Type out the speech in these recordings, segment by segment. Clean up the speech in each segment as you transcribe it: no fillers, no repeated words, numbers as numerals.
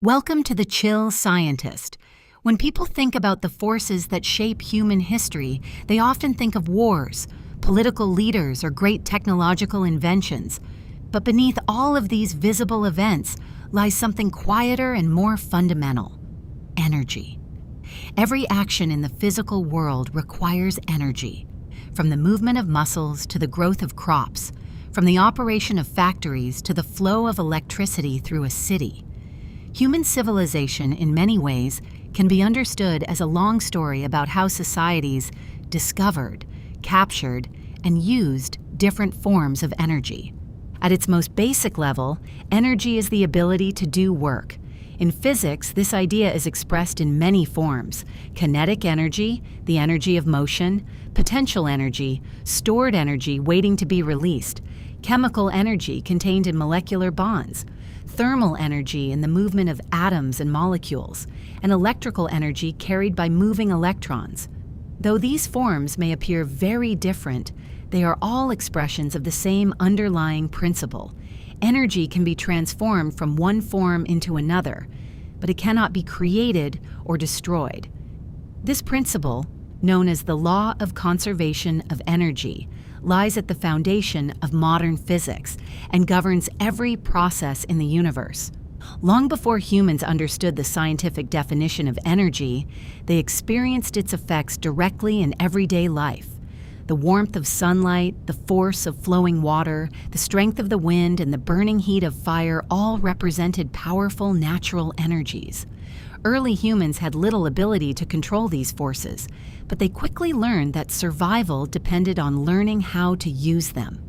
Welcome to the Chill Scientist. When people think about the forces that shape human history, they often think of wars, political leaders, or great technological inventions. But beneath all of these visible events lies something quieter and more fundamental: energy. Every action in the physical world requires energy, from the movement of muscles to the growth of crops, from the operation of factories to the flow of electricity through a city. Human civilization, in many ways, can be understood as a long story about how societies discovered, captured, and used different forms of energy. At its most basic level, energy is the ability to do work. In physics, this idea is expressed in many forms: kinetic energy, the energy of motion; potential energy, stored energy waiting to be released; chemical energy contained in molecular bonds; thermal energy in the movement of atoms and molecules; and electrical energy carried by moving electrons. Though these forms may appear very different, they are all expressions of the same underlying principle. Energy can be transformed from one form into another, but it cannot be created or destroyed. This principle, known as the law of conservation of energy, lies at the foundation of modern physics and governs every process in the universe. Long before humans understood the scientific definition of energy, they experienced its effects directly in everyday life. The warmth of sunlight, the force of flowing water, the strength of the wind, and the burning heat of fire all represented powerful natural energies. Early humans had little ability to control these forces, but they quickly learned that survival depended on learning how to use them.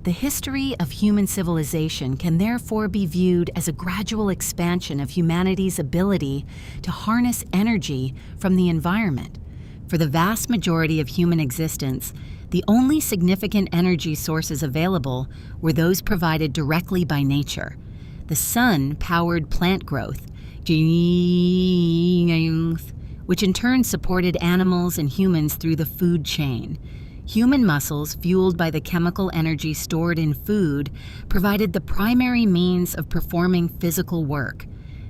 The history of human civilization can therefore be viewed as a gradual expansion of humanity's ability to harness energy from the environment. For the vast majority of human existence, the only significant energy sources available were those provided directly by nature. The sun powered plant growth, which in turn supported animals and humans through the food chain. Human muscles, fueled by the chemical energy stored in food, provided the primary means of performing physical work.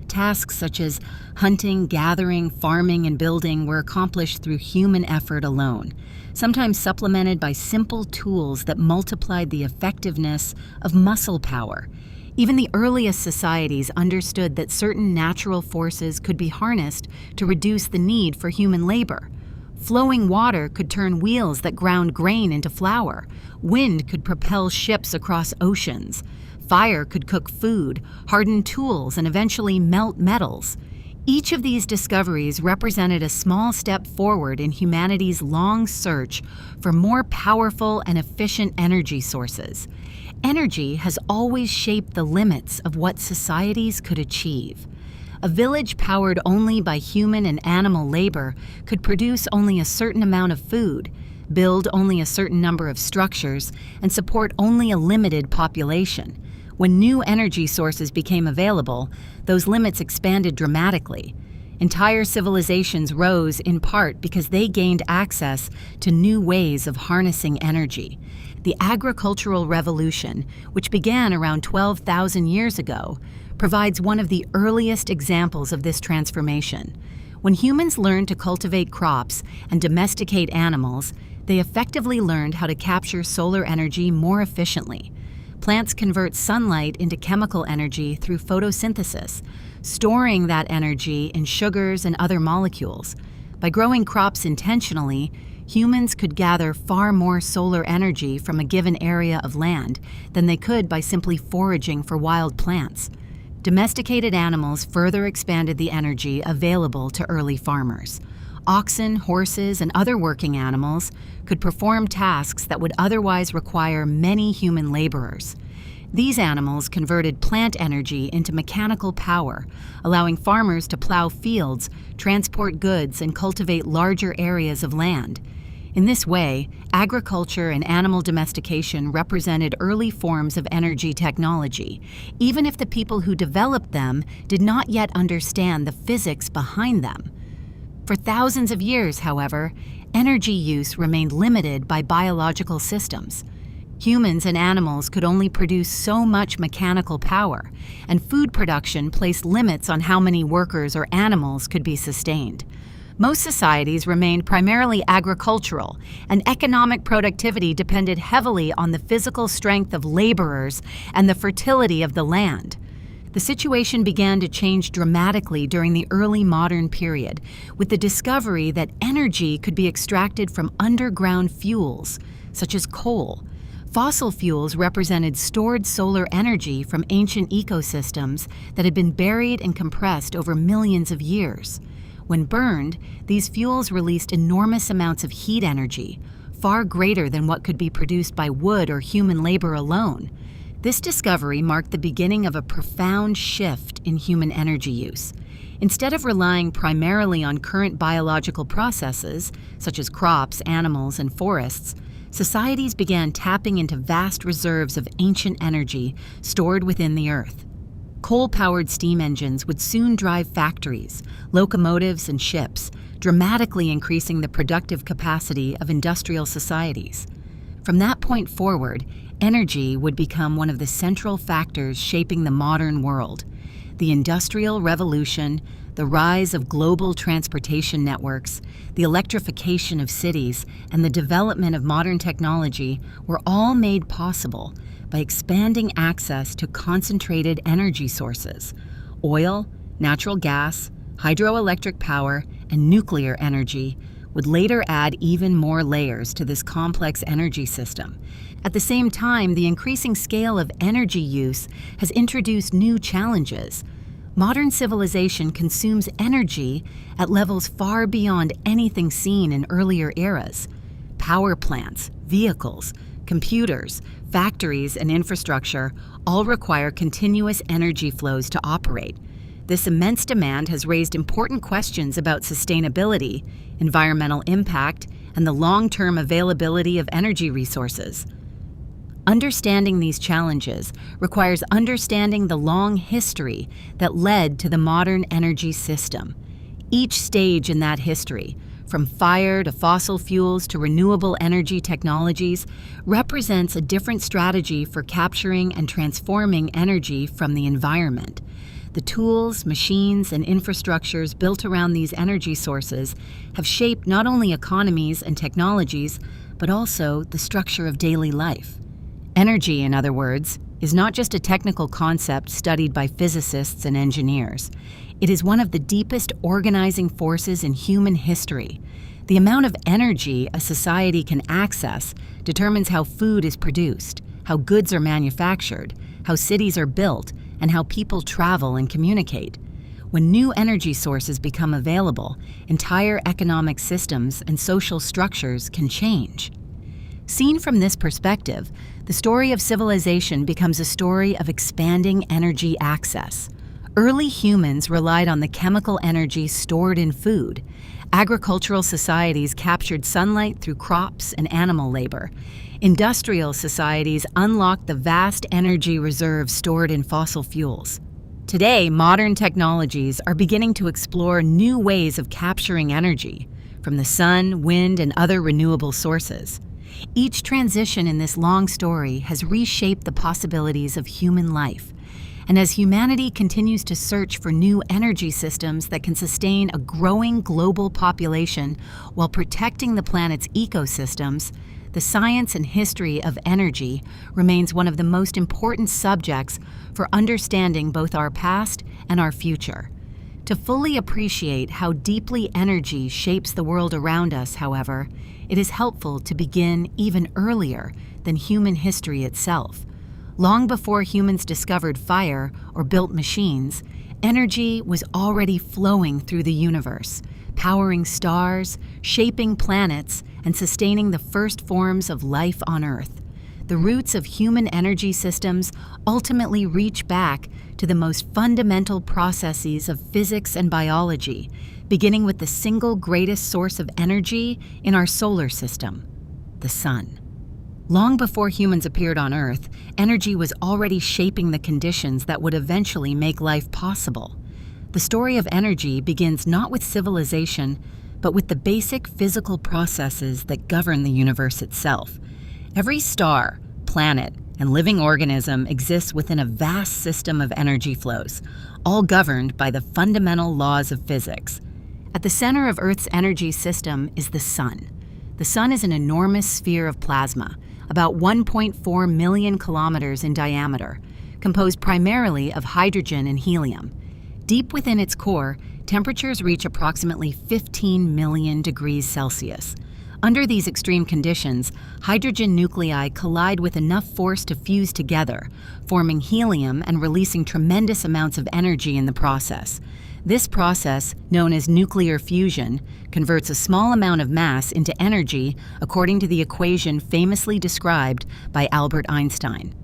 Tasks such as hunting, gathering, farming, and building were accomplished through human effort alone, sometimes supplemented by simple tools that multiplied the effectiveness of muscle power. Even the earliest societies understood that certain natural forces could be harnessed to reduce the need for human labor. Flowing water could turn wheels that ground grain into flour. Wind could propel ships across oceans. Fire could cook food, harden tools, and eventually melt metals. Each of these discoveries represented a small step forward in humanity's long search for more powerful and efficient energy sources. Energy has always shaped the limits of what societies could achieve. A village powered only by human and animal labor could produce only a certain amount of food, build only a certain number of structures, and support only a limited population. When new energy sources became available, those limits expanded dramatically. Entire civilizations rose in part because they gained access to new ways of harnessing energy. The agricultural revolution, which began around 12,000 years ago, provides one of the earliest examples of this transformation. When humans learned to cultivate crops and domesticate animals, they effectively learned how to capture solar energy more efficiently. Plants convert sunlight into chemical energy through photosynthesis, storing that energy in sugars and other molecules. By growing crops intentionally, humans could gather far more solar energy from a given area of land than they could by simply foraging for wild plants. Domesticated animals further expanded the energy available to early farmers. Oxen, horses, and other working animals could perform tasks that would otherwise require many human laborers. These animals converted plant energy into mechanical power, allowing farmers to plow fields, transport goods, and cultivate larger areas of land. In this way, agriculture and animal domestication represented early forms of energy technology, even if the people who developed them did not yet understand the physics behind them. For thousands of years, however, energy use remained limited by biological systems. Humans and animals could only produce so much mechanical power, and food production placed limits on how many workers or animals could be sustained. Most societies remained primarily agricultural, and economic productivity depended heavily on the physical strength of laborers and the fertility of the land. The situation began to change dramatically during the early modern period, with the discovery that energy could be extracted from underground fuels, such as coal. Fossil fuels represented stored solar energy from ancient ecosystems that had been buried and compressed over millions of years. When burned, these fuels released enormous amounts of heat energy, far greater than what could be produced by wood or human labor alone. This discovery marked the beginning of a profound shift in human energy use. Instead of relying primarily on current biological processes, such as crops, animals, and forests, societies began tapping into vast reserves of ancient energy stored within the earth. Coal-powered steam engines would soon drive factories, locomotives, and ships, dramatically increasing the productive capacity of industrial societies. From that point forward, energy would become one of the central factors shaping the modern world. The Industrial Revolution, the rise of global transportation networks, the electrification of cities, and the development of modern technology were all made possible by expanding access to concentrated energy sources. Oil, natural gas, hydroelectric power, and nuclear energy would later add even more layers to this complex energy system. At the same time, the increasing scale of energy use has introduced new challenges. Modern civilization consumes energy at levels far beyond anything seen in earlier eras. Power plants, vehicles, computers, factories, and infrastructure all require continuous energy flows to operate. This immense demand has raised important questions about sustainability, environmental impact, and the long-term availability of energy resources. Understanding these challenges requires understanding the long history that led to the modern energy system. Each stage in that history, from fire to fossil fuels to renewable energy technologies, represents a different strategy for capturing and transforming energy from the environment. The tools, machines, and infrastructures built around these energy sources have shaped not only economies and technologies, but also the structure of daily life. Energy, in other words, is not just a technical concept studied by physicists and engineers. It is one of the deepest organizing forces in human history. The amount of energy a society can access determines how food is produced, how goods are manufactured, how cities are built, and how people travel and communicate. When new energy sources become available, entire economic systems and social structures can change. Seen from this perspective, the story of civilization becomes a story of expanding energy access. Early humans relied on the chemical energy stored in food. Agricultural societies captured sunlight through crops and animal labor. Industrial societies unlocked the vast energy reserves stored in fossil fuels. Today, modern technologies are beginning to explore new ways of capturing energy from the sun, wind, and other renewable sources. Each transition in this long story has reshaped the possibilities of human life. And as humanity continues to search for new energy systems that can sustain a growing global population while protecting the planet's ecosystems, the science and history of energy remains one of the most important subjects for understanding both our past and our future. To fully appreciate how deeply energy shapes the world around us, however, it is helpful to begin even earlier than human history itself. Long before humans discovered fire or built machines, energy was already flowing through the universe, powering stars, shaping planets, and sustaining the first forms of life on Earth. The roots of human energy systems ultimately reach back to the most fundamental processes of physics and biology, beginning with the single greatest source of energy in our solar system, the sun. Long before humans appeared on Earth, energy was already shaping the conditions that would eventually make life possible. The story of energy begins not with civilization, but with the basic physical processes that govern the universe itself. Every star, planet and living organism exists within a vast system of energy flows, all governed by the fundamental laws of physics. At the center of Earth's energy system is the sun. The sun is an enormous sphere of plasma, about 1.4 million kilometers in diameter, composed primarily of hydrogen and helium. Deep within its core, temperatures reach approximately 15 million degrees Celsius. Under these extreme conditions, hydrogen nuclei collide with enough force to fuse together, forming helium and releasing tremendous amounts of energy in the process. This process, known as nuclear fusion, converts a small amount of mass into energy according to the equation famously described by Albert Einstein: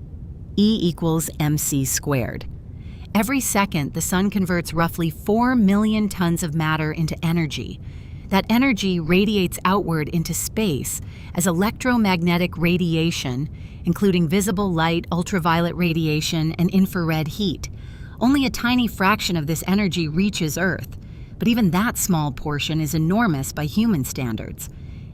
E = mc squared. Every second, the sun converts roughly 4 million tons of matter into energy. That energy radiates outward into space as electromagnetic radiation, including visible light, ultraviolet radiation, and infrared heat. Only a tiny fraction of this energy reaches Earth, but even that small portion is enormous by human standards.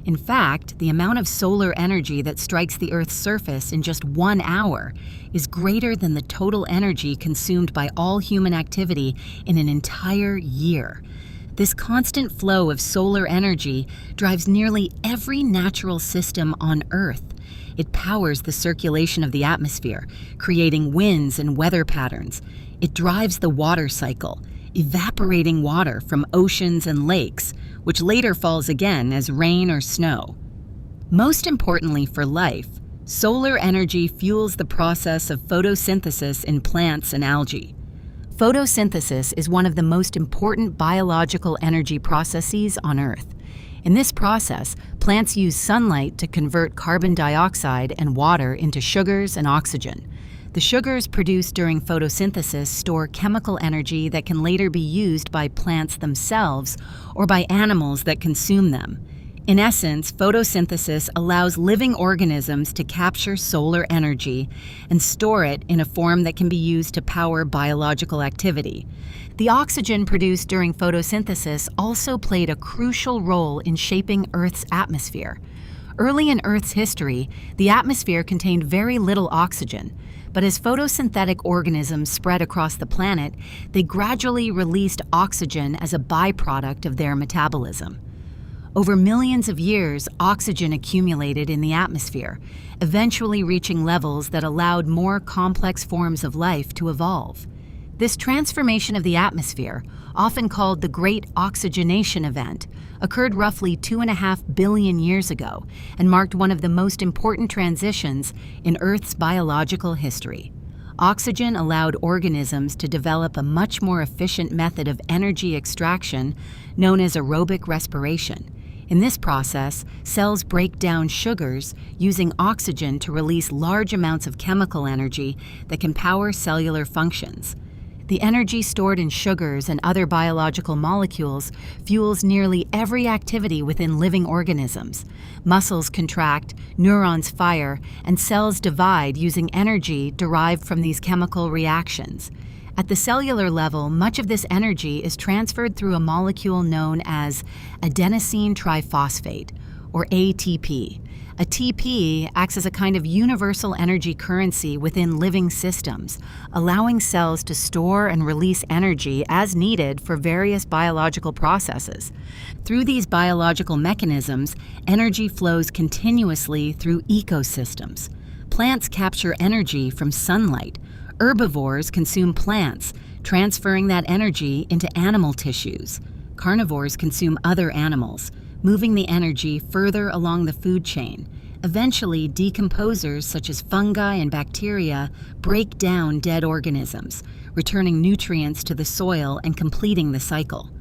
In fact, the amount of solar energy that strikes the Earth's surface in just 1 hour is greater than the total energy consumed by all human activity in an entire year. This constant flow of solar energy drives nearly every natural system on Earth. It powers the circulation of the atmosphere, creating winds and weather patterns. It drives the water cycle, evaporating water from oceans and lakes, which later falls again as rain or snow. Most importantly for life, solar energy fuels the process of photosynthesis in plants and algae. Photosynthesis is one of the most important biological energy processes on Earth. In this process, plants use sunlight to convert carbon dioxide and water into sugars and oxygen. The sugars produced during photosynthesis store chemical energy that can later be used by plants themselves or by animals that consume them. In essence, photosynthesis allows living organisms to capture solar energy and store it in a form that can be used to power biological activity. The oxygen produced during photosynthesis also played a crucial role in shaping Earth's atmosphere. Early in Earth's history, the atmosphere contained very little oxygen, but as photosynthetic organisms spread across the planet, they gradually released oxygen as a byproduct of their metabolism. Over millions of years, oxygen accumulated in the atmosphere, eventually reaching levels that allowed more complex forms of life to evolve. This transformation of the atmosphere, often called the Great Oxygenation Event, occurred roughly 2.5 billion years ago and marked one of the most important transitions in Earth's biological history. Oxygen allowed organisms to develop a much more efficient method of energy extraction known as aerobic respiration. In this process, cells break down sugars using oxygen to release large amounts of chemical energy that can power cellular functions. The energy stored in sugars and other biological molecules fuels nearly every activity within living organisms. Muscles contract, neurons fire, and cells divide using energy derived from these chemical reactions. At the cellular level, much of this energy is transferred through a molecule known as adenosine triphosphate, or ATP. ATP acts as a kind of universal energy currency within living systems, allowing cells to store and release energy as needed for various biological processes. Through these biological mechanisms, energy flows continuously through ecosystems. Plants capture energy from sunlight. Herbivores consume plants, transferring that energy into animal tissues. Carnivores consume other animals, moving the energy further along the food chain. Eventually, decomposers such as fungi and bacteria break down dead organisms, returning nutrients to the soil and completing the cycle.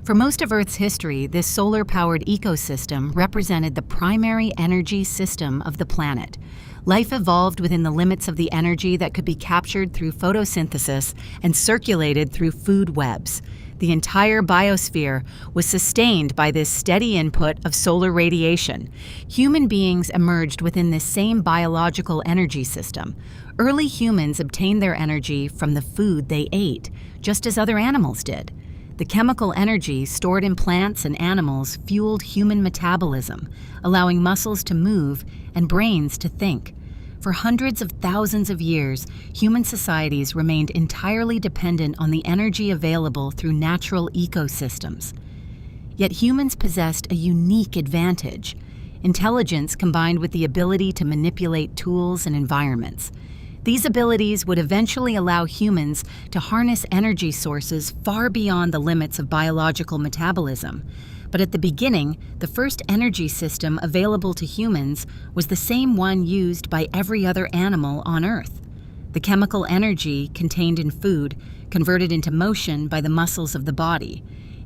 For most of Earth's history, this solar-powered ecosystem represented the primary energy system of the planet. Life evolved within the limits of the energy that could be captured through photosynthesis and circulated through food webs. The entire biosphere was sustained by this steady input of solar radiation. Human beings emerged within this same biological energy system. Early humans obtained their energy from the food they ate, just as other animals did. The chemical energy stored in plants and animals fueled human metabolism, allowing muscles to move and brains to think. For hundreds of thousands of years, human societies remained entirely dependent on the energy available through natural ecosystems. Yet humans possessed a unique advantage: intelligence combined with the ability to manipulate tools and environments. These abilities would eventually allow humans to harness energy sources far beyond the limits of biological metabolism. But at the beginning, the first energy system available to humans was the same one used by every other animal on Earth: the chemical energy contained in food, converted into motion by the muscles of the body.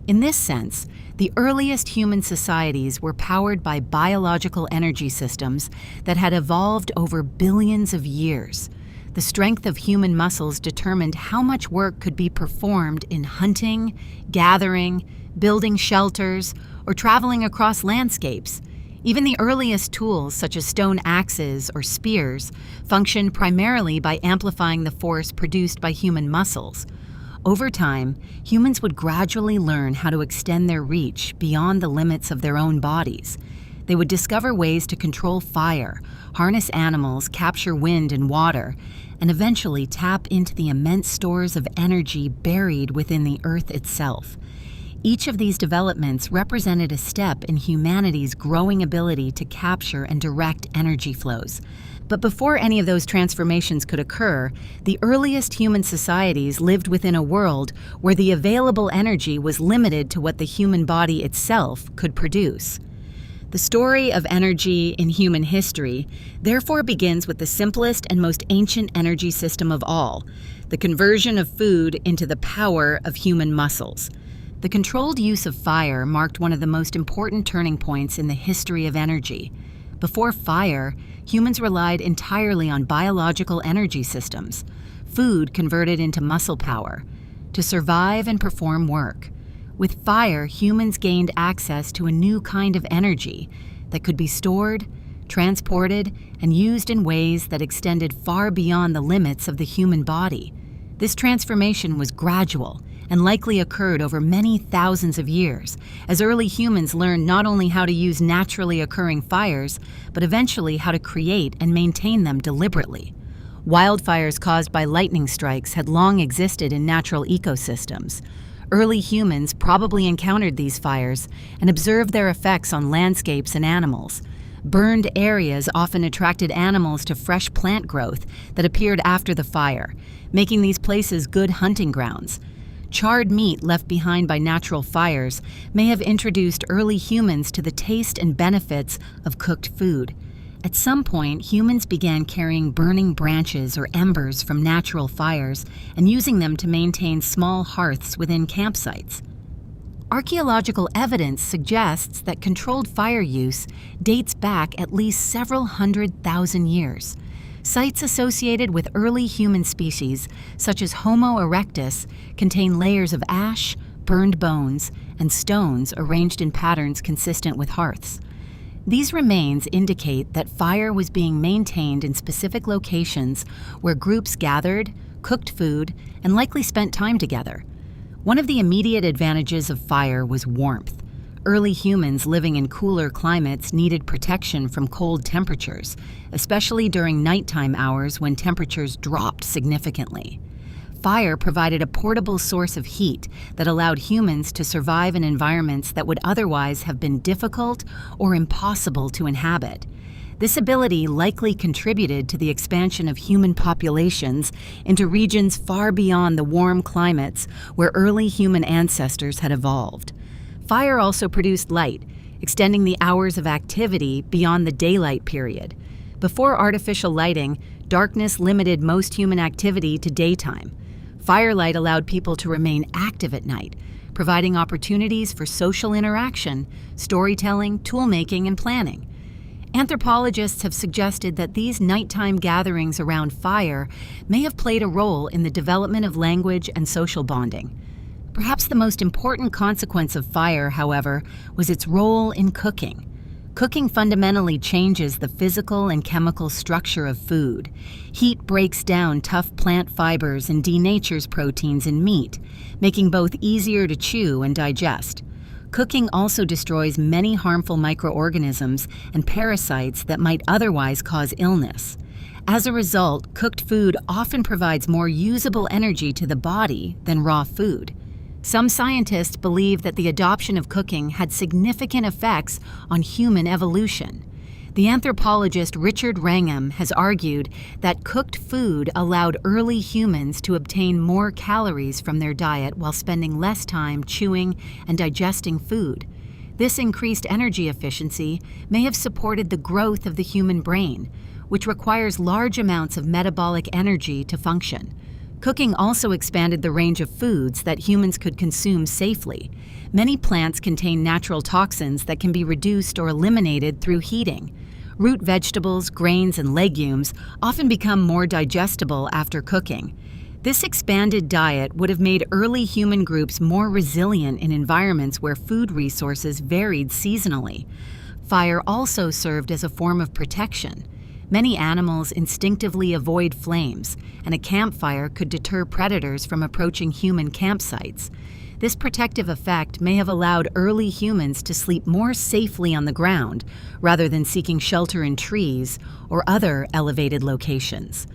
In this sense, the earliest human societies were powered by biological energy systems that had evolved over billions of years. The strength of human muscles determined how much work could be performed in hunting, gathering, building shelters, or traveling across landscapes. Even the earliest tools, such as stone axes or spears, functioned primarily by amplifying the force produced by human muscles. Over time, humans would gradually learn how to extend their reach beyond the limits of their own bodies. They would discover ways to control fire, harness animals, capture wind and water, and eventually tap into the immense stores of energy buried within the Earth itself. Each of these developments represented a step in humanity's growing ability to capture and direct energy flows. But before any of those transformations could occur, the earliest human societies lived within a world where the available energy was limited to what the human body itself could produce. The story of energy in human history therefore begins with the simplest and most ancient energy system of all: the conversion of food into the power of human muscles. The controlled use of fire marked one of the most important turning points in the history of energy. Before fire, humans relied entirely on biological energy systems, food converted into muscle power, to survive and perform work. With fire, humans gained access to a new kind of energy that could be stored, transported, and used in ways that extended far beyond the limits of the human body. This transformation was gradual and likely occurred over many thousands of years, as early humans learned not only how to use naturally occurring fires, but eventually how to create and maintain them deliberately. Wildfires caused by lightning strikes had long existed in natural ecosystems. Early humans probably encountered these fires and observed their effects on landscapes and animals. Burned areas often attracted animals to fresh plant growth that appeared after the fire, making these places good hunting grounds. Charred meat left behind by natural fires may have introduced early humans to the taste and benefits of cooked food. At some point, humans began carrying burning branches or embers from natural fires and using them to maintain small hearths within campsites. Archaeological evidence suggests that controlled fire use dates back at least several 100,000 years. Sites associated with early human species, such as Homo erectus, contain layers of ash, burned bones, and stones arranged in patterns consistent with hearths. These remains indicate that fire was being maintained in specific locations where groups gathered, cooked food, and likely spent time together. One of the immediate advantages of fire was warmth. Early humans living in cooler climates needed protection from cold temperatures, especially during nighttime hours when temperatures dropped significantly. Fire provided a portable source of heat that allowed humans to survive in environments that would otherwise have been difficult or impossible to inhabit. This ability likely contributed to the expansion of human populations into regions far beyond the warm climates where early human ancestors had evolved. Fire also produced light, extending the hours of activity beyond the daylight period. Before artificial lighting, darkness limited most human activity to daytime. Firelight allowed people to remain active at night, providing opportunities for social interaction, storytelling, toolmaking, and planning. Anthropologists have suggested that these nighttime gatherings around fire may have played a role in the development of language and social bonding. Perhaps the most important consequence of fire, however, was its role in cooking. Cooking fundamentally changes the physical and chemical structure of food. Heat breaks down tough plant fibers and denatures proteins in meat, making both easier to chew and digest. Cooking also destroys many harmful microorganisms and parasites that might otherwise cause illness. As a result, cooked food often provides more usable energy to the body than raw food. Some scientists believe that the adoption of cooking had significant effects on human evolution. The anthropologist Richard Wrangham has argued that cooked food allowed early humans to obtain more calories from their diet while spending less time chewing and digesting food. This increased energy efficiency may have supported the growth of the human brain, which requires large amounts of metabolic energy to function. Cooking also expanded the range of foods that humans could consume safely. Many plants contain natural toxins that can be reduced or eliminated through heating. Root vegetables, grains, and legumes often become more digestible after cooking. This expanded diet would have made early human groups more resilient in environments where food resources varied seasonally. Fire also served as a form of protection. Many animals instinctively avoid flames, and a campfire could deter predators from approaching human campsites. This protective effect may have allowed early humans to sleep more safely on the ground rather than seeking shelter in trees or other elevated locations.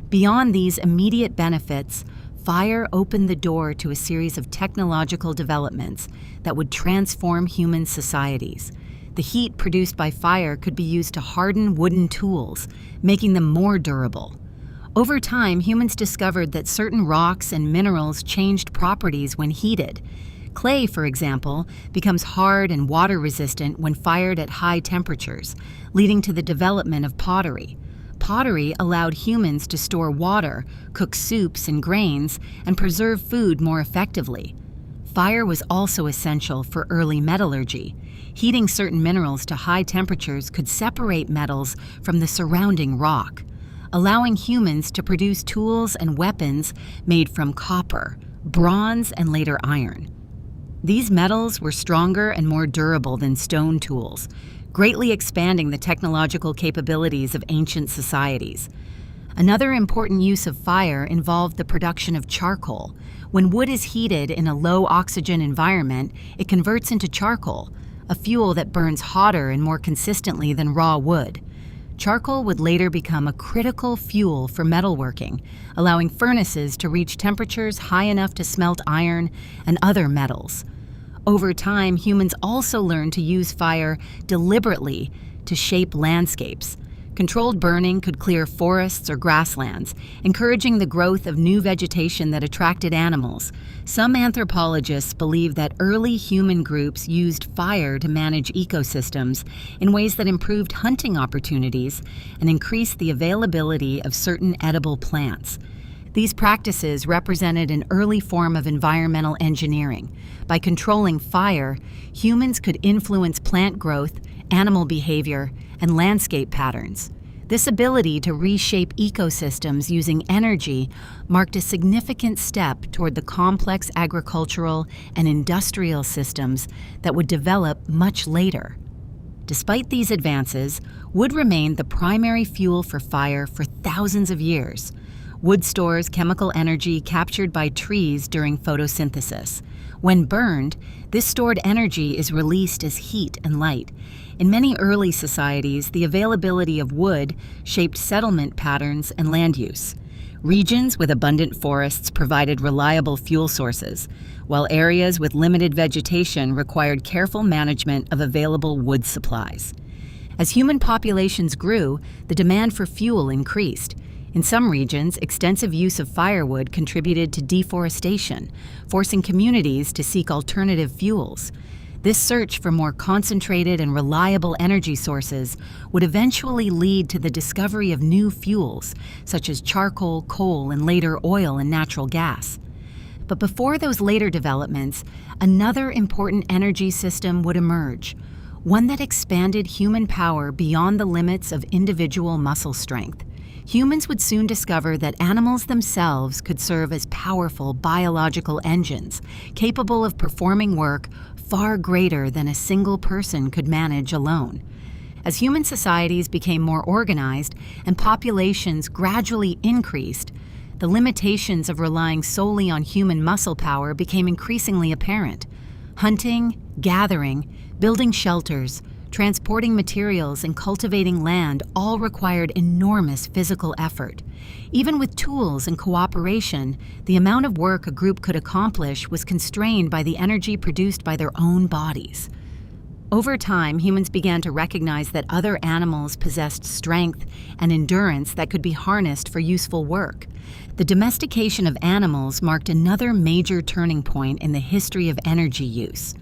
Beyond these immediate benefits, fire opened the door to a series of technological developments that would transform human societies. The heat produced by fire could be used to harden wooden tools, making them more durable. Over time, humans discovered that certain rocks and minerals changed properties when heated. Clay, for example, becomes hard and water-resistant when fired at high temperatures, leading to the development of pottery. Pottery allowed humans to store water, cook soups and grains, and preserve food more effectively. Fire was also essential for early metallurgy. Heating certain minerals to high temperatures could separate metals from the surrounding rock, allowing humans to produce tools and weapons made from copper, bronze, and later iron. These metals were stronger and more durable than stone tools, greatly expanding the technological capabilities of ancient societies. Another important use of fire involved the production of charcoal. When wood is heated in a low-oxygen environment, it converts into charcoal, a fuel that burns hotter and more consistently than raw wood. Charcoal would later become a critical fuel for metalworking, allowing furnaces to reach temperatures high enough to smelt iron and other metals. Over time, humans also learned to use fire deliberately to shape landscapes. Controlled burning could clear forests or grasslands, encouraging the growth of new vegetation that attracted animals. Some anthropologists believe that early human groups used fire to manage ecosystems in ways that improved hunting opportunities and increased the availability of certain edible plants. These practices represented an early form of environmental engineering. By controlling fire, humans could influence plant growth, animal behavior, and landscape patterns. This ability to reshape ecosystems using energy marked a significant step toward the complex agricultural and industrial systems that would develop much later. Despite these advances, wood remained the primary fuel for fire for thousands of years. Wood stores chemical energy captured by trees during photosynthesis. When burned, this stored energy is released as heat and light. In many early societies, the availability of wood shaped settlement patterns and land use. Regions with abundant forests provided reliable fuel sources, while areas with limited vegetation required careful management of available wood supplies. As human populations grew, the demand for fuel increased. In some regions, extensive use of firewood contributed to deforestation, forcing communities to seek alternative fuels. This search for more concentrated and reliable energy sources would eventually lead to the discovery of new fuels, such as charcoal, coal, and later oil and natural gas. But before those later developments, another important energy system would emerge, one that expanded human power beyond the limits of individual muscle strength. Humans would soon discover that animals themselves could serve as powerful biological engines, capable of performing work far greater than a single person could manage alone. As human societies became more organized and populations gradually increased, the limitations of relying solely on human muscle power became increasingly apparent. Hunting, gathering, building shelters, Transporting materials and cultivating land all required enormous physical effort. Even with tools and cooperation, the amount of work a group could accomplish was constrained by the energy produced by their own bodies. Over time, humans began to recognize that other animals possessed strength and endurance that could be harnessed for useful work. The domestication of animals marked another major turning point in the history of energy use.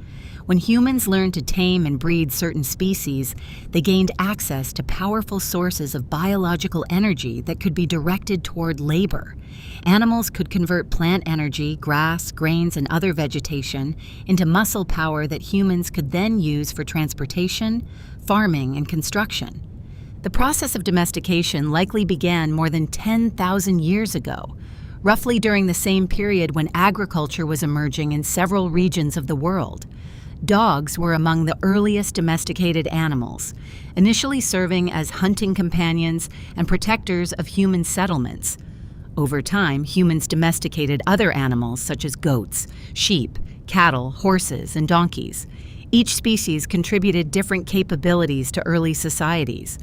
When humans learned to tame and breed certain species, they gained access to powerful sources of biological energy that could be directed toward labor. Animals could convert plant energy, grass, grains, and other vegetation into muscle power that humans could then use for transportation, farming, and construction. The process of domestication likely began more than 10,000 years ago, roughly during the same period when agriculture was emerging in several regions of the world. Dogs were among the earliest domesticated animals, initially serving as hunting companions and protectors of human settlements. Over time, humans domesticated other animals such as goats, sheep, cattle, horses, and donkeys. Each species contributed different capabilities to early societies.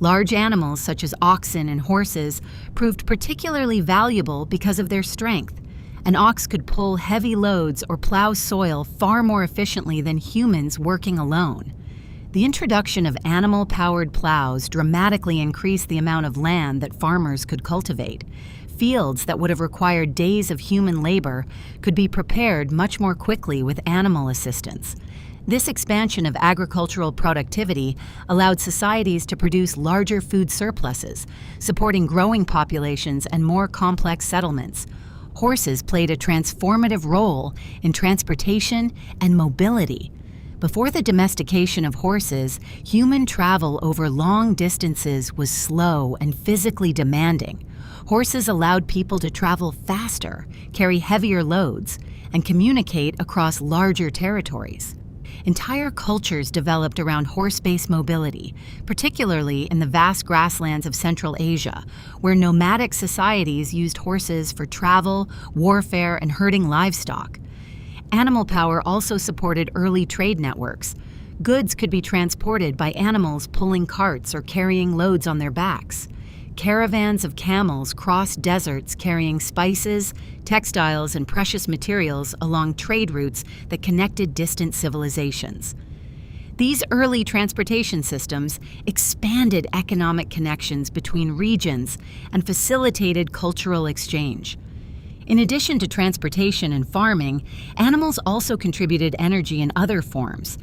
Large animals such as oxen and horses proved particularly valuable because of their strength. An ox could pull heavy loads or plow soil far more efficiently than humans working alone. The introduction of animal-powered plows dramatically increased the amount of land that farmers could cultivate. Fields that would have required days of human labor could be prepared much more quickly with animal assistance. This expansion of agricultural productivity allowed societies to produce larger food surpluses, supporting growing populations and more complex settlements. Horses played a transformative role in transportation and mobility. Before the domestication of horses, human travel over long distances was slow and physically demanding. Horses allowed people to travel faster, carry heavier loads, and communicate across larger territories. Entire cultures developed around horse-based mobility, particularly in the vast grasslands of Central Asia, where nomadic societies used horses for travel, warfare, and herding livestock. Animal power also supported early trade networks. Goods could be transported by animals pulling carts or carrying loads on their backs. Caravans of camels crossed deserts carrying spices, textiles, and precious materials along trade routes that connected distant civilizations. These early transportation systems expanded economic connections between regions and facilitated cultural exchange. In addition to transportation and farming, animals also contributed energy in other forms.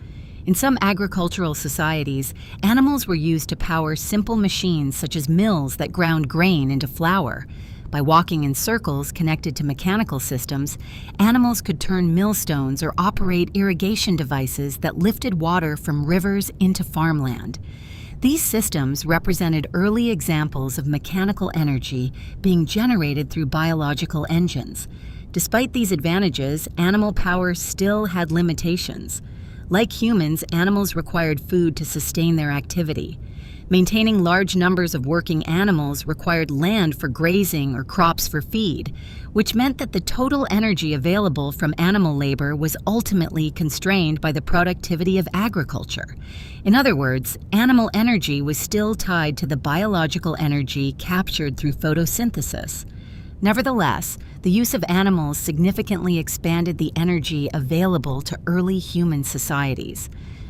In some agricultural societies, animals were used to power simple machines such as mills that ground grain into flour. By walking in circles connected to mechanical systems, animals could turn millstones or operate irrigation devices that lifted water from rivers into farmland. These systems represented early examples of mechanical energy being generated through biological engines. Despite these advantages, animal power still had limitations. Like humans, animals required food to sustain their activity. Maintaining large numbers of working animals required land for grazing or crops for feed, which meant that the total energy available from animal labor was ultimately constrained by the productivity of agriculture. In other words, animal energy was still tied to the biological energy captured through photosynthesis. Nevertheless, the use of animals significantly expanded the energy available to early human societies.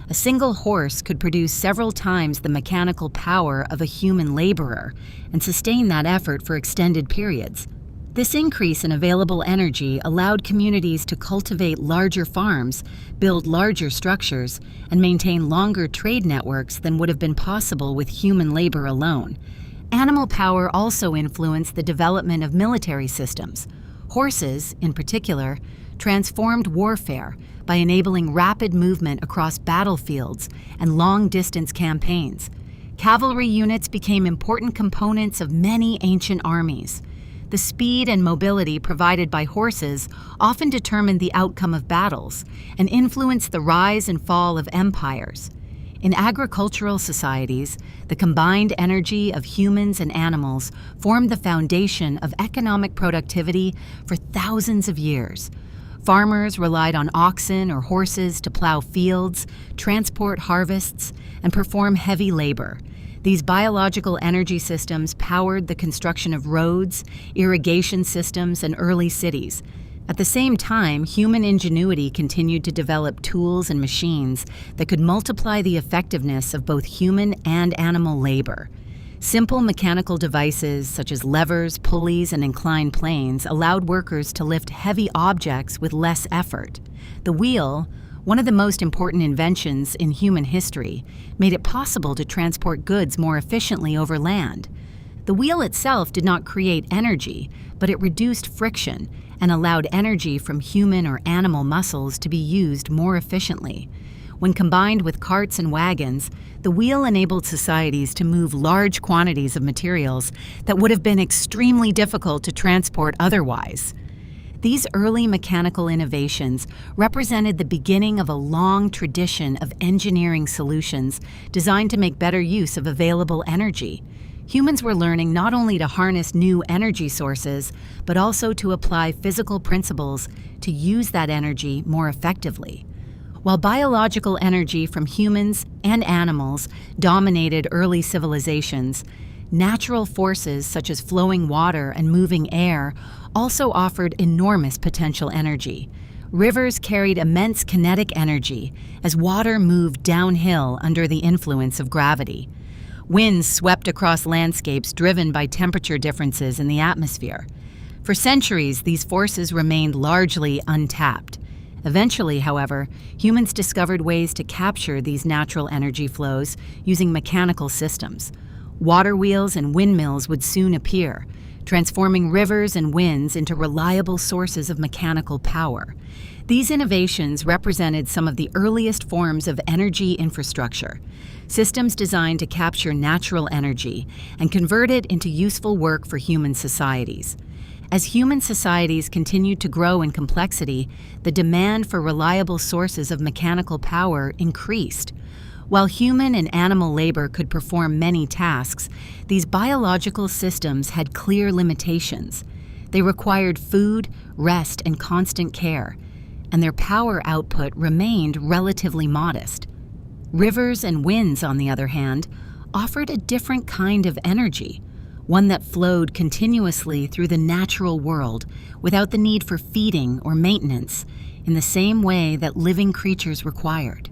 A single horse could produce several times the mechanical power of a human laborer and sustain that effort for extended periods. This increase in available energy allowed communities to cultivate larger farms, build larger structures, and maintain longer trade networks than would have been possible with human labor alone. Animal power also influenced the development of military systems. Horses, in particular, transformed warfare by enabling rapid movement across battlefields and long-distance campaigns. Cavalry units became important components of many ancient armies. The speed and mobility provided by horses often determined the outcome of battles and influenced the rise and fall of empires. In agricultural societies, the combined energy of humans and animals formed the foundation of economic productivity for thousands of years. Farmers relied on oxen or horses to plow fields, transport harvests, and perform heavy labor. These biological energy systems powered the construction of roads, irrigation systems, and early cities. At the same time, human ingenuity continued to develop tools and machines that could multiply the effectiveness of both human and animal labor. Simple mechanical devices such as levers, pulleys, and inclined planes allowed workers to lift heavy objects with less effort. The wheel, one of the most important inventions in human history, made it possible to transport goods more efficiently over land. The wheel itself did not create energy, but it reduced friction and allowed energy from human or animal muscles to be used more efficiently. When combined with carts and wagons, the wheel enabled societies to move large quantities of materials that would have been extremely difficult to transport otherwise. These early mechanical innovations represented the beginning of a long tradition of engineering solutions designed to make better use of available energy. Humans were learning not only to harness new energy sources, but also to apply physical principles to use that energy more effectively. While biological energy from humans and animals dominated early civilizations, natural forces such as flowing water and moving air also offered enormous potential energy. Rivers carried immense kinetic energy as water moved downhill under the influence of gravity. Winds swept across landscapes driven by temperature differences in the atmosphere. For centuries, these forces remained largely untapped. Eventually, however, humans discovered ways to capture these natural energy flows using mechanical systems. Waterwheels and windmills would soon appear, transforming rivers and winds into reliable sources of mechanical power. These innovations represented some of the earliest forms of energy infrastructure, systems designed to capture natural energy and convert it into useful work for human societies. As human societies continued to grow in complexity, the demand for reliable sources of mechanical power increased. While human and animal labor could perform many tasks, these biological systems had clear limitations. They required food, rest, and constant care, and their power output remained relatively modest. Rivers and winds, on the other hand, offered a different kind of energy, one that flowed continuously through the natural world without the need for feeding or maintenance in the same way that living creatures required.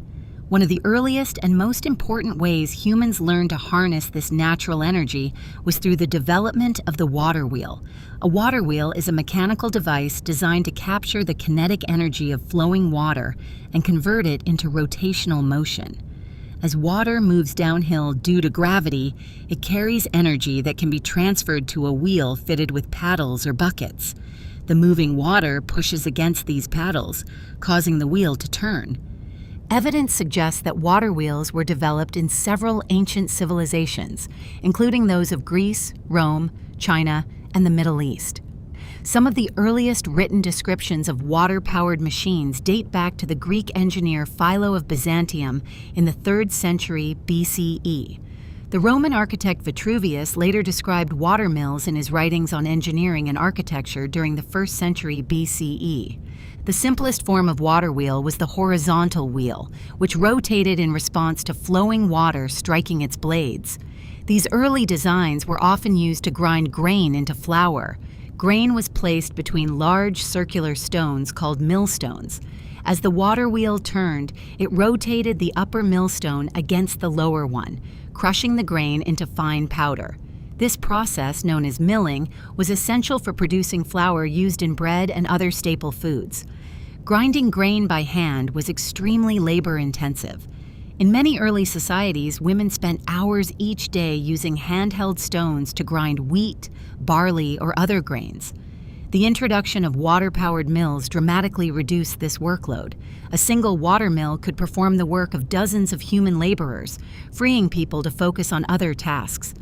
One of the earliest and most important ways humans learned to harness this natural energy was through the development of the water wheel. A water wheel is a mechanical device designed to capture the kinetic energy of flowing water and convert it into rotational motion. As water moves downhill due to gravity, it carries energy that can be transferred to a wheel fitted with paddles or buckets. The moving water pushes against these paddles, causing the wheel to turn. Evidence suggests that water wheels were developed in several ancient civilizations, including those of Greece, Rome, China, and the Middle East. Some of the earliest written descriptions of water-powered machines date back to the Greek engineer Philo of Byzantium in the 3rd century BCE. The Roman architect Vitruvius later described water mills in his writings on engineering and architecture during the 1st century BCE. The simplest form of water wheel was the horizontal wheel, which rotated in response to flowing water striking its blades. These early designs were often used to grind grain into flour. Grain was placed between large circular stones called millstones. As the water wheel turned, it rotated the upper millstone against the lower one, crushing the grain into fine powder. This process, known as milling, was essential for producing flour used in bread and other staple foods. Grinding grain by hand was extremely labor-intensive. In many early societies, women spent hours each day using handheld stones to grind wheat, barley, or other grains. The introduction of water-powered mills dramatically reduced this workload. A single water mill could perform the work of dozens of human laborers, freeing people to focus on other tasks.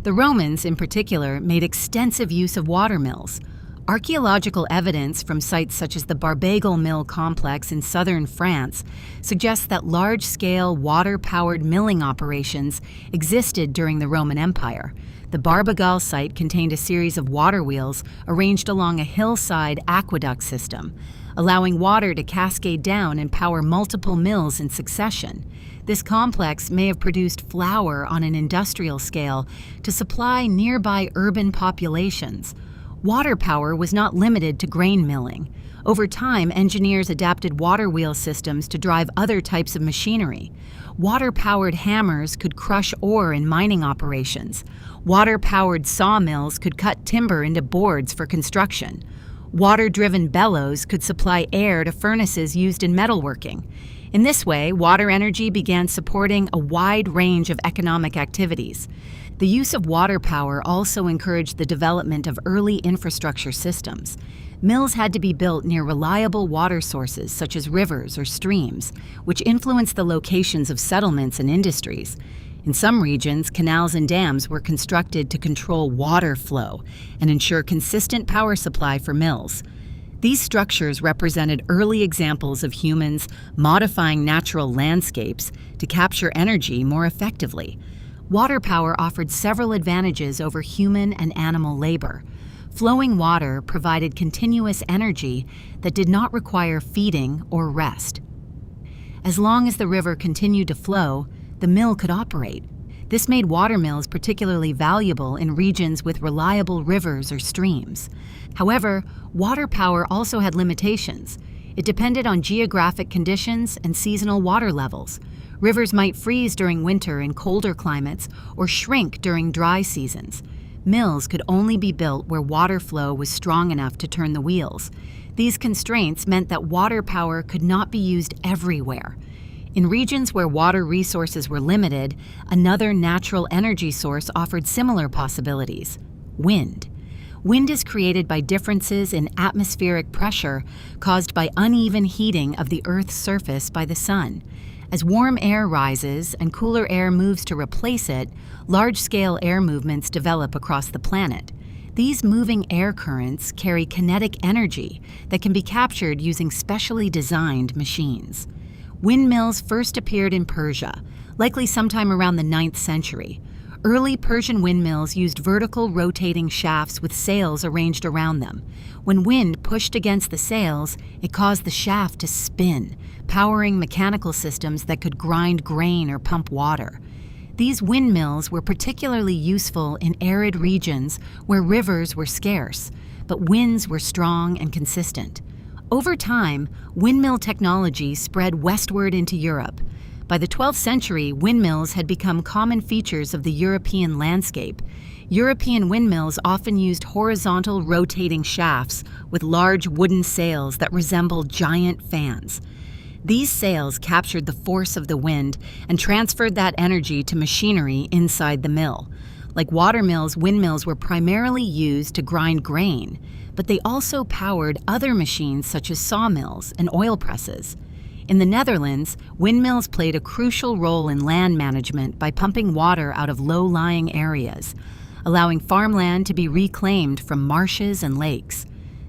The Romans, in particular, made extensive use of water mills. Archaeological evidence from sites such as the Barbegal Mill complex in southern France suggests that large-scale water-powered milling operations existed during the Roman Empire. The Barbegal site contained a series of water wheels arranged along a hillside aqueduct system. allowing water to cascade down and power multiple mills in succession. This complex may have produced flour on an industrial scale to supply nearby urban populations. Water power was not limited to grain milling. Over time, engineers adapted waterwheel systems to drive other types of machinery. Water-powered hammers could crush ore in mining operations. Water-powered sawmills could cut timber into boards for construction. Water-driven bellows could supply air to furnaces used in metalworking. In this way, water energy began supporting a wide range of economic activities. The use of water power also encouraged the development of early infrastructure systems. Mills had to be built near reliable water sources such as rivers or streams, which influenced the locations of settlements and industries. In some regions, canals and dams were constructed to control water flow and ensure consistent power supply for mills. These structures represented early examples of humans modifying natural landscapes to capture energy more effectively. Water power offered several advantages over human and animal labor. Flowing water provided continuous energy that did not require feeding or rest. As long as the river continued to flow, the mill could operate. This made water mills particularly valuable in regions with reliable rivers or streams. However, water power also had limitations. It depended on geographic conditions and seasonal water levels. Rivers might freeze during winter in colder climates or shrink during dry seasons. Mills could only be built where water flow was strong enough to turn the wheels. These constraints meant that water power could not be used everywhere. In regions where water resources were limited, another natural energy source offered similar possibilities: wind. Wind is created by differences in atmospheric pressure caused by uneven heating of the Earth's surface by the sun. As warm air rises and cooler air moves to replace it, large-scale air movements develop across the planet. These moving air currents carry kinetic energy that can be captured using specially designed machines. Windmills first appeared in Persia, likely sometime around the 9th century. Early Persian windmills used vertical rotating shafts with sails arranged around them. When wind pushed against the sails, it caused the shaft to spin, powering mechanical systems that could grind grain or pump water. These windmills were particularly useful in arid regions where rivers were scarce, but winds were strong and consistent. Over time, windmill technology spread westward into Europe. By the 12th century, windmills had become common features of the European landscape. European windmills often used horizontal rotating shafts with large wooden sails that resembled giant fans. These sails captured the force of the wind and transferred that energy to machinery inside the mill. Like watermills, windmills were primarily used to grind grain, but they also powered other machines such as sawmills and oil presses. In the Netherlands, windmills played a crucial role in land management by pumping water out of low-lying areas, allowing farmland to be reclaimed from marshes and lakes.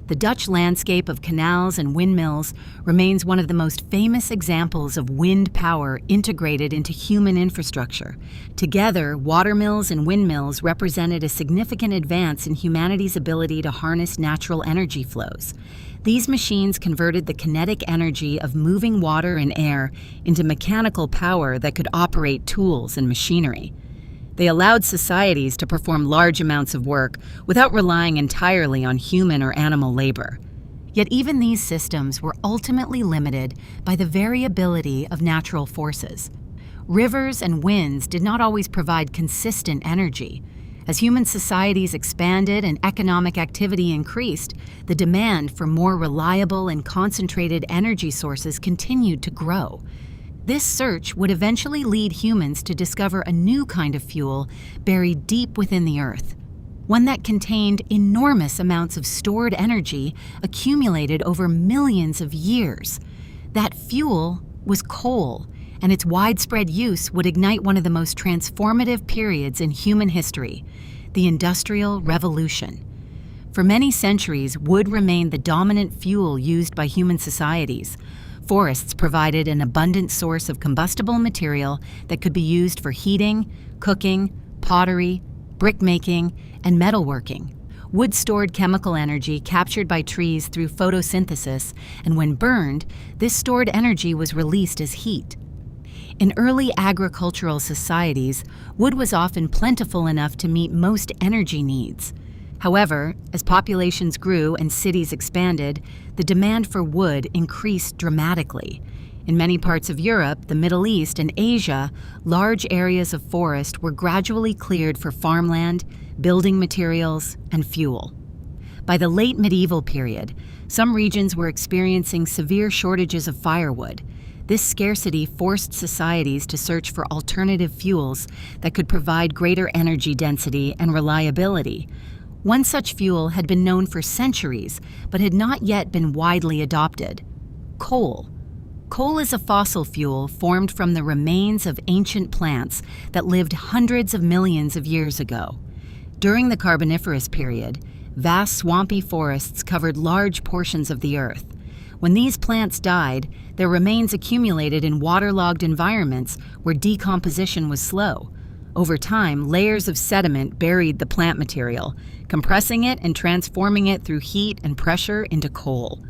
The Dutch landscape of canals and windmills remains one of the most famous examples of wind power integrated into human infrastructure. Together, watermills and windmills represented a significant advance in humanity's ability to harness natural energy flows. These machines converted the kinetic energy of moving water and air into mechanical power that could operate tools and machinery. They allowed societies to perform large amounts of work without relying entirely on human or animal labor. Yet even these systems were ultimately limited by the variability of natural forces. Rivers and winds did not always provide consistent energy. As human societies expanded and economic activity increased, the demand for more reliable and concentrated energy sources continued to grow. This search would eventually lead humans to discover a new kind of fuel buried deep within the earth, one that contained enormous amounts of stored energy accumulated over millions of years. That fuel was coal, and its widespread use would ignite one of the most transformative periods in human history, the Industrial Revolution. For many centuries, wood remained the dominant fuel used by human societies. Forests provided an abundant source of combustible material that could be used for heating, cooking, pottery, brick making, and metalworking. Wood stored chemical energy captured by trees through photosynthesis, and when burned, this stored energy was released as heat. In early agricultural societies, wood was often plentiful enough to meet most energy needs. However, as populations grew and cities expanded, the demand for wood increased dramatically. In many parts of Europe, the Middle East, and Asia, large areas of forest were gradually cleared for farmland, building materials, and fuel. By the late medieval period, some regions were experiencing severe shortages of firewood. This scarcity forced societies to search for alternative fuels that could provide greater energy density and reliability. One such fuel had been known for centuries, but had not yet been widely adopted: coal. Coal is a fossil fuel formed from the remains of ancient plants that lived hundreds of millions of years ago. During the Carboniferous period, vast swampy forests covered large portions of the earth. When these plants died, their remains accumulated in waterlogged environments where decomposition was slow. Over time, layers of sediment buried the plant material, compressing it and transforming it through heat and pressure into coal.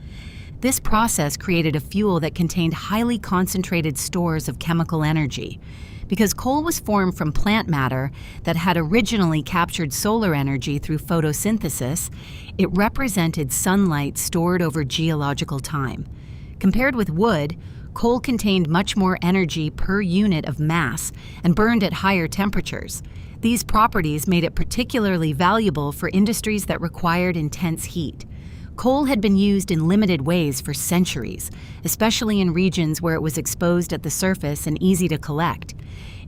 This process created a fuel that contained highly concentrated stores of chemical energy. Because coal was formed from plant matter that had originally captured solar energy through photosynthesis, it represented sunlight stored over geological time. Compared with wood, coal contained much more energy per unit of mass and burned at higher temperatures. These properties made it particularly valuable for industries that required intense heat. Coal had been used in limited ways for centuries, especially in regions where it was exposed at the surface and easy to collect.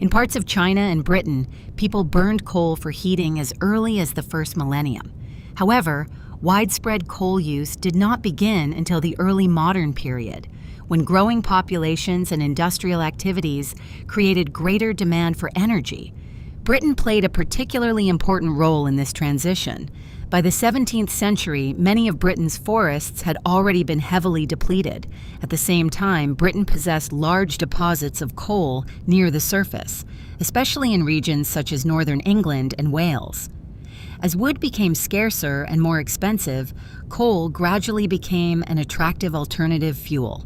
In parts of China and Britain, people burned coal for heating as early as the first millennium. However, widespread coal use did not begin until the early modern period, when growing populations and industrial activities created greater demand for energy. Britain played a particularly important role in this transition. By the 17th century, many of Britain's forests had already been heavily depleted. At the same time, Britain possessed large deposits of coal near the surface, especially in regions such as northern England and Wales. As wood became scarcer and more expensive, coal gradually became an attractive alternative fuel.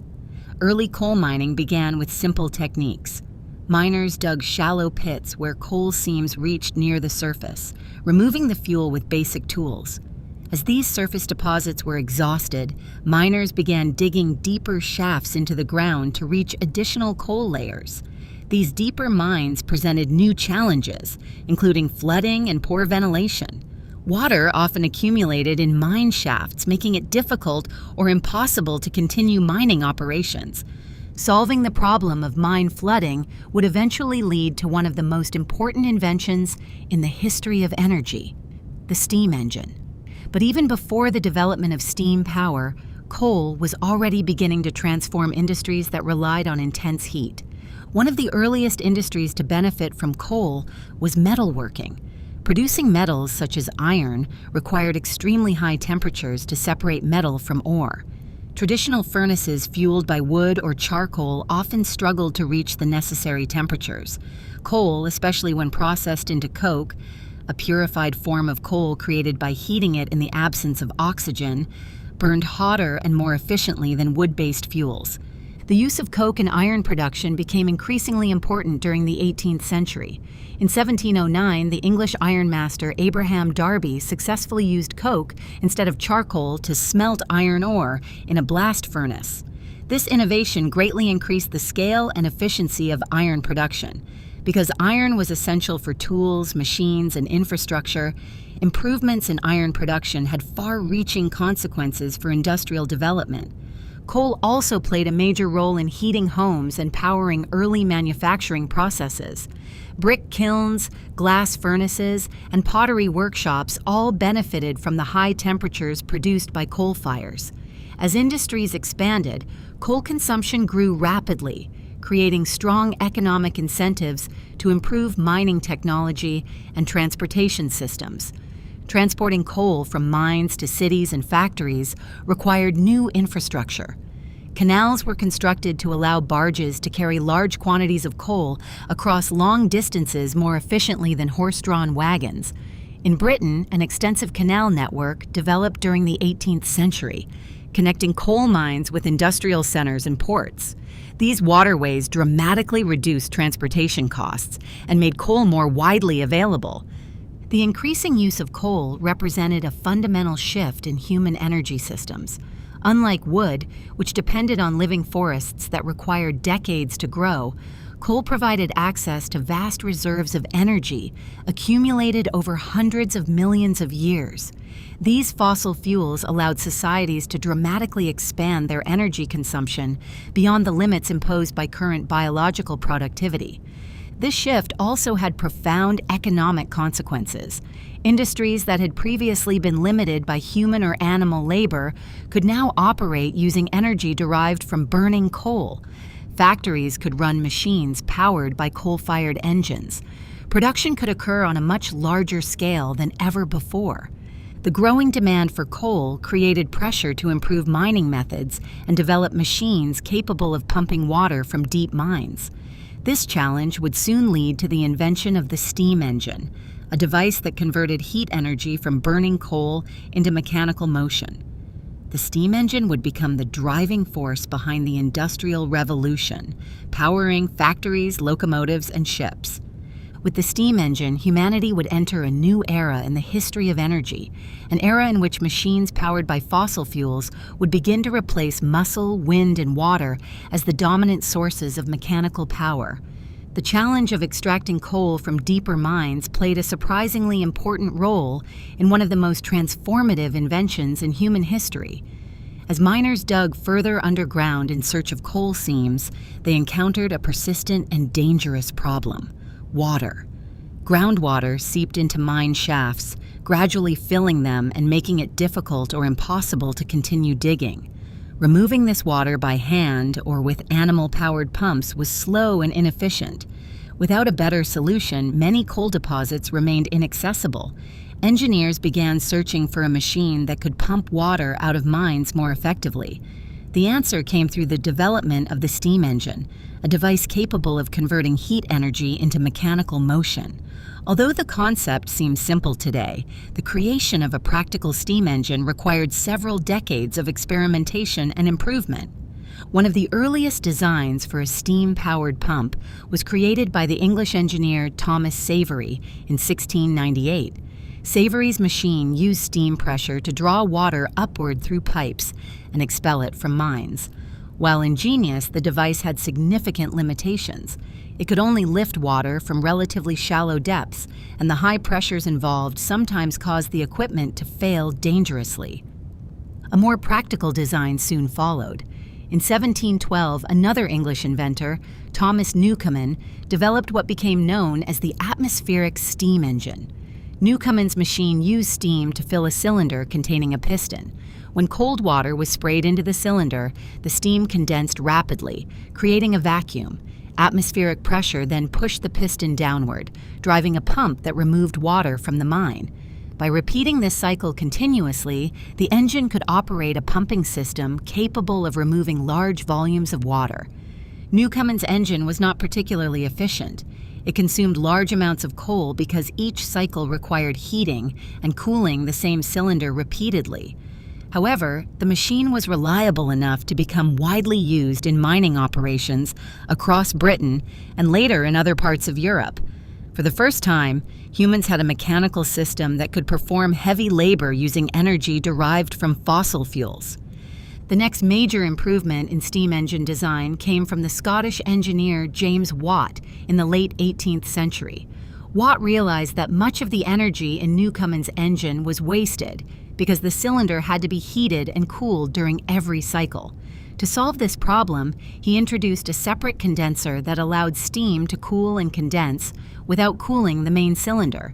Early coal mining began with simple techniques. Miners dug shallow pits where coal seams reached near the surface, removing the fuel with basic tools. As these surface deposits were exhausted, miners began digging deeper shafts into the ground to reach additional coal layers. These deeper mines presented new challenges, including flooding and poor ventilation. Water often accumulated in mine shafts, making it difficult or impossible to continue mining operations. Solving the problem of mine flooding would eventually lead to one of the most important inventions in the history of energy: the steam engine. But even before the development of steam power, coal was already beginning to transform industries that relied on intense heat. One of the earliest industries to benefit from coal was metalworking. Producing metals such as iron required extremely high temperatures to separate metal from ore. Traditional furnaces fueled by wood or charcoal often struggled to reach the necessary temperatures. Coal, especially when processed into coke, a purified form of coal created by heating it in the absence of oxygen, burned hotter and more efficiently than wood-based fuels. The use of coke in iron production became increasingly important during the 18th century. In 1709, the English ironmaster Abraham Darby successfully used coke instead of charcoal to smelt iron ore in a blast furnace. This innovation greatly increased the scale and efficiency of iron production. Because iron was essential for tools, machines, and infrastructure, improvements in iron production had far-reaching consequences for industrial development. Coal also played a major role in heating homes and powering early manufacturing processes. Brick kilns, glass furnaces, and pottery workshops all benefited from the high temperatures produced by coal fires. As industries expanded, coal consumption grew rapidly, creating strong economic incentives to improve mining technology and transportation systems. Transporting coal from mines to cities and factories required new infrastructure. Canals were constructed to allow barges to carry large quantities of coal across long distances more efficiently than horse-drawn wagons. In Britain, an extensive canal network developed during the 18th century, connecting coal mines with industrial centers and ports. These waterways dramatically reduced transportation costs and made coal more widely available. The increasing use of coal represented a fundamental shift in human energy systems. Unlike wood, which depended on living forests that required decades to grow, coal provided access to vast reserves of energy accumulated over hundreds of millions of years. These fossil fuels allowed societies to dramatically expand their energy consumption beyond the limits imposed by current biological productivity. This shift also had profound economic consequences. Industries that had previously been limited by human or animal labor could now operate using energy derived from burning coal. Factories could run machines powered by coal-fired engines. Production could occur on a much larger scale than ever before. The growing demand for coal created pressure to improve mining methods and develop machines capable of pumping water from deep mines. This challenge would soon lead to the invention of the steam engine, a device that converted heat energy from burning coal into mechanical motion. The steam engine would become the driving force behind the Industrial Revolution, powering factories, locomotives, and ships. With the steam engine, humanity would enter a new era in the history of energy, an era in which machines powered by fossil fuels would begin to replace muscle, wind, and water as the dominant sources of mechanical power. The challenge of extracting coal from deeper mines played a surprisingly important role in one of the most transformative inventions in human history. As miners dug further underground in search of coal seams, they encountered a persistent and dangerous problem: water. Groundwater seeped into mine shafts, gradually filling them and making it difficult or impossible to continue digging. Removing this water by hand or with animal-powered pumps was slow and inefficient. Without a better solution, many coal deposits remained inaccessible. Engineers began searching for a machine that could pump water out of mines more effectively. The answer came through the development of the steam engine, a device capable of converting heat energy into mechanical motion. Although the concept seems simple today, the creation of a practical steam engine required several decades of experimentation and improvement. One of the earliest designs for a steam-powered pump was created by the English engineer Thomas Savery in 1698. Savery's machine used steam pressure to draw water upward through pipes and expel it from mines. While ingenious, the device had significant limitations. It could only lift water from relatively shallow depths, and the high pressures involved sometimes caused the equipment to fail dangerously. A more practical design soon followed. In 1712, another English inventor, Thomas Newcomen, developed what became known as the atmospheric steam engine. Newcomen's machine used steam to fill a cylinder containing a piston. When cold water was sprayed into the cylinder, the steam condensed rapidly, creating a vacuum. Atmospheric pressure then pushed the piston downward, driving a pump that removed water from the mine. By repeating this cycle continuously, the engine could operate a pumping system capable of removing large volumes of water. Newcomen's engine was not particularly efficient. It consumed large amounts of coal because each cycle required heating and cooling the same cylinder repeatedly. However, the machine was reliable enough to become widely used in mining operations across Britain and later in other parts of Europe. For the first time, humans had a mechanical system that could perform heavy labor using energy derived from fossil fuels. The next major improvement in steam engine design came from the Scottish engineer James Watt in the late 18th century. Watt realized that much of the energy in Newcomen's engine was wasted because the cylinder had to be heated and cooled during every cycle. To solve this problem, he introduced a separate condenser that allowed steam to cool and condense without cooling the main cylinder.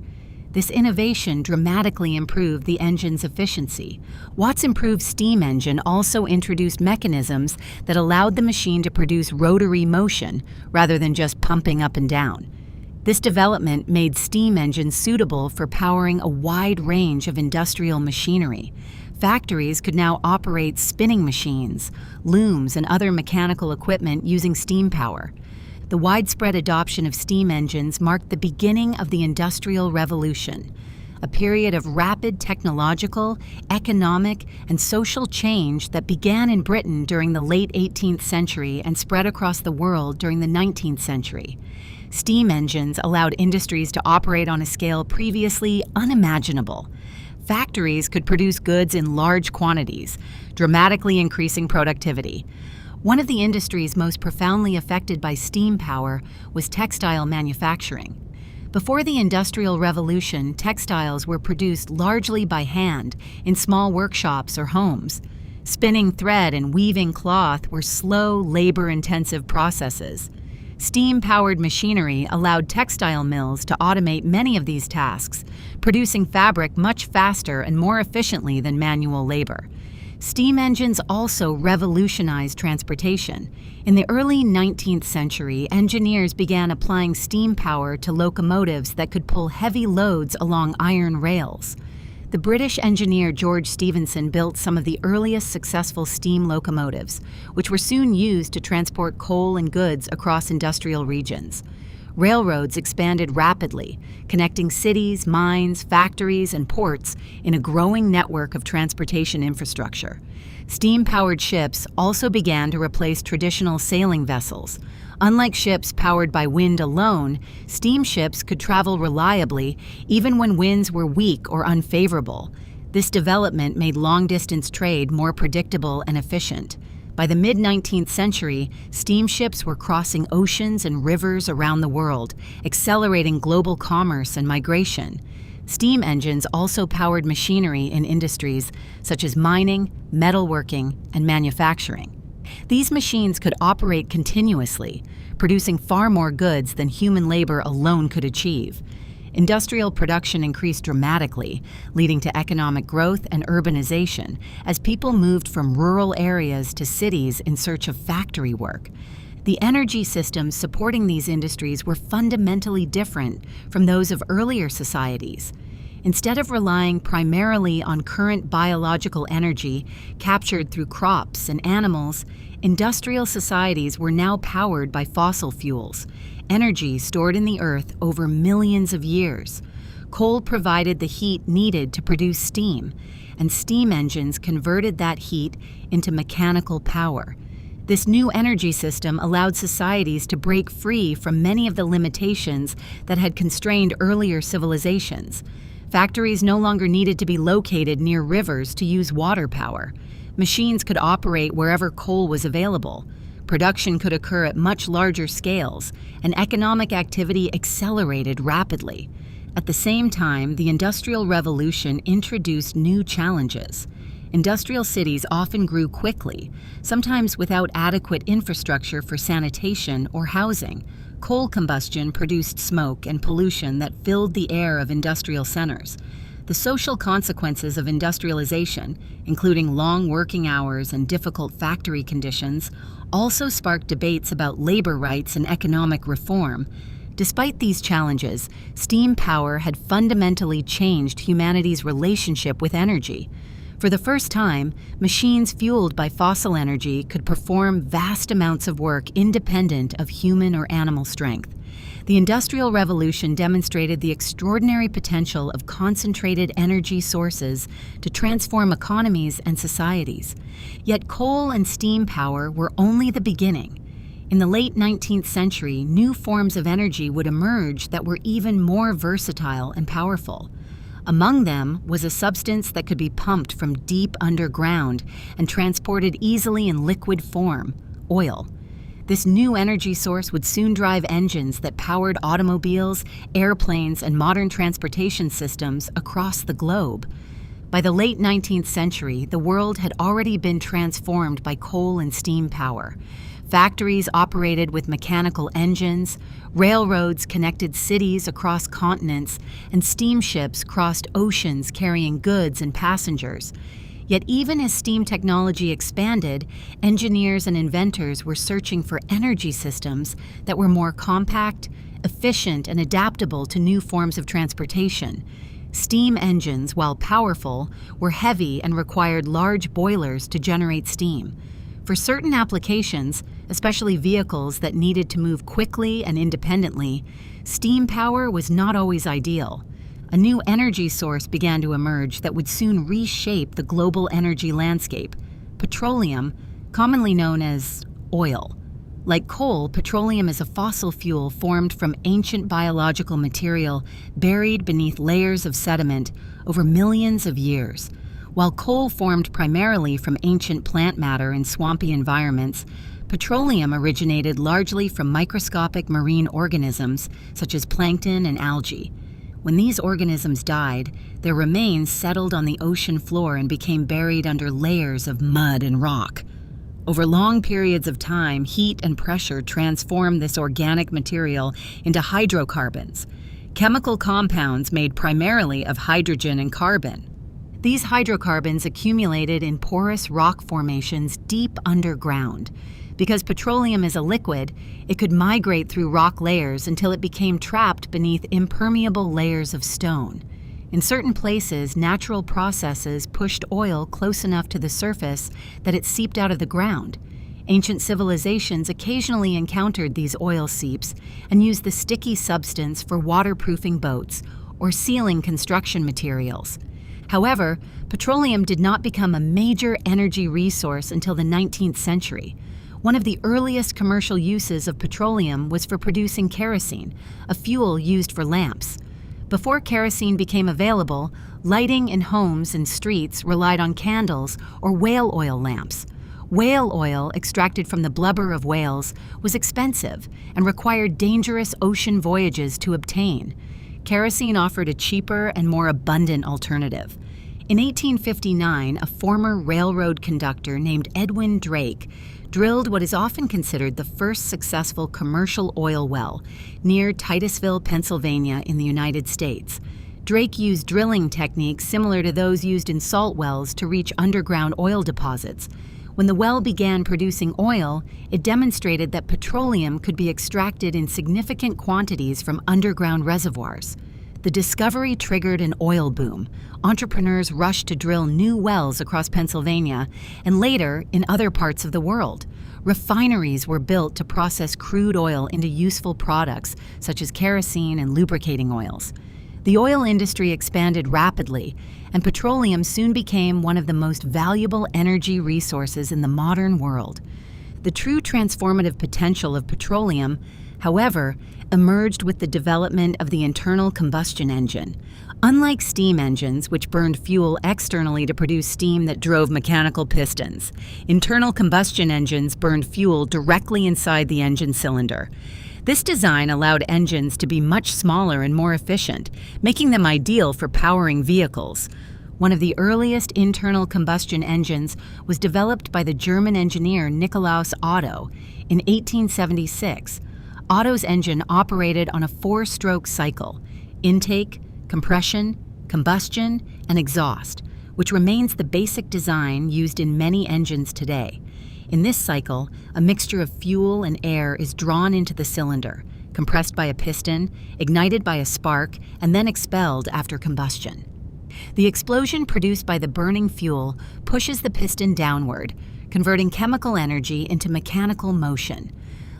This innovation dramatically improved the engine's efficiency. Watt's improved steam engine also introduced mechanisms that allowed the machine to produce rotary motion rather than just pumping up and down. This development made steam engines suitable for powering a wide range of industrial machinery. Factories could now operate spinning machines, looms, and other mechanical equipment using steam power. The widespread adoption of steam engines marked the beginning of the Industrial Revolution. a period of rapid technological, economic, and social change that began in Britain during the late 18th century and spread across the world during the 19th century. Steam engines allowed industries to operate on a scale previously unimaginable. Factories could produce goods in large quantities, dramatically increasing productivity. One of the industries most profoundly affected by steam power was textile manufacturing. Before the Industrial Revolution, textiles were produced largely by hand in small workshops or homes. Spinning thread and weaving cloth were slow, labor-intensive processes. Steam-powered machinery allowed textile mills to automate many of these tasks, producing fabric much faster and more efficiently than manual labor. Steam engines also revolutionized transportation. In the early 19th century, engineers began applying steam power to locomotives that could pull heavy loads along iron rails. The British engineer George Stephenson built some of the earliest successful steam locomotives, which were soon used to transport coal and goods across industrial regions. Railroads expanded rapidly, connecting cities, mines, factories, and ports in a growing network of transportation infrastructure. Steam-powered ships also began to replace traditional sailing vessels. Unlike ships powered by wind alone, steamships could travel reliably even when winds were weak or unfavorable. This development made long-distance trade more predictable and efficient. By the mid-19th century, steamships were crossing oceans and rivers around the world, accelerating global commerce and migration. Steam engines also powered machinery in industries such as mining, metalworking, and manufacturing. These machines could operate continuously, producing far more goods than human labor alone could achieve. Industrial production increased dramatically, leading to economic growth and urbanization as people moved from rural areas to cities in search of factory work. The energy systems supporting these industries were fundamentally different from those of earlier societies. Instead of relying primarily on current biological energy captured through crops and animals, industrial societies were now powered by fossil fuels, energy stored in the earth over millions of years. Coal provided the heat needed to produce steam, and steam engines converted that heat into mechanical power. This new energy system allowed societies to break free from many of the limitations that had constrained earlier civilizations. Factories no longer needed to be located near rivers to use water power. Machines could operate wherever coal was available. Production could occur at much larger scales, and economic activity accelerated rapidly. At the same time, the Industrial Revolution introduced new challenges. Industrial cities often grew quickly, sometimes without adequate infrastructure for sanitation or housing. Coal combustion produced smoke and pollution that filled the air of industrial centers. The social consequences of industrialization, including long working hours and difficult factory conditions, also sparked debates about labor rights and economic reform. Despite these challenges, steam power had fundamentally changed humanity's relationship with energy. For the first time, machines fueled by fossil energy could perform vast amounts of work independent of human or animal strength. The Industrial Revolution demonstrated the extraordinary potential of concentrated energy sources to transform economies and societies. Yet coal and steam power were only the beginning. In the late 19th century, new forms of energy would emerge that were even more versatile and powerful. Among them was a substance that could be pumped from deep underground and transported easily in liquid form: oil. This new energy source would soon drive engines that powered automobiles, airplanes, and modern transportation systems across the globe. By the late 19th century, the world had already been transformed by coal and steam power. Factories operated with mechanical engines, railroads connected cities across continents, and steamships crossed oceans carrying goods and passengers. Yet even as steam technology expanded, engineers and inventors were searching for energy systems that were more compact, efficient, and adaptable to new forms of transportation. Steam engines, while powerful, were heavy and required large boilers to generate steam. For certain applications, especially vehicles that needed to move quickly and independently, steam power was not always ideal. a new energy source began to emerge that would soon reshape the global energy landscape: petroleum, commonly known as oil. Like coal, petroleum is a fossil fuel formed from ancient biological material buried beneath layers of sediment over millions of years. While coal formed primarily from ancient plant matter in swampy environments, petroleum originated largely from microscopic marine organisms such as plankton and algae. When these organisms died, their remains settled on the ocean floor and became buried under layers of mud and rock. Over long periods of time, heat and pressure transformed this organic material into hydrocarbons, chemical compounds made primarily of hydrogen and carbon. These hydrocarbons accumulated in porous rock formations deep underground. Because petroleum is a liquid, it could migrate through rock layers until it became trapped beneath impermeable layers of stone. In certain places, natural processes pushed oil close enough to the surface that it seeped out of the ground. Ancient civilizations occasionally encountered these oil seeps and used the sticky substance for waterproofing boats or sealing construction materials. However, petroleum did not become a major energy resource until the 19th century. One of the earliest commercial uses of petroleum was for producing kerosene, a fuel used for lamps. Before kerosene became available, lighting in homes and streets relied on candles or whale oil lamps. Whale oil, extracted from the blubber of whales, was expensive and required dangerous ocean voyages to obtain. Kerosene offered a cheaper and more abundant alternative. In 1859, a former railroad conductor named Edwin Drake drilled what is often considered the first successful commercial oil well near Titusville, Pennsylvania, in the United States. Drake used drilling techniques similar to those used in salt wells to reach underground oil deposits. When the well began producing oil, it demonstrated that petroleum could be extracted in significant quantities from underground reservoirs. The discovery triggered an oil boom. Entrepreneurs rushed to drill new wells across Pennsylvania and later in other parts of the world. Refineries were built to process crude oil into useful products such as kerosene and lubricating oils. The oil industry expanded rapidly, and petroleum soon became one of the most valuable energy resources in the modern world. The true transformative potential of petroleum, however, emerged with the development of the internal combustion engine. Unlike steam engines, which burned fuel externally to produce steam that drove mechanical pistons, internal combustion engines burned fuel directly inside the engine cylinder. This design allowed engines to be much smaller and more efficient, making them ideal for powering vehicles. One of the earliest internal combustion engines was developed by the German engineer Nikolaus Otto in 1876. Otto's engine operated on a 4-stroke cycle: intake, compression, combustion, and exhaust, which remains the basic design used in many engines today. In this cycle, a mixture of fuel and air is drawn into the cylinder, compressed by a piston, ignited by a spark, and then expelled after combustion. The explosion produced by the burning fuel pushes the piston downward, converting chemical energy into mechanical motion.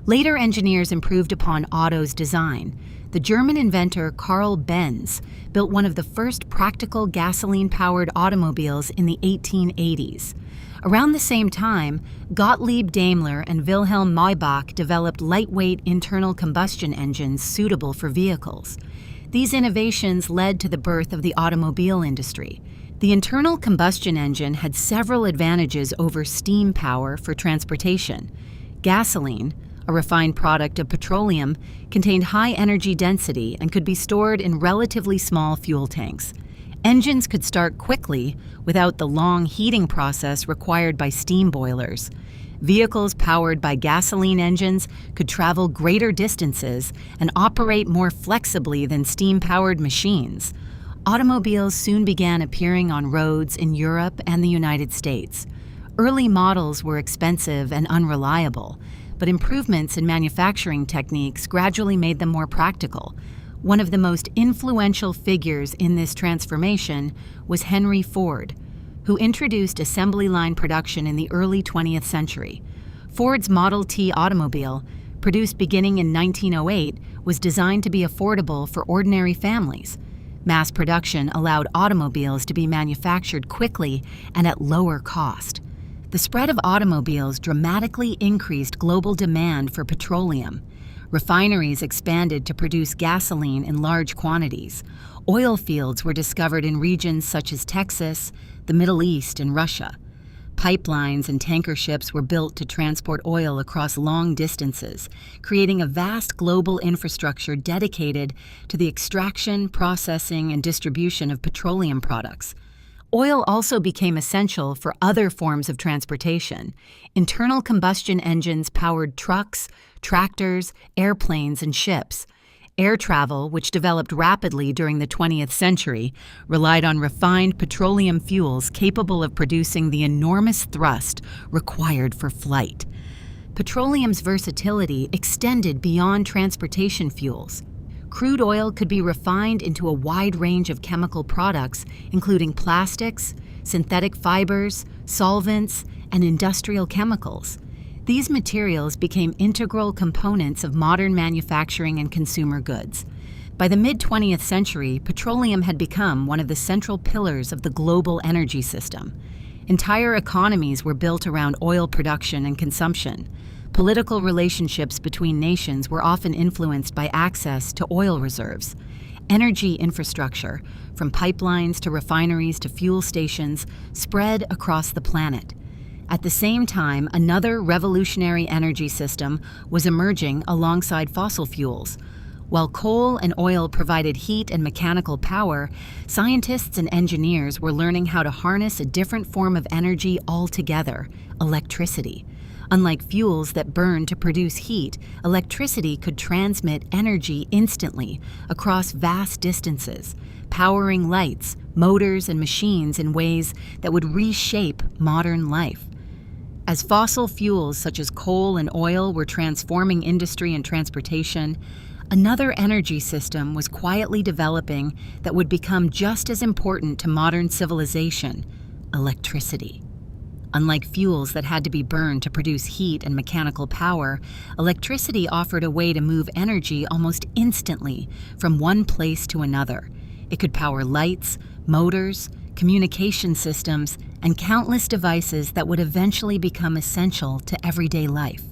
Later engineers improved upon Otto's design. The German inventor Carl Benz built one of the first practical gasoline-powered automobiles in the 1880s. Around the same time, Gottlieb Daimler and Wilhelm Maybach developed lightweight internal combustion engines suitable for vehicles. These innovations led to the birth of the automobile industry. The internal combustion engine had several advantages over steam power for transportation. Gasoline, a refined product of petroleum, contained high energy density and could be stored in relatively small fuel tanks. Engines could start quickly without the long heating process required by steam boilers. Vehicles powered by gasoline engines could travel greater distances and operate more flexibly than steam-powered machines. Automobiles soon began appearing on roads in Europe and the United States. Early models were expensive and unreliable, but improvements in manufacturing techniques gradually made them more practical. One of the most influential figures in this transformation was Henry Ford, who introduced assembly line production in the early 20th century. Ford's Model T automobile, produced beginning in 1908, was designed to be affordable for ordinary families. Mass production allowed automobiles to be manufactured quickly and at lower cost. The spread of automobiles dramatically increased global demand for petroleum. Refineries expanded to produce gasoline in large quantities. Oil fields were discovered in regions such as Texas, the Middle East, and Russia. Pipelines and tanker ships were built to transport oil across long distances, creating a vast global infrastructure dedicated to the extraction, processing, and distribution of petroleum products. Oil also became essential for other forms of transportation. Internal combustion engines powered trucks, tractors, airplanes, and ships. Air travel, which developed rapidly during the 20th century, relied on refined petroleum fuels capable of producing the enormous thrust required for flight. Petroleum's versatility extended beyond transportation fuels. Crude oil could be refined into a wide range of chemical products, including plastics, synthetic fibers, solvents, and industrial chemicals. These materials became integral components of modern manufacturing and consumer goods. By the mid-20th century, petroleum had become one of the central pillars of the global energy system. Entire economies were built around oil production and consumption. Political relationships between nations were often influenced by access to oil reserves. Energy infrastructure, from pipelines to refineries to fuel stations, spread across the planet. At the same time, another revolutionary energy system was emerging alongside fossil fuels. While coal and oil provided heat and mechanical power, scientists and engineers were learning how to harness a different form of energy altogether: electricity. Unlike fuels that burn to produce heat, electricity could transmit energy instantly across vast distances, powering lights, motors, and machines in ways that would reshape modern life. As fossil fuels such as coal and oil were transforming industry and transportation, another energy system was quietly developing that would become just as important to modern civilization: electricity. Unlike fuels that had to be burned to produce heat and mechanical power, electricity offered a way to move energy almost instantly from one place to another. It could power lights, motors, communication systems, and countless devices that would eventually become essential to everyday life.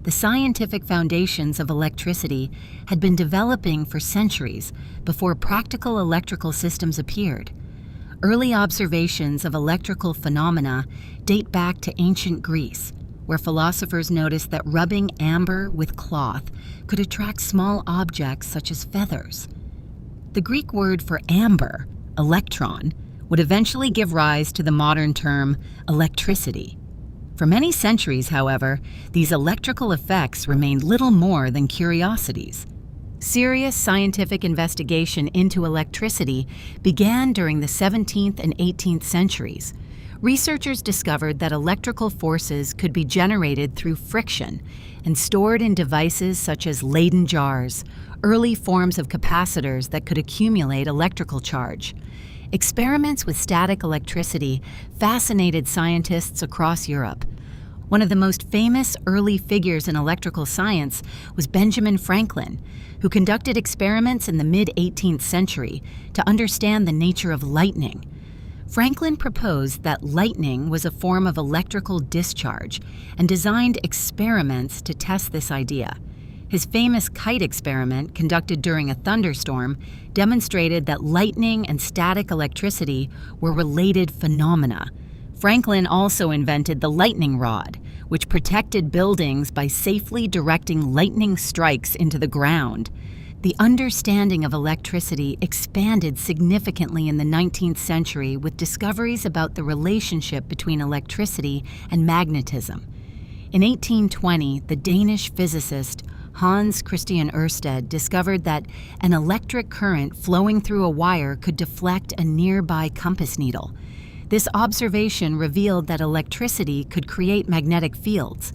The scientific foundations of electricity had been developing for centuries before practical electrical systems appeared. Early observations of electrical phenomena date back to ancient Greece, where philosophers noticed that rubbing amber with cloth could attract small objects such as feathers. The Greek word for amber, electron, would eventually give rise to the modern term electricity. For many centuries, however, these electrical effects remained little more than curiosities. Serious scientific investigation into electricity began during the 17th and 18th centuries. Researchers discovered that electrical forces could be generated through friction and stored in devices such as Leyden jars, early forms of capacitors that could accumulate electrical charge. Experiments with static electricity fascinated scientists across Europe. One of the most famous early figures in electrical science was Benjamin Franklin, who conducted experiments in the mid-18th century to understand the nature of lightning. Franklin proposed that lightning was a form of electrical discharge and designed experiments to test this idea. His famous kite experiment, conducted during a thunderstorm, demonstrated that lightning and static electricity were related phenomena. Franklin also invented the lightning rod, which protected buildings by safely directing lightning strikes into the ground. The understanding of electricity expanded significantly in the 19th century with discoveries about the relationship between electricity and magnetism. In 1820, the Danish physicist Hans Christian Ørsted discovered that an electric current flowing through a wire could deflect a nearby compass needle. This observation revealed that electricity could create magnetic fields.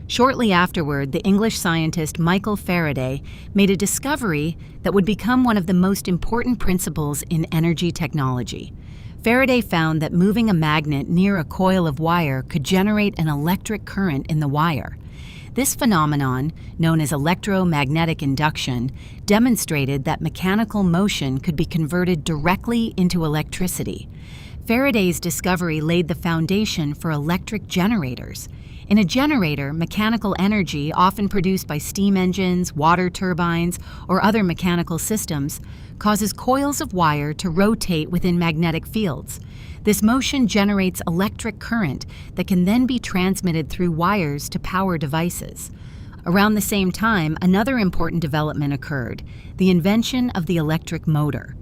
Shortly afterward, the English scientist Michael Faraday made a discovery that would become one of the most important principles in energy technology. Faraday found that moving a magnet near a coil of wire could generate an electric current in the wire. This phenomenon, known as electromagnetic induction, demonstrated that mechanical motion could be converted directly into electricity. Faraday's discovery laid the foundation for electric generators. In a generator, mechanical energy, often produced by steam engines, water turbines, or other mechanical systems, causes coils of wire to rotate within magnetic fields. This motion generates electric current that can then be transmitted through wires to power devices. Around the same time, another important development occurred: the invention of the electric motor.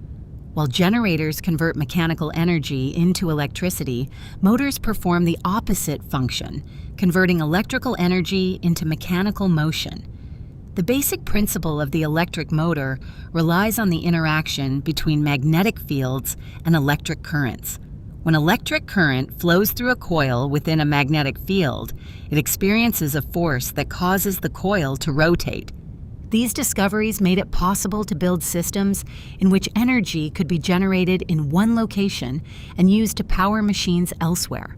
While generators convert mechanical energy into electricity, motors perform the opposite function, converting electrical energy into mechanical motion. The basic principle of the electric motor relies on the interaction between magnetic fields and electric currents. When electric current flows through a coil within a magnetic field, it experiences a force that causes the coil to rotate. These discoveries made it possible to build systems in which energy could be generated in one location and used to power machines elsewhere.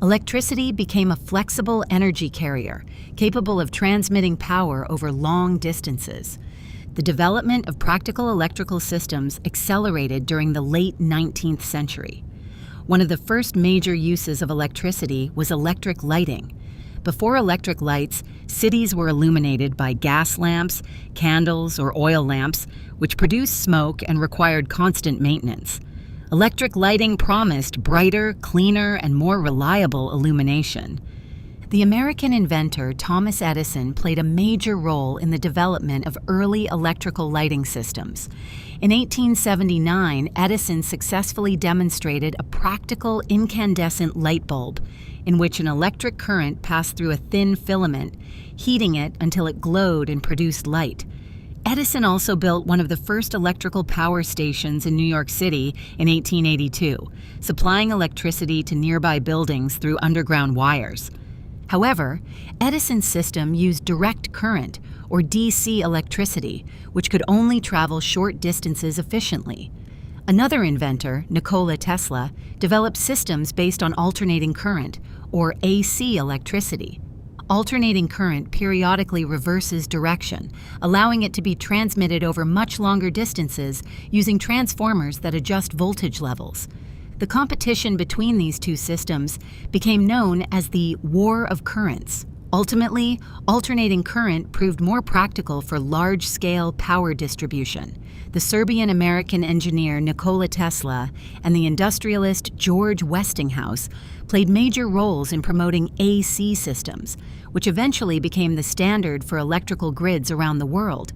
Electricity became a flexible energy carrier, capable of transmitting power over long distances. The development of practical electrical systems accelerated during the late 19th century. One of the first major uses of electricity was electric lighting. Before electric lights, cities were illuminated by gas lamps, candles, or oil lamps, which produced smoke and required constant maintenance. Electric lighting promised brighter, cleaner, and more reliable illumination. The American inventor Thomas Edison played a major role in the development of early electrical lighting systems. In 1879, Edison successfully demonstrated a practical incandescent light bulb in which an electric current passed through a thin filament, heating it until it glowed and produced light. Edison also built one of the first electrical power stations in New York City in 1882, supplying electricity to nearby buildings through underground wires. However, Edison's system used direct current, or DC electricity, which could only travel short distances efficiently. Another inventor, Nikola Tesla, developed systems based on alternating current, or AC electricity. Alternating current periodically reverses direction, allowing it to be transmitted over much longer distances using transformers that adjust voltage levels. The competition between these two systems became known as the War of Currents. Ultimately, alternating current proved more practical for large-scale power distribution. The Serbian-American engineer Nikola Tesla and the industrialist George Westinghouse played major roles in promoting AC systems, which eventually became the standard for electrical grids around the world.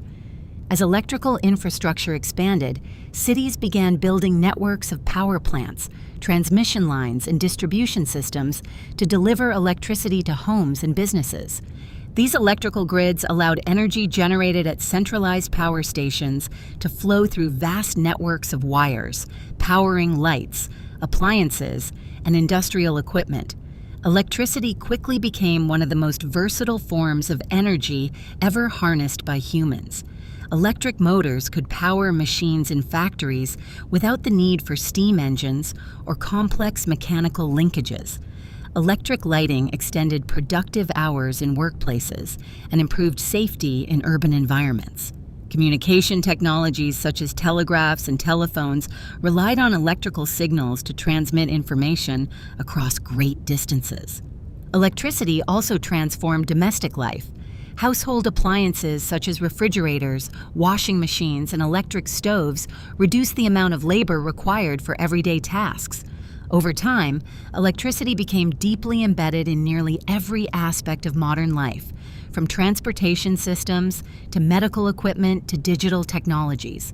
As electrical infrastructure expanded, cities began building networks of power plants, transmission lines, and distribution systems to deliver electricity to homes and businesses. These electrical grids allowed energy generated at centralized power stations to flow through vast networks of wires, powering lights, appliances, and industrial equipment. Electricity quickly became one of the most versatile forms of energy ever harnessed by humans. Electric motors could power machines in factories without the need for steam engines or complex mechanical linkages. Electric lighting extended productive hours in workplaces and improved safety in urban environments. Communication technologies such as telegraphs and telephones relied on electrical signals to transmit information across great distances. Electricity also transformed domestic life. Household appliances such as refrigerators, washing machines, and electric stoves reduced the amount of labor required for everyday tasks. Over time, electricity became deeply embedded in nearly every aspect of modern life, from transportation systems to medical equipment to digital technologies.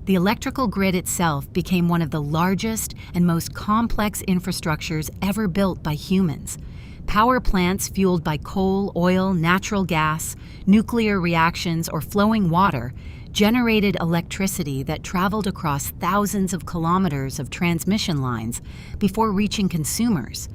The electrical grid itself became one of the largest and most complex infrastructures ever built by humans. Power plants fueled by coal, oil, natural gas, nuclear reactions, or flowing water generated electricity that traveled across thousands of kilometers of transmission lines before reaching consumers.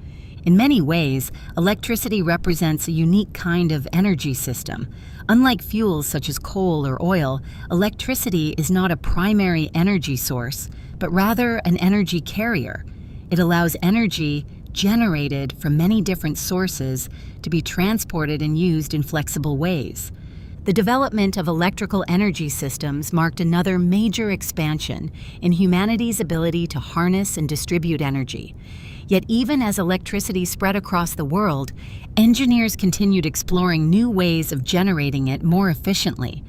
In many ways, electricity represents a unique kind of energy system. Unlike fuels such as coal or oil, electricity is not a primary energy source, but rather an energy carrier. It allows energy generated from many different sources to be transported and used in flexible ways. The development of electrical energy systems marked another major expansion in humanity's ability to harness and distribute energy. Yet even as electricity spread across the world, engineers continued exploring new ways of generating it more efficiently.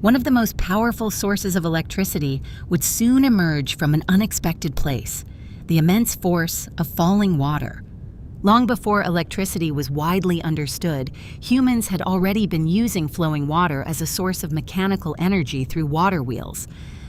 One of the most powerful sources of electricity would soon emerge from an unexpected place: the immense force of falling water. Long before electricity was widely understood, humans had already been using flowing water as a source of mechanical energy through waterwheels.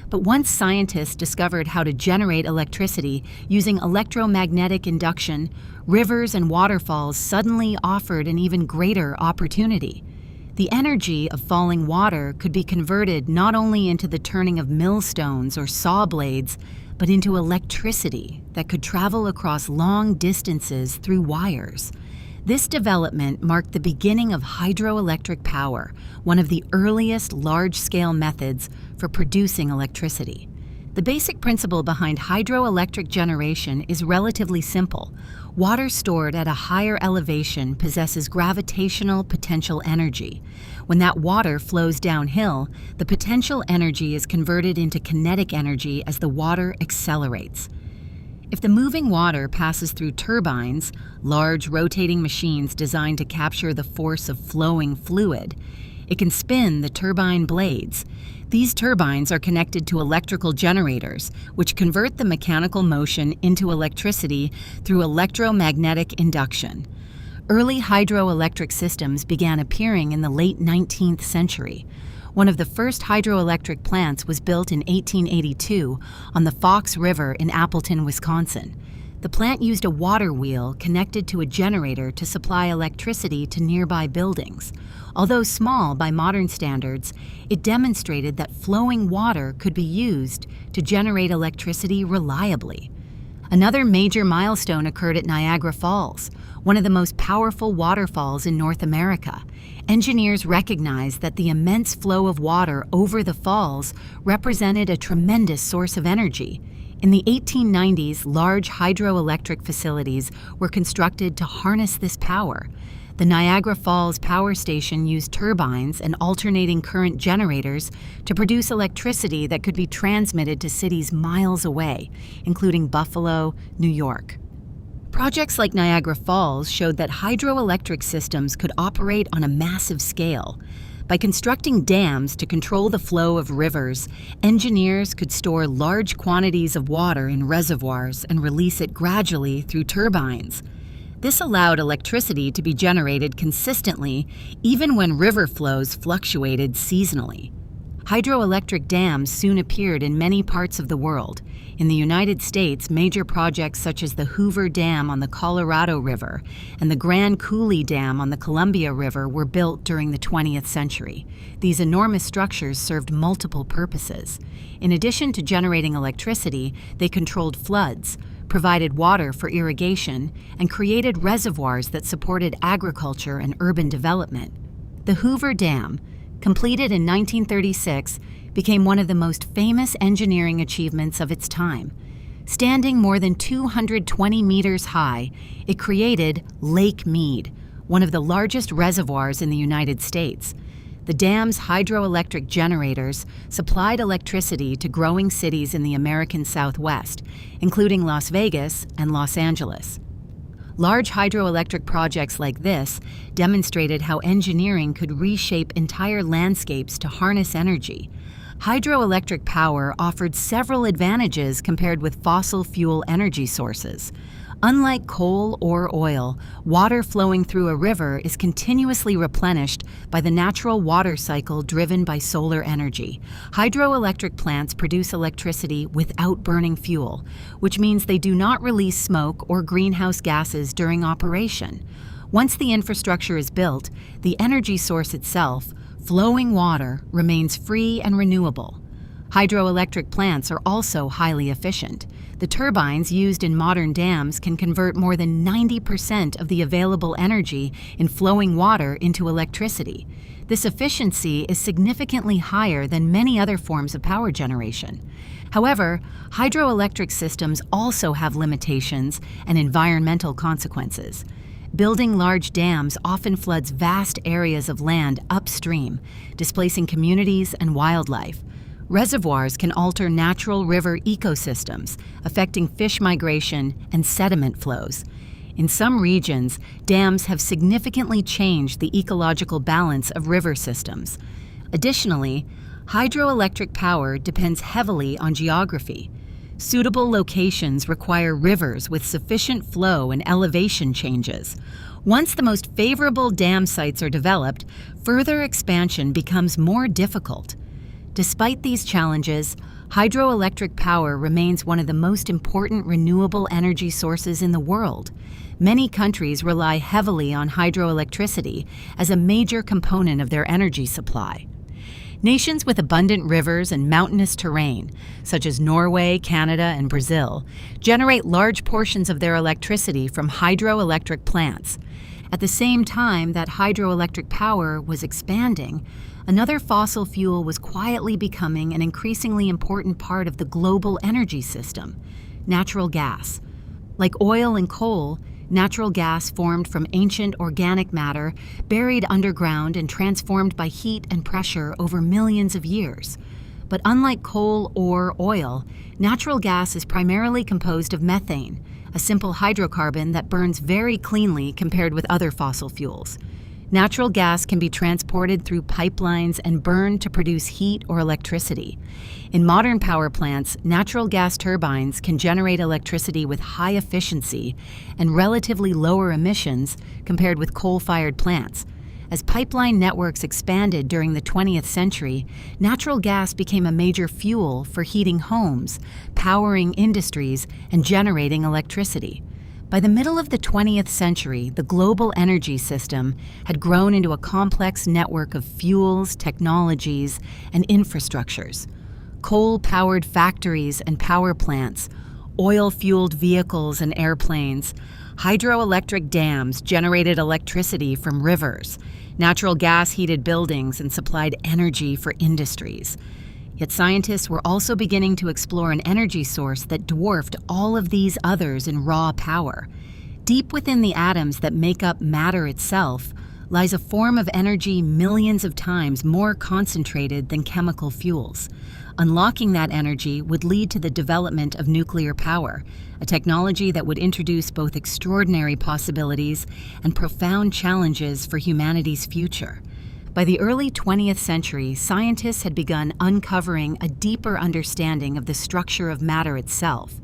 But once scientists discovered how to generate electricity using electromagnetic induction, rivers and waterfalls suddenly offered an even greater opportunity. The energy of falling water could be converted not only into the turning of millstones or saw blades, but into electricity that could travel across long distances through wires. This development marked the beginning of hydroelectric power, one of the earliest large-scale methods for producing electricity. The basic principle behind hydroelectric generation is relatively simple. Water stored at a higher elevation possesses gravitational potential energy. When that water flows downhill, the potential energy is converted into kinetic energy as the water accelerates. If the moving water passes through turbines, large rotating machines designed to capture the force of flowing fluid, it can spin the turbine blades. These turbines are connected to electrical generators, which convert the mechanical motion into electricity through electromagnetic induction. Early hydroelectric systems began appearing in the late 19th century. One of the first hydroelectric plants was built in 1882 on the Fox River in Appleton, Wisconsin. The plant used a water wheel connected to a generator to supply electricity to nearby buildings. Although small by modern standards, it demonstrated that flowing water could be used to generate electricity reliably. Another major milestone occurred at Niagara Falls, one of the most powerful waterfalls in North America. Engineers recognized that the immense flow of water over the falls represented a tremendous source of energy. In the 1890s, large hydroelectric facilities were constructed to harness this power. The Niagara Falls Power Station used turbines and alternating current generators to produce electricity that could be transmitted to cities miles away, including Buffalo, New York. Projects like Niagara Falls showed that hydroelectric systems could operate on a massive scale. By constructing dams to control the flow of rivers, engineers could store large quantities of water in reservoirs and release it gradually through turbines. This allowed electricity to be generated consistently even when river flows fluctuated seasonally. Hydroelectric dams soon appeared in many parts of the world. In the United States, major projects such as the Hoover Dam on the Colorado River and the Grand Coulee Dam on the Columbia River were built during the 20th century. These enormous structures served multiple purposes. In addition to generating electricity, they controlled floods, provided water for irrigation, and created reservoirs that supported agriculture and urban development. The Hoover Dam, completed in 1936, became one of the most famous engineering achievements of its time. Standing more than 220 meters high, it created Lake Mead, one of the largest reservoirs in the United States. The dam's hydroelectric generators supplied electricity to growing cities in the American Southwest, including Las Vegas and Los Angeles. Large hydroelectric projects like this demonstrated how engineering could reshape entire landscapes to harness energy. Hydroelectric power offered several advantages compared with fossil fuel energy sources. Unlike coal or oil, water flowing through a river is continuously replenished by the natural water cycle driven by solar energy. Hydroelectric plants produce electricity without burning fuel, which means they do not release smoke or greenhouse gases during operation. Once the infrastructure is built, the energy source itself, flowing water, remains free and renewable. Hydroelectric plants are also highly efficient. The turbines used in modern dams can convert more than 90% of the available energy in flowing water into electricity. This efficiency is significantly higher than many other forms of power generation. However, hydroelectric systems also have limitations and environmental consequences. Building large dams often floods vast areas of land upstream, displacing communities and wildlife. Reservoirs can alter natural river ecosystems, affecting fish migration and sediment flows. In some regions, dams have significantly changed the ecological balance of river systems. Additionally, hydroelectric power depends heavily on geography. Suitable locations require rivers with sufficient flow and elevation changes. Once the most favorable dam sites are developed, further expansion becomes more difficult. Despite these challenges, hydroelectric power remains one of the most important renewable energy sources in the world. Many countries rely heavily on hydroelectricity as a major component of their energy supply. Nations with abundant rivers and mountainous terrain, such as Norway, Canada, and Brazil, generate large portions of their electricity from hydroelectric plants. At the same time that hydroelectric power was expanding, another fossil fuel was quietly becoming an increasingly important part of the global energy system: natural gas. Like oil and coal, natural gas formed from ancient organic matter buried underground and transformed by heat and pressure over millions of years. But unlike coal or oil, natural gas is primarily composed of methane, a simple hydrocarbon that burns very cleanly compared with other fossil fuels. Natural gas can be transported through pipelines and burned to produce heat or electricity. In modern power plants, natural gas turbines can generate electricity with high efficiency and relatively lower emissions compared with coal-fired plants. As pipeline networks expanded during the 20th century, natural gas became a major fuel for heating homes, powering industries, and generating electricity. By the middle of the 20th century, the global energy system had grown into a complex network of fuels, technologies, and infrastructures. Coal-powered factories and power plants, oil-fueled vehicles and airplanes, hydroelectric dams generated electricity from rivers, natural gas heated buildings and supplied energy for industries. Yet scientists were also beginning to explore an energy source that dwarfed all of these others in raw power. Deep within the atoms that make up matter itself lies a form of energy millions of times more concentrated than chemical fuels. Unlocking that energy would lead to the development of nuclear power, a technology that would introduce both extraordinary possibilities and profound challenges for humanity's future. By the early 20th century, scientists had begun uncovering a deeper understanding of the structure of matter itself.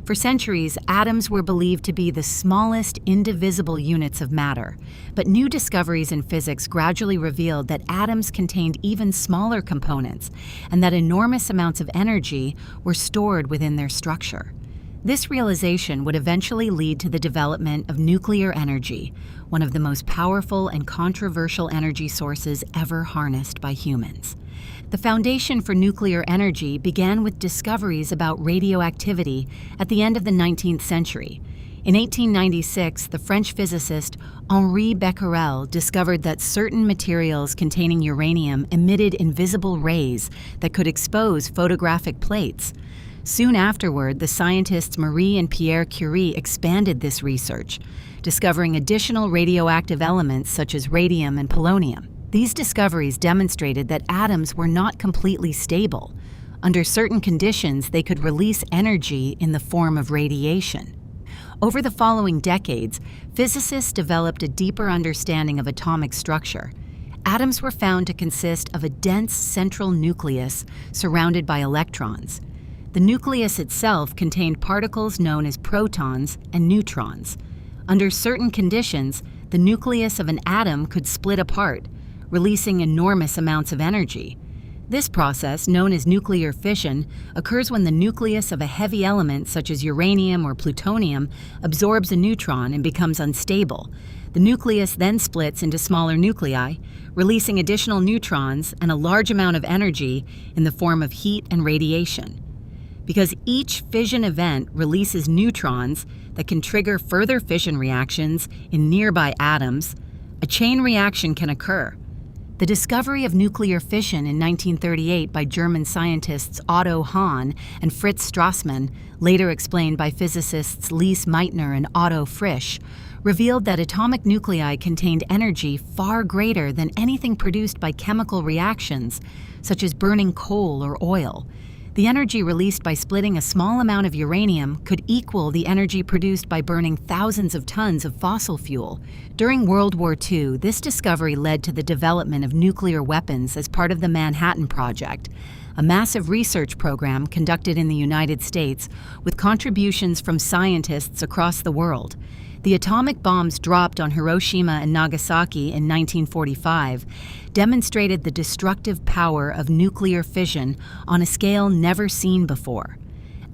For centuries, atoms were believed to be the smallest indivisible units of matter, but new discoveries in physics gradually revealed that atoms contained even smaller components and that enormous amounts of energy were stored within their structure. This realization would eventually lead to the development of nuclear energy, one of the most powerful and controversial energy sources ever harnessed by humans. The foundation for nuclear energy began with discoveries about radioactivity at the end of the 19th century. In 1896, the French physicist Henri Becquerel discovered that certain materials containing uranium emitted invisible rays that could expose photographic plates. Soon afterward, the scientists Marie and Pierre Curie expanded this research, discovering additional radioactive elements such as radium and polonium. These discoveries demonstrated that atoms were not completely stable. Under certain conditions, they could release energy in the form of radiation. Over the following decades, physicists developed a deeper understanding of atomic structure. Atoms were found to consist of a dense central nucleus surrounded by electrons. The nucleus itself contained particles known as protons and neutrons. Under certain conditions, the nucleus of an atom could split apart, releasing enormous amounts of energy. This process, known as nuclear fission, occurs when the nucleus of a heavy element such as uranium or plutonium absorbs a neutron and becomes unstable. The nucleus then splits into smaller nuclei, releasing additional neutrons and a large amount of energy in the form of heat and radiation. Because each fission event releases neutrons that can trigger further fission reactions in nearby atoms, a chain reaction can occur. The discovery of nuclear fission in 1938 by German scientists Otto Hahn and Fritz Strassmann, later explained by physicists Lise Meitner and Otto Frisch, revealed that atomic nuclei contained energy far greater than anything produced by chemical reactions, such as burning coal or oil. The energy released by splitting a small amount of uranium could equal the energy produced by burning thousands of tons of fossil fuel. During World War II, this discovery led to the development of nuclear weapons as part of the Manhattan Project, a massive research program conducted in the United States with contributions from scientists across the world. The atomic bombs dropped on Hiroshima and Nagasaki in 1945 demonstrated the destructive power of nuclear fission on a scale never seen before.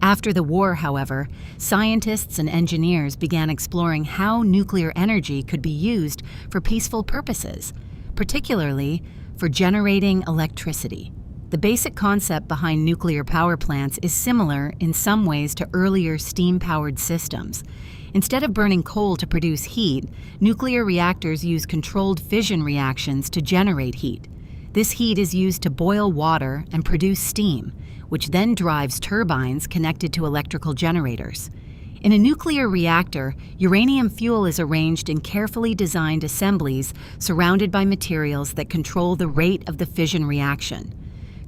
After the war, however, scientists and engineers began exploring how nuclear energy could be used for peaceful purposes, particularly for generating electricity. The basic concept behind nuclear power plants is similar in some ways to earlier steam-powered systems. Instead of burning coal to produce heat, nuclear reactors use controlled fission reactions to generate heat. This heat is used to boil water and produce steam, which then drives turbines connected to electrical generators. In a nuclear reactor, uranium fuel is arranged in carefully designed assemblies surrounded by materials that control the rate of the fission reaction.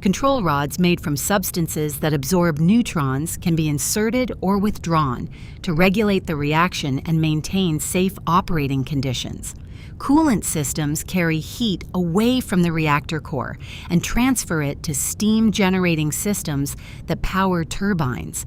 Control rods made from substances that absorb neutrons can be inserted or withdrawn to regulate the reaction and maintain safe operating conditions. Coolant systems carry heat away from the reactor core and transfer it to steam-generating systems that power turbines.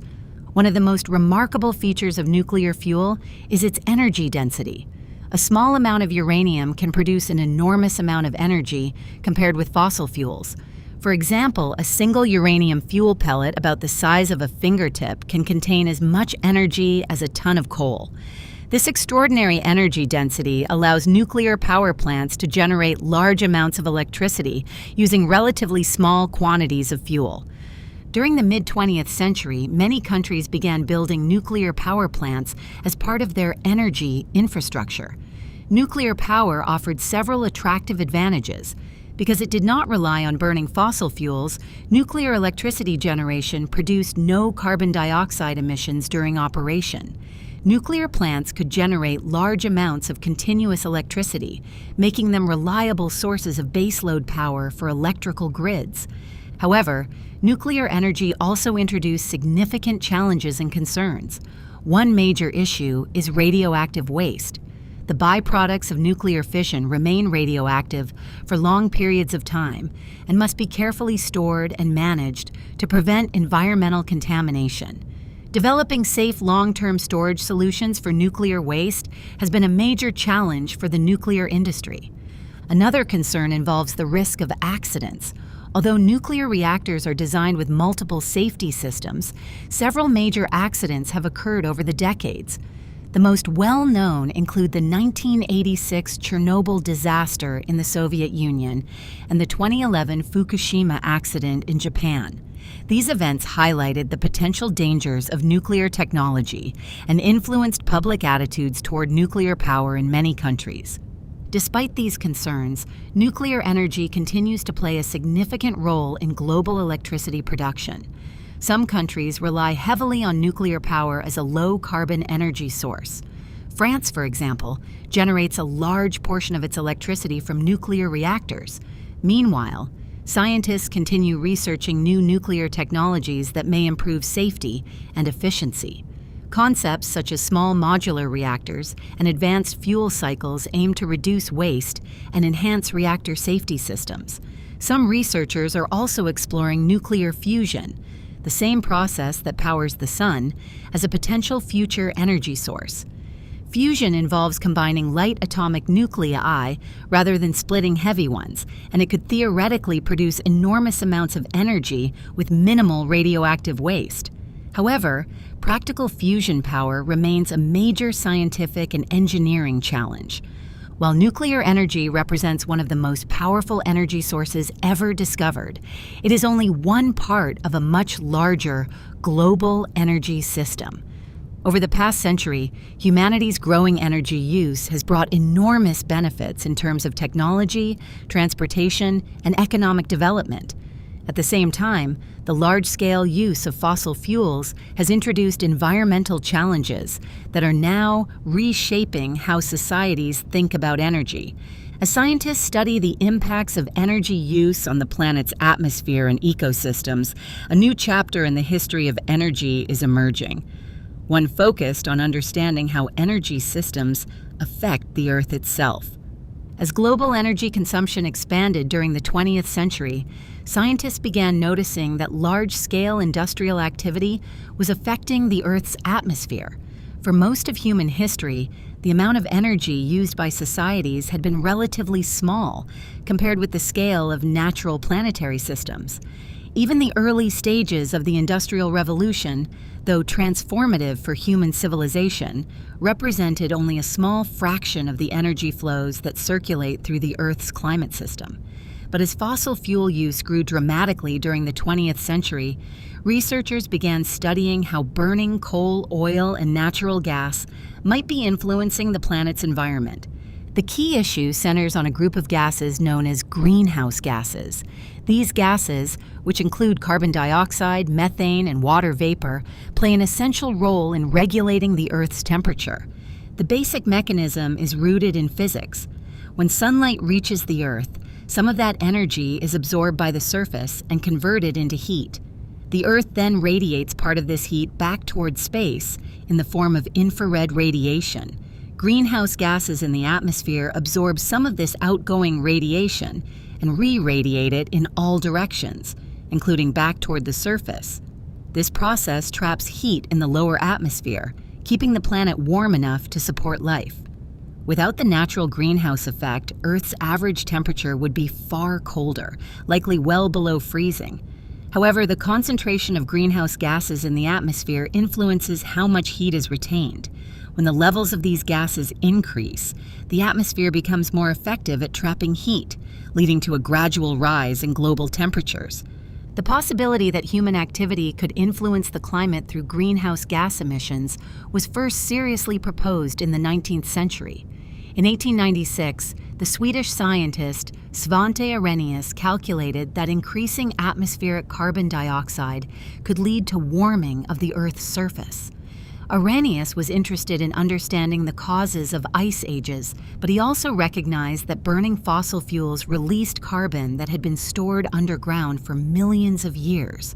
One of the most remarkable features of nuclear fuel is its energy density. A small amount of uranium can produce an enormous amount of energy compared with fossil fuels. For example, a single uranium fuel pellet about the size of a fingertip can contain as much energy as a ton of coal. This extraordinary energy density allows nuclear power plants to generate large amounts of electricity using relatively small quantities of fuel. During the mid-20th century, many countries began building nuclear power plants as part of their energy infrastructure. Nuclear power offered several attractive advantages. Because it did not rely on burning fossil fuels, nuclear electricity generation produced no carbon dioxide emissions during operation. Nuclear plants could generate large amounts of continuous electricity, making them reliable sources of baseload power for electrical grids. However, nuclear energy also introduced significant challenges and concerns. One major issue is radioactive waste. The byproducts of nuclear fission remain radioactive for long periods of time and must be carefully stored and managed to prevent environmental contamination. Developing safe long-term storage solutions for nuclear waste has been a major challenge for the nuclear industry. Another concern involves the risk of accidents. Although nuclear reactors are designed with multiple safety systems, several major accidents have occurred over the decades. The most well-known include the 1986 Chernobyl disaster in the Soviet Union and the 2011 Fukushima accident in Japan. These events highlighted the potential dangers of nuclear technology and influenced public attitudes toward nuclear power in many countries. Despite these concerns, nuclear energy continues to play a significant role in global electricity production. Some countries rely heavily on nuclear power as a low-carbon energy source. France, for example, generates a large portion of its electricity from nuclear reactors. Meanwhile, scientists continue researching new nuclear technologies that may improve safety and efficiency. Concepts such as small modular reactors and advanced fuel cycles aim to reduce waste and enhance reactor safety systems. Some researchers are also exploring nuclear fusion, the same process that powers the sun, as a potential future energy source. Fusion involves combining light atomic nuclei rather than splitting heavy ones, and it could theoretically produce enormous amounts of energy with minimal radioactive waste. However, practical fusion power remains a major scientific and engineering challenge. While nuclear energy represents one of the most powerful energy sources ever discovered, it is only one part of a much larger global energy system. Over the past century, humanity's growing energy use has brought enormous benefits in terms of technology, transportation, and economic development. At the same time, the large-scale use of fossil fuels has introduced environmental challenges that are now reshaping how societies think about energy. As scientists study the impacts of energy use on the planet's atmosphere and ecosystems, a new chapter in the history of energy is emerging. One focused on understanding how energy systems affect the Earth itself. As global energy consumption expanded during the 20th century, scientists began noticing that large-scale industrial activity was affecting the Earth's atmosphere. For most of human history, the amount of energy used by societies had been relatively small compared with the scale of natural planetary systems. Even the early stages of the Industrial Revolution, though transformative for human civilization, represented only a small fraction of the energy flows that circulate through the Earth's climate system. But as fossil fuel use grew dramatically during the 20th century, researchers began studying how burning coal, oil, and natural gas might be influencing the planet's environment. The key issue centers on a group of gases known as greenhouse gases. These gases, which include carbon dioxide, methane, and water vapor, play an essential role in regulating the Earth's temperature. The basic mechanism is rooted in physics. When sunlight reaches the Earth, some of that energy is absorbed by the surface and converted into heat. The Earth then radiates part of this heat back toward space in the form of infrared radiation. Greenhouse gases in the atmosphere absorb some of this outgoing radiation and re-radiate it in all directions, including back toward the surface. This process traps heat in the lower atmosphere, keeping the planet warm enough to support life. Without the natural greenhouse effect, Earth's average temperature would be far colder, likely well below freezing. However, the concentration of greenhouse gases in the atmosphere influences how much heat is retained. When the levels of these gases increase, the atmosphere becomes more effective at trapping heat, leading to a gradual rise in global temperatures. The possibility that human activity could influence the climate through greenhouse gas emissions was first seriously proposed in the 19th century. In 1896, the Swedish scientist Svante Arrhenius calculated that increasing atmospheric carbon dioxide could lead to warming of the Earth's surface. Arrhenius was interested in understanding the causes of ice ages, but he also recognized that burning fossil fuels released carbon that had been stored underground for millions of years.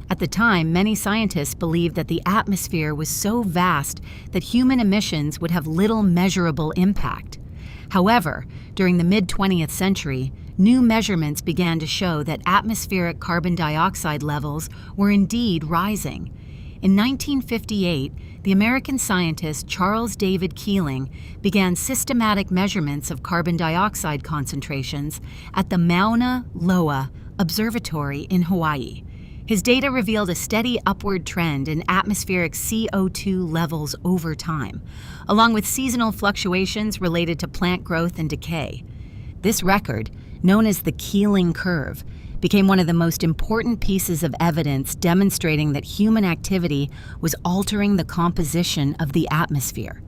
At the time, many scientists believed that the atmosphere was so vast that human emissions would have little measurable impact. However, during the mid-20th century, new measurements began to show that atmospheric carbon dioxide levels were indeed rising. In 1958, the American scientist Charles David Keeling began systematic measurements of carbon dioxide concentrations at the Mauna Loa Observatory in Hawaii. His data revealed a steady upward trend in atmospheric CO2 levels over time, along with seasonal fluctuations related to plant growth and decay. This record, known as the Keeling curve, became one of the most important pieces of evidence demonstrating that human activity was altering the composition of the atmosphere.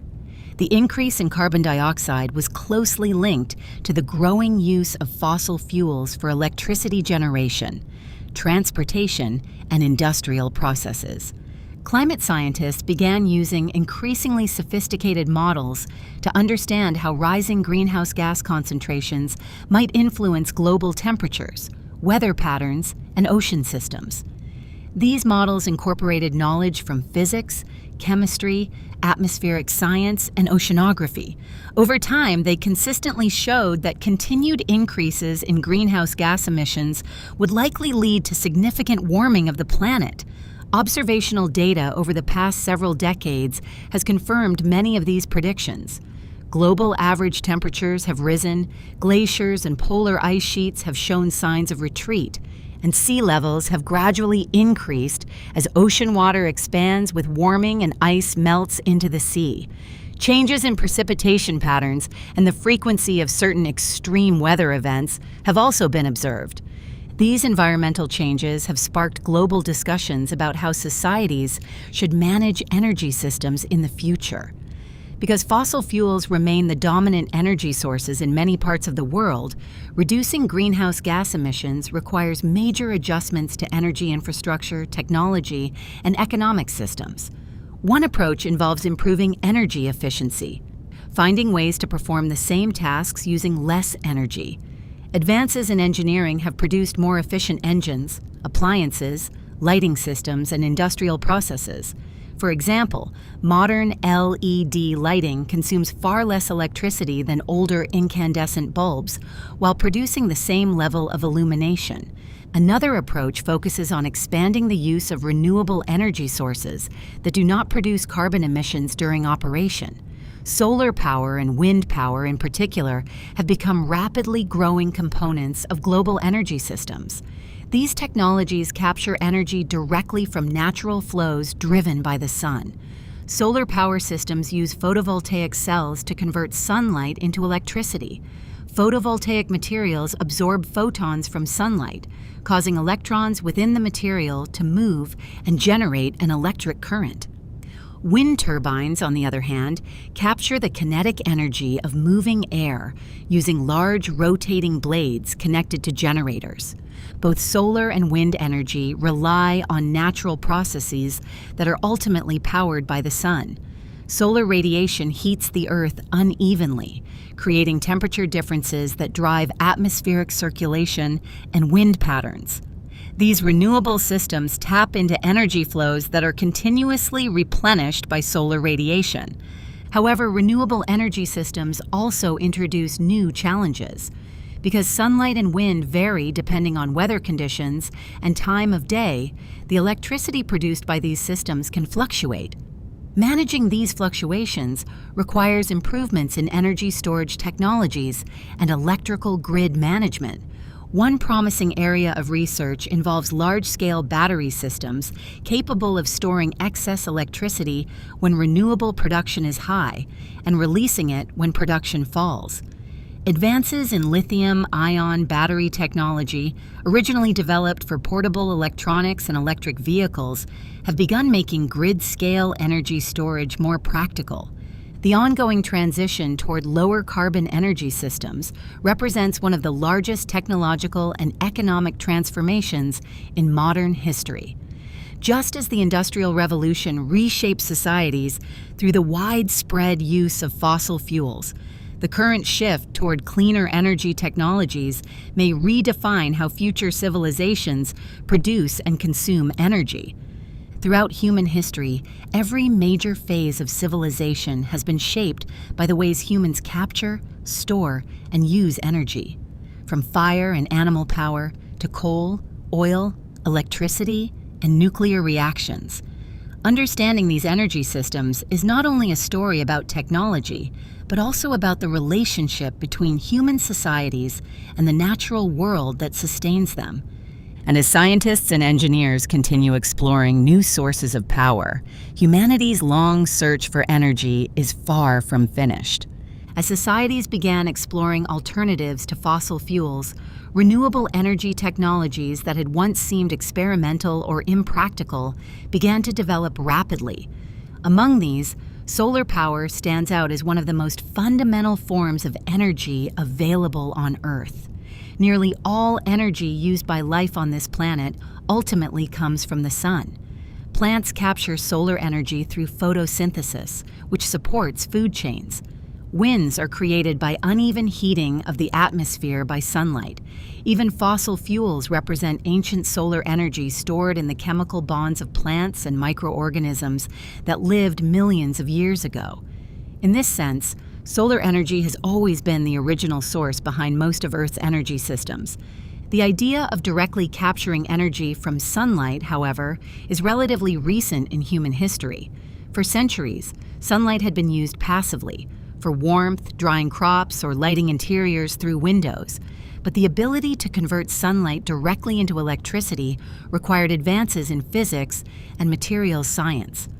The increase in carbon dioxide was closely linked to the growing use of fossil fuels for electricity generation, transportation, and industrial processes. Climate scientists began using increasingly sophisticated models to understand how rising greenhouse gas concentrations might influence global temperatures, weather patterns, and ocean systems. These models incorporated knowledge from physics, chemistry, atmospheric science, and oceanography. Over time, they consistently showed that continued increases in greenhouse gas emissions would likely lead to significant warming of the planet. Observational data over the past several decades has confirmed many of these predictions. Global average temperatures have risen, glaciers and polar ice sheets have shown signs of retreat, and sea levels have gradually increased as ocean water expands with warming and ice melts into the sea. Changes in precipitation patterns and the frequency of certain extreme weather events have also been observed. These environmental changes have sparked global discussions about how societies should manage energy systems in the future. Because fossil fuels remain the dominant energy sources in many parts of the world, reducing greenhouse gas emissions requires major adjustments to energy infrastructure, technology, and economic systems. One approach involves improving energy efficiency, finding ways to perform the same tasks using less energy. Advances in engineering have produced more efficient engines, appliances, lighting systems, and industrial processes. For example, modern LED lighting consumes far less electricity than older incandescent bulbs, while producing the same level of illumination. Another approach focuses on expanding the use of renewable energy sources that do not produce carbon emissions during operation. Solar power and wind power in particular have become rapidly growing components of global energy systems. These technologies capture energy directly from natural flows driven by the sun. Solar power systems use photovoltaic cells to convert sunlight into electricity. Photovoltaic materials absorb photons from sunlight, causing electrons within the material to move and generate an electric current. Wind turbines, on the other hand, capture the kinetic energy of moving air using large rotating blades connected to generators. Both solar and wind energy rely on natural processes that are ultimately powered by the sun. Solar radiation heats the Earth unevenly, creating temperature differences that drive atmospheric circulation and wind patterns. These renewable systems tap into energy flows that are continuously replenished by solar radiation. However, renewable energy systems also introduce new challenges. Because sunlight and wind vary depending on weather conditions and time of day, the electricity produced by these systems can fluctuate. Managing these fluctuations requires improvements in energy storage technologies and electrical grid management. One promising area of research involves large-scale battery systems capable of storing excess electricity when renewable production is high and releasing it when production falls. Advances in lithium-ion battery technology, originally developed for portable electronics and electric vehicles, have begun making grid-scale energy storage more practical. The ongoing transition toward lower carbon energy systems represents one of the largest technological and economic transformations in modern history. Just as the Industrial Revolution reshaped societies through the widespread use of fossil fuels, the current shift toward cleaner energy technologies may redefine how future civilizations produce and consume energy. Throughout human history, every major phase of civilization has been shaped by the ways humans capture, store, and use energy. From fire and animal power to coal, oil, electricity, and nuclear reactions. Understanding these energy systems is not only a story about technology, but also about the relationship between human societies and the natural world that sustains them. And as scientists and engineers continue exploring new sources of power, humanity's long search for energy is far from finished. As societies began exploring alternatives to fossil fuels, renewable energy technologies that had once seemed experimental or impractical began to develop rapidly. Among these, solar power stands out as one of the most fundamental forms of energy available on Earth. Nearly all energy used by life on this planet ultimately comes from the sun. Plants capture solar energy through photosynthesis, which supports food chains. Winds are created by uneven heating of the atmosphere by sunlight. Even fossil fuels represent ancient solar energy stored in the chemical bonds of plants and microorganisms that lived millions of years ago. In this sense, solar energy has always been the original source behind most of Earth's energy systems. The idea of directly capturing energy from sunlight, however, is relatively recent in human history. For centuries, sunlight had been used passively, for warmth, drying crops, or lighting interiors through windows. But the ability to convert sunlight directly into electricity required advances in physics and materials science.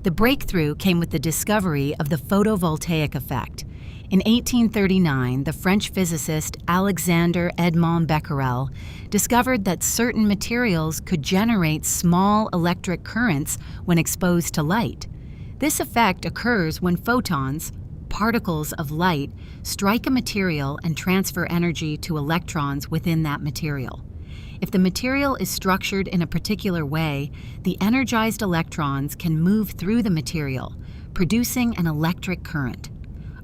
The breakthrough came with the discovery of the photovoltaic effect. In 1839, the French physicist Alexandre Edmond Becquerel discovered that certain materials could generate small electric currents when exposed to light. This effect occurs when photons, particles of light, strike a material and transfer energy to electrons within that material. If the material is structured in a particular way, the energized electrons can move through the material, producing an electric current.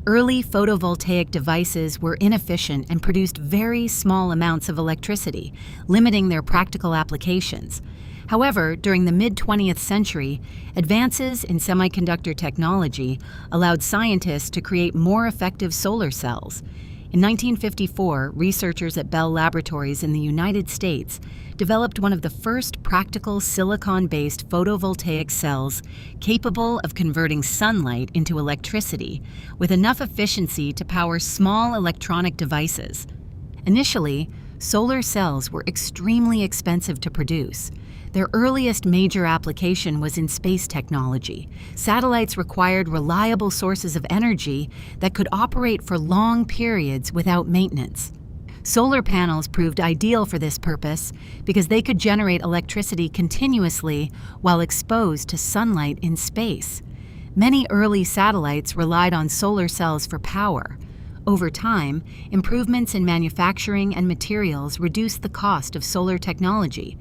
Early photovoltaic devices were inefficient and produced very small amounts of electricity, limiting their practical applications. However, during the mid-20th century, advances in semiconductor technology allowed scientists to create more effective solar cells. In 1954, researchers at Bell Laboratories in the United States developed one of the first practical silicon-based photovoltaic cells capable of converting sunlight into electricity with enough efficiency to power small electronic devices. Initially, solar cells were extremely expensive to produce. Their earliest major application was in space technology. Satellites required reliable sources of energy that could operate for long periods without maintenance. Solar panels proved ideal for this purpose because they could generate electricity continuously while exposed to sunlight in space. Many early satellites relied on solar cells for power. Over time, improvements in manufacturing and materials reduced the cost of solar technology.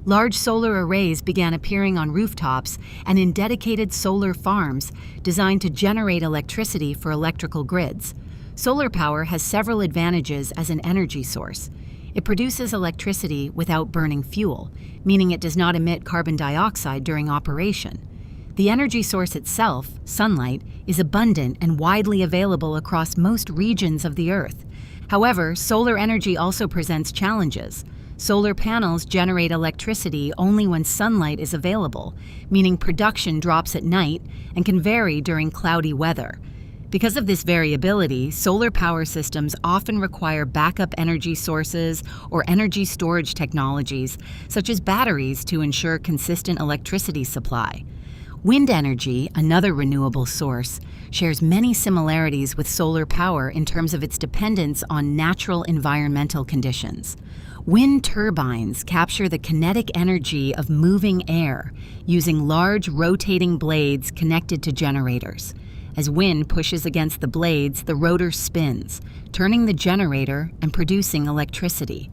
Large solar arrays began appearing on rooftops and in dedicated solar farms designed to generate electricity for electrical grids. Solar power has several advantages as an energy source. It produces electricity without burning fuel, meaning it does not emit carbon dioxide during operation. The energy source itself, sunlight, is abundant and widely available across most regions of the Earth. However, solar energy also presents challenges. Solar panels generate electricity only when sunlight is available, meaning production drops at night and can vary during cloudy weather. Because of this variability, solar power systems often require backup energy sources or energy storage technologies, such as batteries, to ensure consistent electricity supply. Wind energy, another renewable source, shares many similarities with solar power in terms of its dependence on natural environmental conditions. Wind turbines capture the kinetic energy of moving air using large rotating blades connected to generators. As wind pushes against the blades, the rotor spins, turning the generator and producing electricity.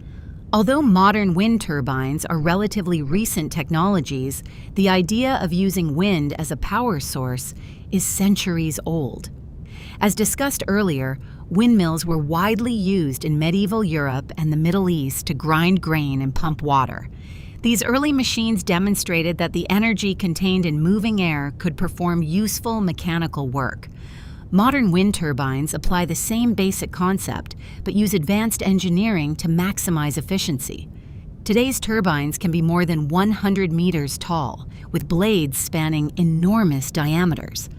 Although modern wind turbines are relatively recent technologies, the idea of using wind as a power source is centuries old. As discussed earlier, windmills were widely used in medieval Europe and the Middle East to grind grain and pump water. These early machines demonstrated that the energy contained in moving air could perform useful mechanical work. Modern wind turbines apply the same basic concept, but use advanced engineering to maximize efficiency. Today's turbines can be more than 100 meters tall, with blades spanning enormous diameters.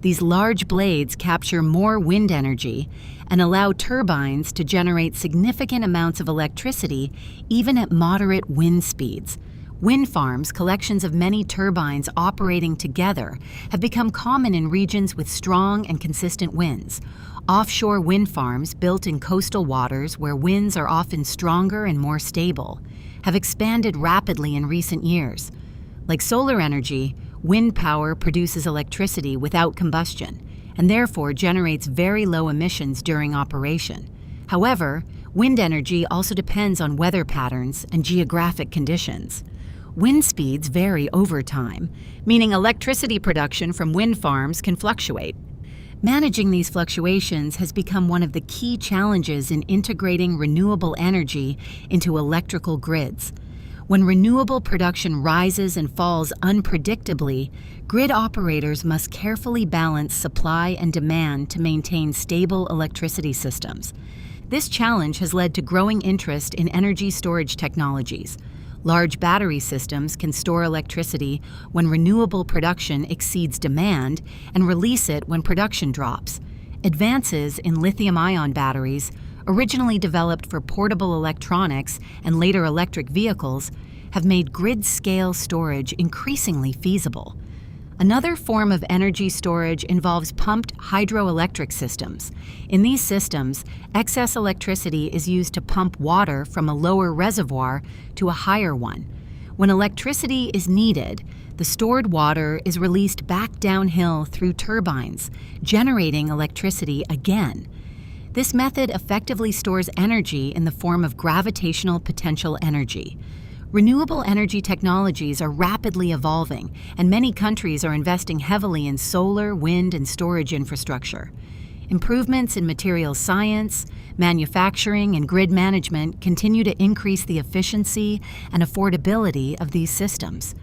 These large blades capture more wind energy and allow turbines to generate significant amounts of electricity even at moderate wind speeds. Wind farms, collections of many turbines operating together, have become common in regions with strong and consistent winds. Offshore wind farms built in coastal waters where winds are often stronger and more stable have expanded rapidly in recent years. Like solar energy, wind power produces electricity without combustion and therefore generates very low emissions during operation. However, wind energy also depends on weather patterns and geographic conditions. Wind speeds vary over time, meaning electricity production from wind farms can fluctuate. Managing these fluctuations has become one of the key challenges in integrating renewable energy into electrical grids. When renewable production rises and falls unpredictably, grid operators must carefully balance supply and demand to maintain stable electricity systems. This challenge has led to growing interest in energy storage technologies. Large battery systems can store electricity when renewable production exceeds demand and release it when production drops. Advances in lithium-ion batteries, originally developed for portable electronics and later electric vehicles, have made grid-scale storage increasingly feasible. Another form of energy storage involves pumped hydroelectric systems. In these systems, excess electricity is used to pump water from a lower reservoir to a higher one. When electricity is needed, the stored water is released back downhill through turbines, generating electricity again. This method effectively stores energy in the form of gravitational potential energy. Renewable energy technologies are rapidly evolving, and many countries are investing heavily in solar, wind, and storage infrastructure. Improvements in materials science, manufacturing, and grid management continue to increase the efficiency and affordability of these systems.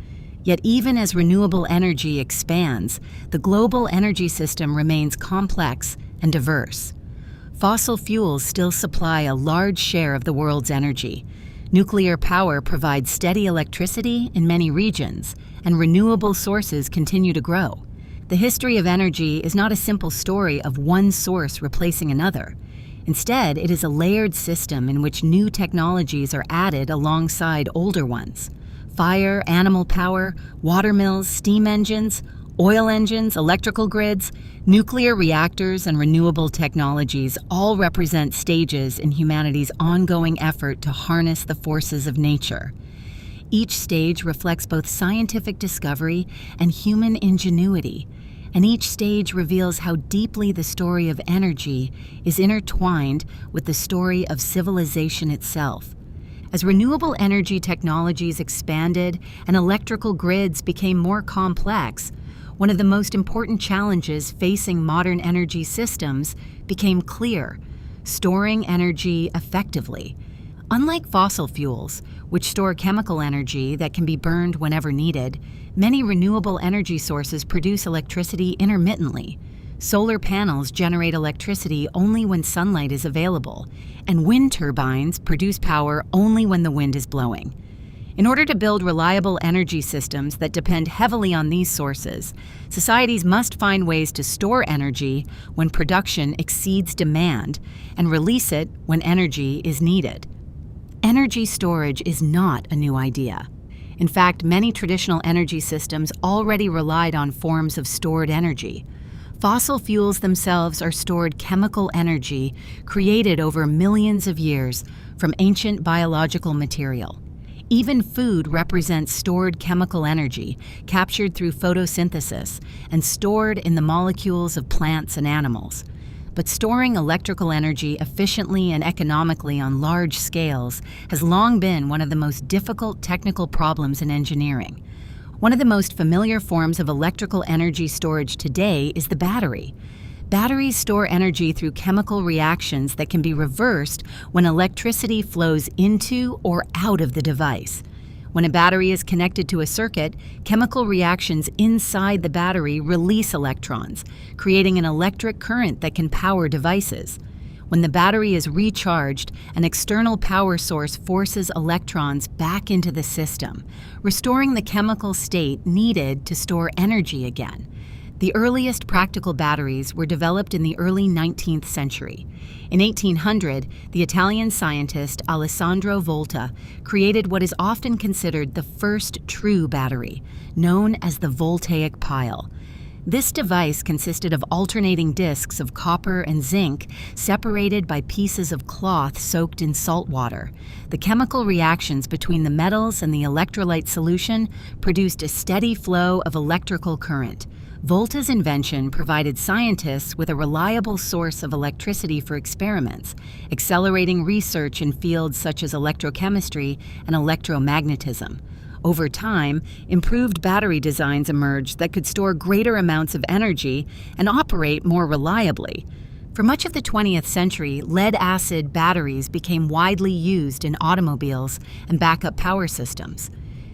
Yet even as renewable energy expands, the global energy system remains complex and diverse. Fossil fuels still supply a large share of the world's energy. Nuclear power provides steady electricity in many regions, and renewable sources continue to grow. The history of energy is not a simple story of one source replacing another. Instead, it is a layered system in which new technologies are added alongside older ones. Fire, animal power, watermills, steam engines, oil engines, electrical grids, nuclear reactors, and renewable technologies all represent stages in humanity's ongoing effort to harness the forces of nature. Each stage reflects both scientific discovery and human ingenuity, and each stage reveals how deeply the story of energy is intertwined with the story of civilization itself. As renewable energy technologies expanded and electrical grids became more complex, one of the most important challenges facing modern energy systems became clear: storing energy effectively. Unlike fossil fuels, which store chemical energy that can be burned whenever needed, many renewable energy sources produce electricity intermittently. Solar panels generate electricity only when sunlight is available, and wind turbines produce power only when the wind is blowing. In order to build reliable energy systems that depend heavily on these sources, societies must find ways to store energy when production exceeds demand and release it when energy is needed. Energy storage is not a new idea. In fact, many traditional energy systems already relied on forms of stored energy. Fossil fuels themselves are stored chemical energy created over millions of years from ancient biological material. Even food represents stored chemical energy captured through photosynthesis and stored in the molecules of plants and animals. But storing electrical energy efficiently and economically on large scales has long been one of the most difficult technical problems in engineering. One of the most familiar forms of electrical energy storage today is the battery. Batteries store energy through chemical reactions that can be reversed when electricity flows into or out of the device. When a battery is connected to a circuit, chemical reactions inside the battery release electrons, creating an electric current that can power devices. When the battery is recharged, an external power source forces electrons back into the system, restoring the chemical state needed to store energy again. The earliest practical batteries were developed in the early 19th century. In 1800, the Italian scientist Alessandro Volta created what is often considered the first true battery, known as the voltaic pile. This device consisted of alternating discs of copper and zinc separated by pieces of cloth soaked in salt water. The chemical reactions between the metals and the electrolyte solution produced a steady flow of electrical current. Volta's invention provided scientists with a reliable source of electricity for experiments, accelerating research in fields such as electrochemistry and electromagnetism. Over time, improved battery designs emerged that could store greater amounts of energy and operate more reliably. For much of the 20th century, lead-acid batteries became widely used in automobiles and backup power systems.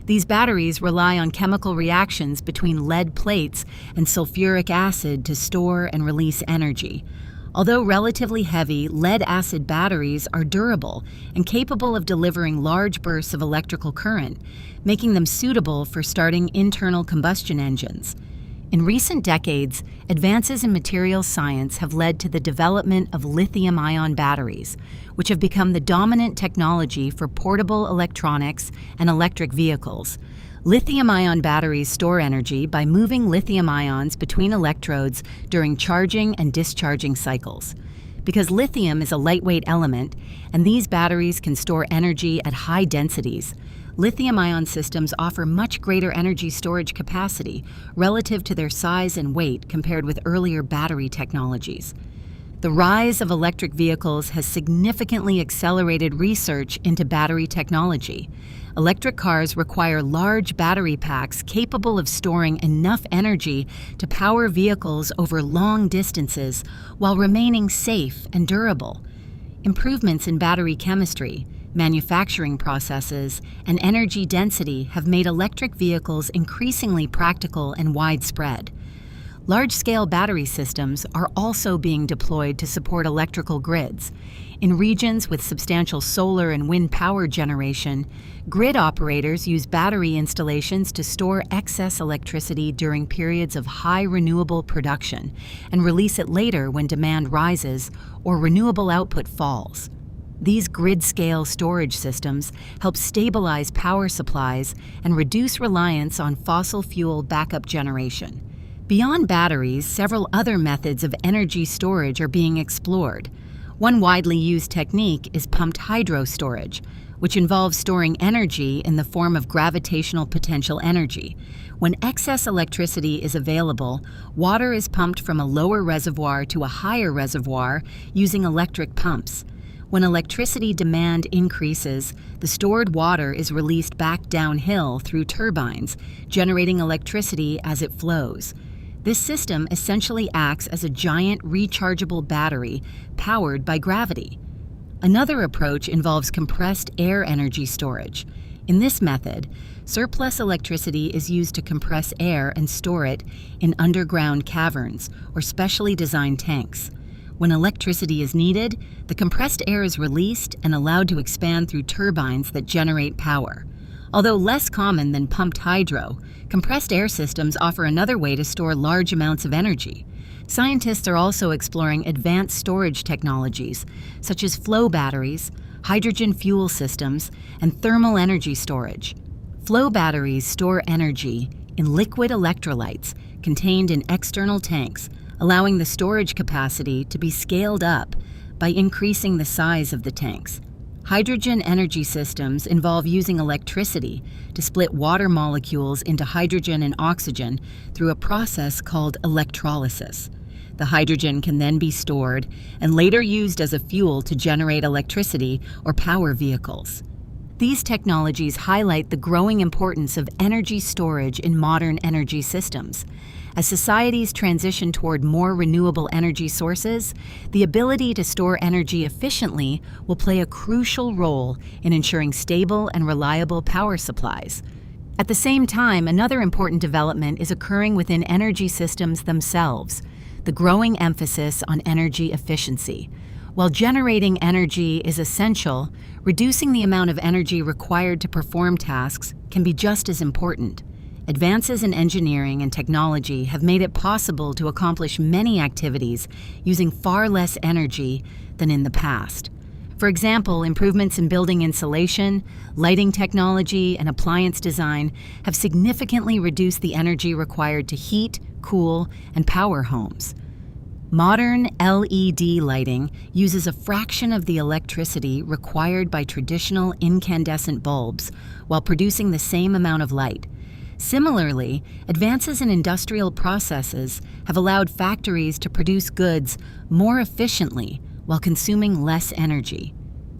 These batteries rely on chemical reactions between lead plates and sulfuric acid to store and release energy. Although relatively heavy, lead-acid batteries are durable and capable of delivering large bursts of electrical current, making them suitable for starting internal combustion engines. In recent decades, advances in materials science have led to the development of lithium-ion batteries, which have become the dominant technology for portable electronics and electric vehicles. Lithium-ion batteries store energy by moving lithium ions between electrodes during charging and discharging cycles. Because lithium is a lightweight element, and these batteries can store energy at high densities, lithium-ion systems offer much greater energy storage capacity relative to their size and weight compared with earlier battery technologies. The rise of electric vehicles has significantly accelerated research into battery technology. Electric cars require large battery packs capable of storing enough energy to power vehicles over long distances while remaining safe and durable. Improvements in battery chemistry, manufacturing processes, and energy density have made electric vehicles increasingly practical and widespread. Large-scale battery systems are also being deployed to support electrical grids. In regions with substantial solar and wind power generation, grid operators use battery installations to store excess electricity during periods of high renewable production and release it later when demand rises or renewable output falls. These grid-scale storage systems help stabilize power supplies and reduce reliance on fossil fuel backup generation. Beyond batteries, several other methods of energy storage are being explored. One widely used technique is pumped hydro storage, which involves storing energy in the form of gravitational potential energy. When excess electricity is available, water is pumped from a lower reservoir to a higher reservoir using electric pumps. When electricity demand increases, the stored water is released back downhill through turbines, generating electricity as it flows. This system essentially acts as a giant rechargeable battery powered by gravity. Another approach involves compressed air energy storage. In this method, surplus electricity is used to compress air and store it in underground caverns or specially designed tanks. When electricity is needed, the compressed air is released and allowed to expand through turbines that generate power. Although less common than pumped hydro, compressed air systems offer another way to store large amounts of energy. Scientists are also exploring advanced storage technologies, such as flow batteries, hydrogen fuel systems, and thermal energy storage. Flow batteries store energy in liquid electrolytes contained in external tanks, allowing the storage capacity to be scaled up by increasing the size of the tanks. Hydrogen energy systems involve using electricity to split water molecules into hydrogen and oxygen through a process called electrolysis. The hydrogen can then be stored and later used as a fuel to generate electricity or power vehicles. These technologies highlight the growing importance of energy storage in modern energy systems. As societies transition toward more renewable energy sources, the ability to store energy efficiently will play a crucial role in ensuring stable and reliable power supplies. At the same time, another important development is occurring within energy systems themselves, the growing emphasis on energy efficiency. While generating energy is essential, reducing the amount of energy required to perform tasks can be just as important. Advances in engineering and technology have made it possible to accomplish many activities using far less energy than in the past. For example, improvements in building insulation, lighting technology, and appliance design have significantly reduced the energy required to heat, cool, and power homes. Modern LED lighting uses a fraction of the electricity required by traditional incandescent bulbs while producing the same amount of light. Similarly, advances in industrial processes have allowed factories to produce goods more efficiently while consuming less energy.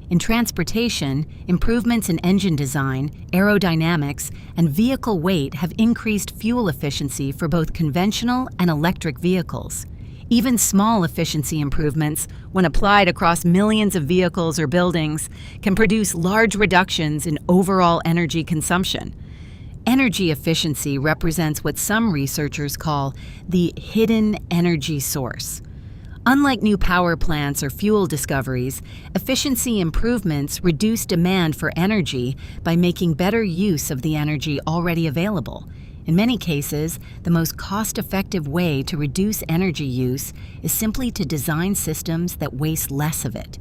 In transportation, improvements in engine design, aerodynamics, and vehicle weight have increased fuel efficiency for both conventional and electric vehicles. Even small efficiency improvements, when applied across millions of vehicles or buildings, can produce large reductions in overall energy consumption. Energy efficiency represents what some researchers call the hidden energy source. Unlike new power plants or fuel discoveries, efficiency improvements reduce demand for energy by making better use of the energy already available. In many cases, the most cost-effective way to reduce energy use is simply to design systems that waste less of it.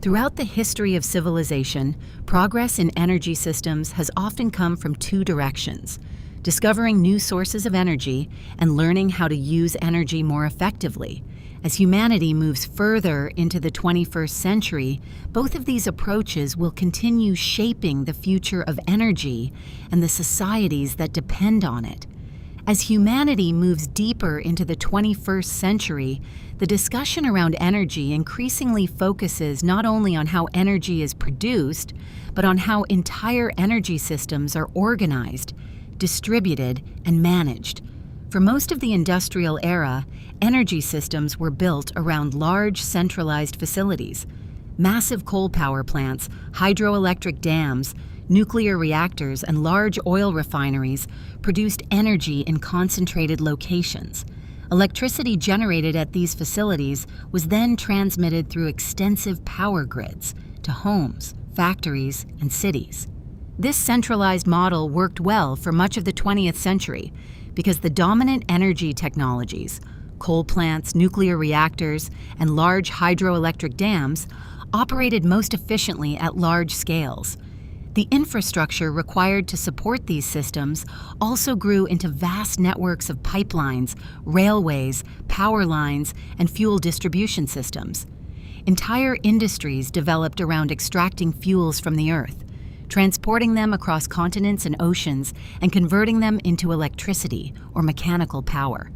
Throughout the history of civilization, progress in energy systems has often come from two directions: discovering new sources of energy and learning how to use energy more effectively. As humanity moves further into the 21st century, both of these approaches will continue shaping the future of energy and the societies that depend on it. As humanity moves deeper into the 21st century, the discussion around energy increasingly focuses not only on how energy is produced, but on how entire energy systems are organized, distributed, and managed. For most of the industrial era, energy systems were built around large centralized facilities. Massive coal power plants, hydroelectric dams, nuclear reactors, and large oil refineries produced energy in concentrated locations. Electricity generated at these facilities was then transmitted through extensive power grids to homes, factories, and cities. This centralized model worked well for much of the 20th century because the dominant energy technologies, coal plants, nuclear reactors, and large hydroelectric dams, operated most efficiently at large scales. The infrastructure required to support these systems also grew into vast networks of pipelines, railways, power lines, and fuel distribution systems. Entire industries developed around extracting fuels from the earth, transporting them across continents and oceans, and converting them into electricity or mechanical power.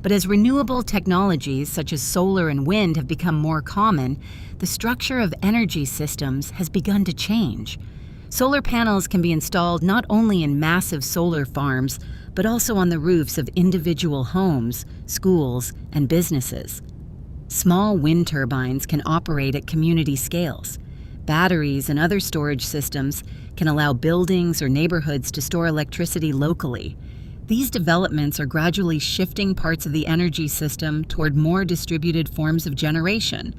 But as renewable technologies such as solar and wind have become more common, the structure of energy systems has begun to change. Solar panels can be installed not only in massive solar farms, but also on the roofs of individual homes, schools, and businesses. Small wind turbines can operate at community scales. Batteries and other storage systems can allow buildings or neighborhoods to store electricity locally. These developments are gradually shifting parts of the energy system toward more distributed forms of generation.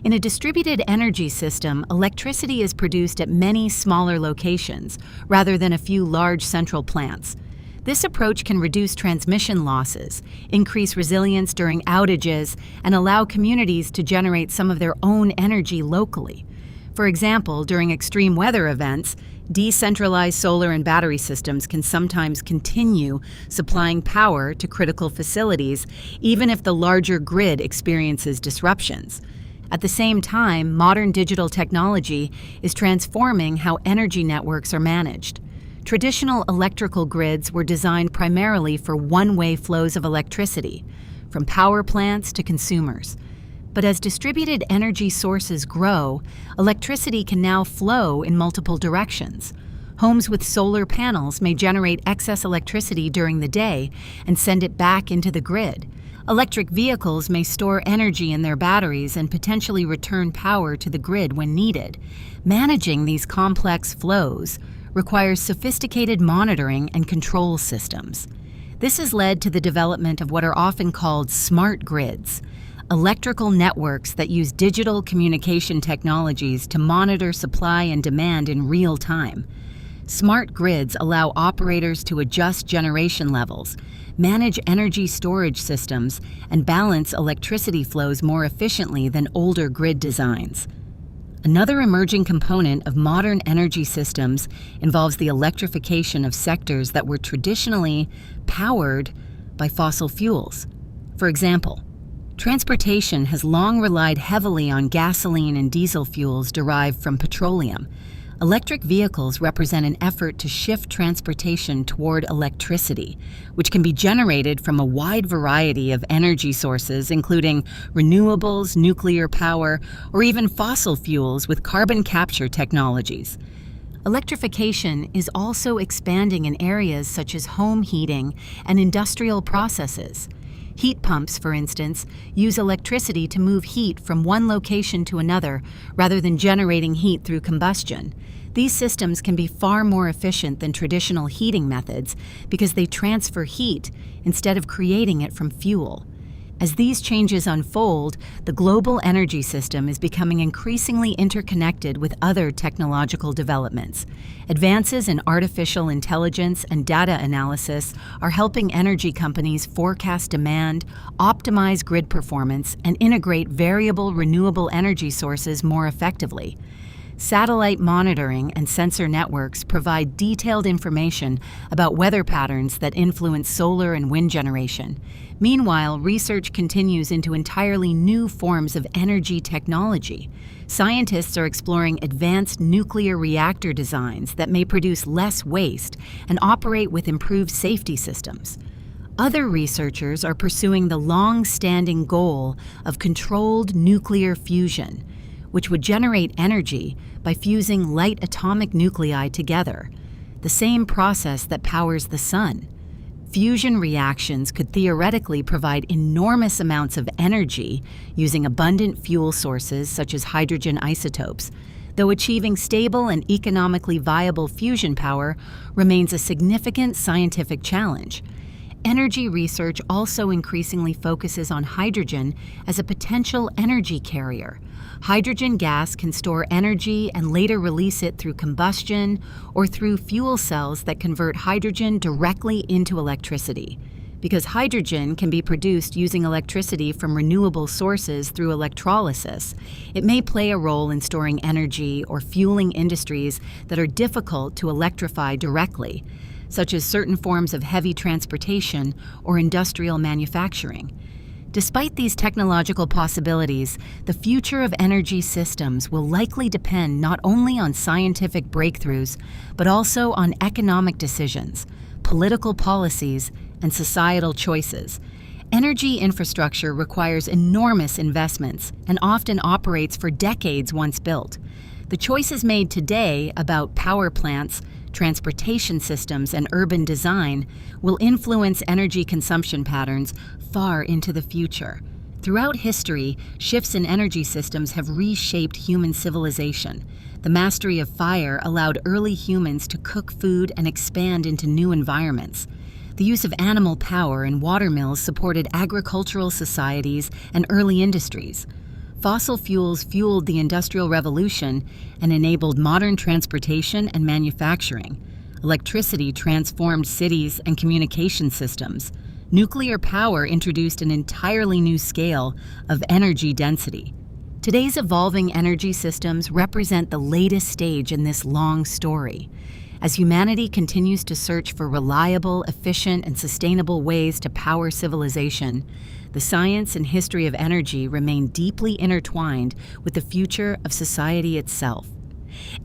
In a distributed energy system, electricity is produced at many smaller locations, rather than a few large central plants. This approach can reduce transmission losses, increase resilience during outages, and allow communities to generate some of their own energy locally. For example, during extreme weather events, decentralized solar and battery systems can sometimes continue supplying power to critical facilities, even if the larger grid experiences disruptions. At the same time, modern digital technology is transforming how energy networks are managed. Traditional electrical grids were designed primarily for one-way flows of electricity, from power plants to consumers. But as distributed energy sources grow, electricity can now flow in multiple directions. Homes with solar panels may generate excess electricity during the day and send it back into the grid. Electric vehicles may store energy in their batteries and potentially return power to the grid when needed. Managing these complex flows requires sophisticated monitoring and control systems. This has led to the development of what are often called smart grids, electrical networks that use digital communication technologies to monitor supply and demand in real time. Smart grids allow operators to adjust generation levels, manage energy storage systems, and balance electricity flows more efficiently than older grid designs. Another emerging component of modern energy systems involves the electrification of sectors that were traditionally powered by fossil fuels. For example, transportation has long relied heavily on gasoline and diesel fuels derived from petroleum. Electric vehicles represent an effort to shift transportation toward electricity, which can be generated from a wide variety of energy sources, including renewables, nuclear power, or even fossil fuels with carbon capture technologies. Electrification is also expanding in areas such as home heating and industrial processes. Heat pumps, for instance, use electricity to move heat from one location to another rather than generating heat through combustion. These systems can be far more efficient than traditional heating methods because they transfer heat instead of creating it from fuel. As these changes unfold, the global energy system is becoming increasingly interconnected with other technological developments. Advances in artificial intelligence and data analysis are helping energy companies forecast demand, optimize grid performance, and integrate variable renewable energy sources more effectively. Satellite monitoring and sensor networks provide detailed information about weather patterns that influence solar and wind generation. Meanwhile, research continues into entirely new forms of energy technology. Scientists are exploring advanced nuclear reactor designs that may produce less waste and operate with improved safety systems. Other researchers are pursuing the long-standing goal of controlled nuclear fusion, which would generate energy by fusing light atomic nuclei together, the same process that powers the sun. Fusion reactions could theoretically provide enormous amounts of energy using abundant fuel sources such as hydrogen isotopes, though achieving stable and economically viable fusion power remains a significant scientific challenge. Energy research also increasingly focuses on hydrogen as a potential energy carrier. Hydrogen gas can store energy and later release it through combustion or through fuel cells that convert hydrogen directly into electricity. Because hydrogen can be produced using electricity from renewable sources through electrolysis, it may play a role in storing energy or fueling industries that are difficult to electrify directly, such as certain forms of heavy transportation or industrial manufacturing. Despite these technological possibilities, the future of energy systems will likely depend not only on scientific breakthroughs, but also on economic decisions, political policies, and societal choices. Energy infrastructure requires enormous investments and often operates for decades once built. The choices made today about power plants, transportation systems, and urban design will influence energy consumption patterns far into the future. Throughout history, shifts in energy systems have reshaped human civilization. The mastery of fire allowed early humans to cook food and expand into new environments. The use of animal power and watermills supported agricultural societies and early industries. Fossil fuels fueled the Industrial Revolution and enabled modern transportation and manufacturing. Electricity transformed cities and communication systems. Nuclear power introduced an entirely new scale of energy density. Today's evolving energy systems represent the latest stage in this long story. As humanity continues to search for reliable, efficient, and sustainable ways to power civilization, the science and history of energy remain deeply intertwined with the future of society itself.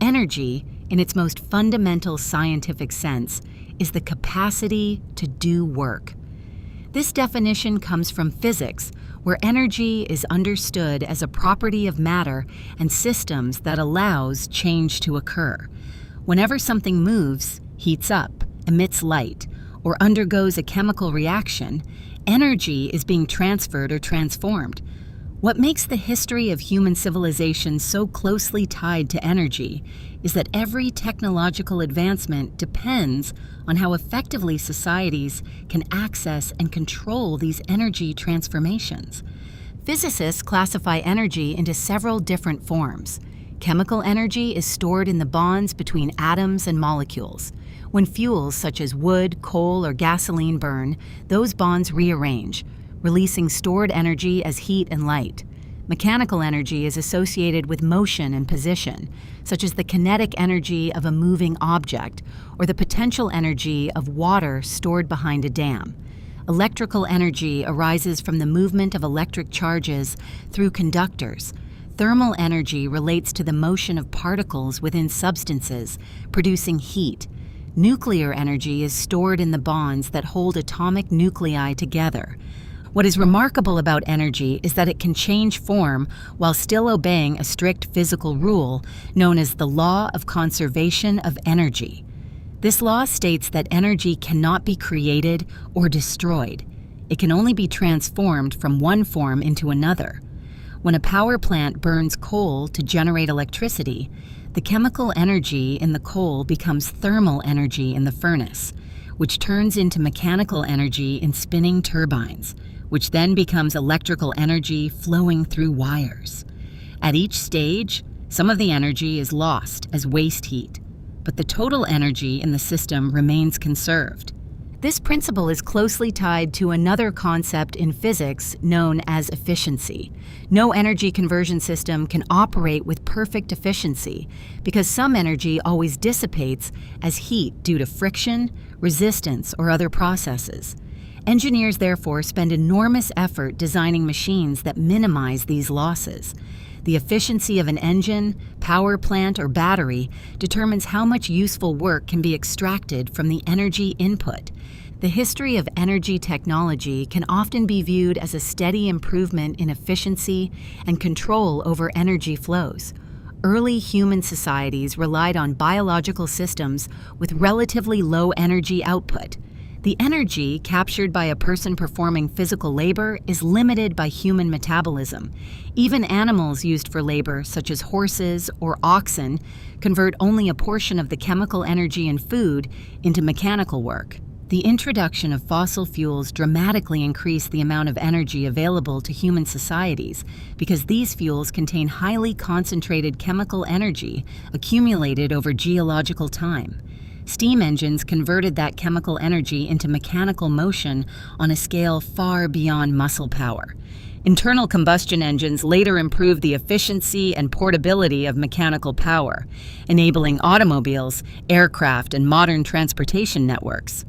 Energy, in its most fundamental scientific sense, is the capacity to do work. This definition comes from physics, where energy is understood as a property of matter and systems that allows change to occur. Whenever something moves, heats up, emits light, or undergoes a chemical reaction, energy is being transferred or transformed. What makes the history of human civilization so closely tied to energy is that every technological advancement depends on how effectively societies can access and control these energy transformations. Physicists classify energy into several different forms. Chemical energy is stored in the bonds between atoms and molecules. When fuels such as wood, coal, or gasoline burn, those bonds rearrange, releasing stored energy as heat and light. Mechanical energy is associated with motion and position, such as the kinetic energy of a moving object or the potential energy of water stored behind a dam. Electrical energy arises from the movement of electric charges through conductors. Thermal energy relates to the motion of particles within substances, producing heat. Nuclear energy is stored in the bonds that hold atomic nuclei together. What is remarkable about energy is that it can change form while still obeying a strict physical rule known as the law of conservation of energy. This law states that energy cannot be created or destroyed. It can only be transformed from one form into another. When a power plant burns coal to generate electricity, the chemical energy in the coal becomes thermal energy in the furnace, which turns into mechanical energy in spinning turbines, which then becomes electrical energy flowing through wires. At each stage, some of the energy is lost as waste heat, but the total energy in the system remains conserved. This principle is closely tied to another concept in physics known as efficiency. No energy conversion system can operate with perfect efficiency because some energy always dissipates as heat due to friction, resistance, or other processes. Engineers therefore spend enormous effort designing machines that minimize these losses. The efficiency of an engine, power plant, or battery determines how much useful work can be extracted from the energy input. The history of energy technology can often be viewed as a steady improvement in efficiency and control over energy flows. Early human societies relied on biological systems with relatively low energy output. The energy captured by a person performing physical labor is limited by human metabolism. Even animals used for labor, such as horses or oxen, convert only a portion of the chemical energy in food into mechanical work. The introduction of fossil fuels dramatically increased the amount of energy available to human societies because these fuels contain highly concentrated chemical energy accumulated over geological time. Steam engines converted that chemical energy into mechanical motion on a scale far beyond muscle power. Internal combustion engines later improved the efficiency and portability of mechanical power, enabling automobiles, aircraft, and modern transportation networks.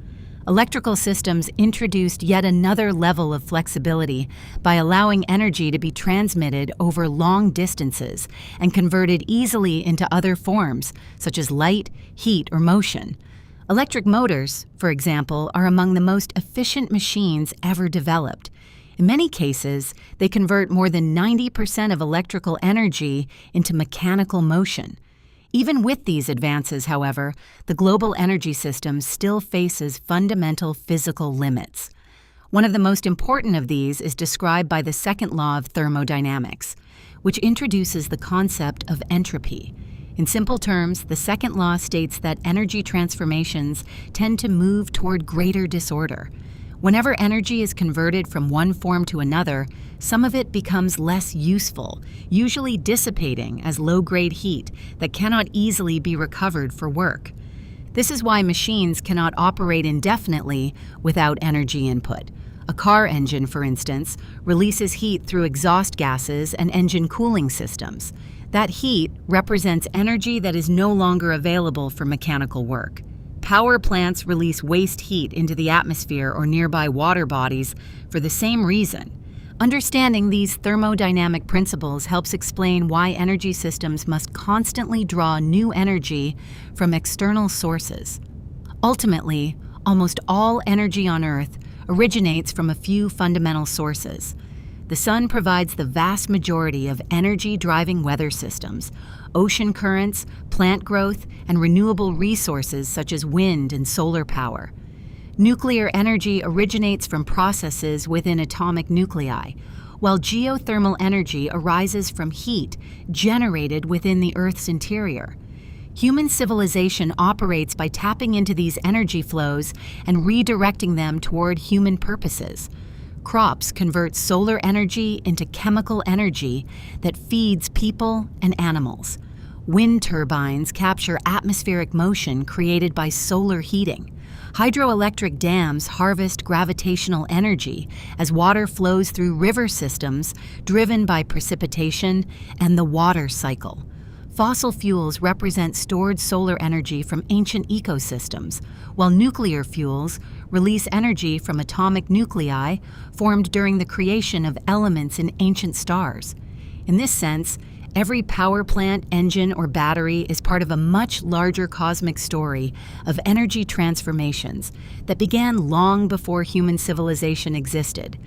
Electrical systems introduced yet another level of flexibility by allowing energy to be transmitted over long distances and converted easily into other forms, such as light, heat, or motion. Electric motors, for example, are among the most efficient machines ever developed. In many cases, they convert more than 90% of electrical energy into mechanical motion. Even with these advances, however, the global energy system still faces fundamental physical limits. One of the most important of these is described by the second law of thermodynamics, which introduces the concept of entropy. In simple terms, the second law states that energy transformations tend to move toward greater disorder. Whenever energy is converted from one form to another, some of it becomes less useful, usually dissipating as low-grade heat that cannot easily be recovered for work. This is why machines cannot operate indefinitely without energy input. A car engine, for instance, releases heat through exhaust gases and engine cooling systems. That heat represents energy that is no longer available for mechanical work. Power plants release waste heat into the atmosphere or nearby water bodies for the same reason. Understanding these thermodynamic principles helps explain why energy systems must constantly draw new energy from external sources. Ultimately, almost all energy on Earth originates from a few fundamental sources. The sun provides the vast majority of energy-driving weather systems, ocean currents, plant growth, and renewable resources such as wind and solar power. Nuclear energy originates from processes within atomic nuclei, while geothermal energy arises from heat generated within the Earth's interior. Human civilization operates by tapping into these energy flows and redirecting them toward human purposes. Crops convert solar energy into chemical energy that feeds people and animals. Wind turbines capture atmospheric motion created by solar heating. Hydroelectric dams harvest gravitational energy as water flows through river systems driven by precipitation and the water cycle. Fossil fuels represent stored solar energy from ancient ecosystems, while nuclear fuels release energy from atomic nuclei formed during the creation of elements in ancient stars. In this sense, every power plant, engine, or battery is part of a much larger cosmic story of energy transformations that began long before human civilization existed.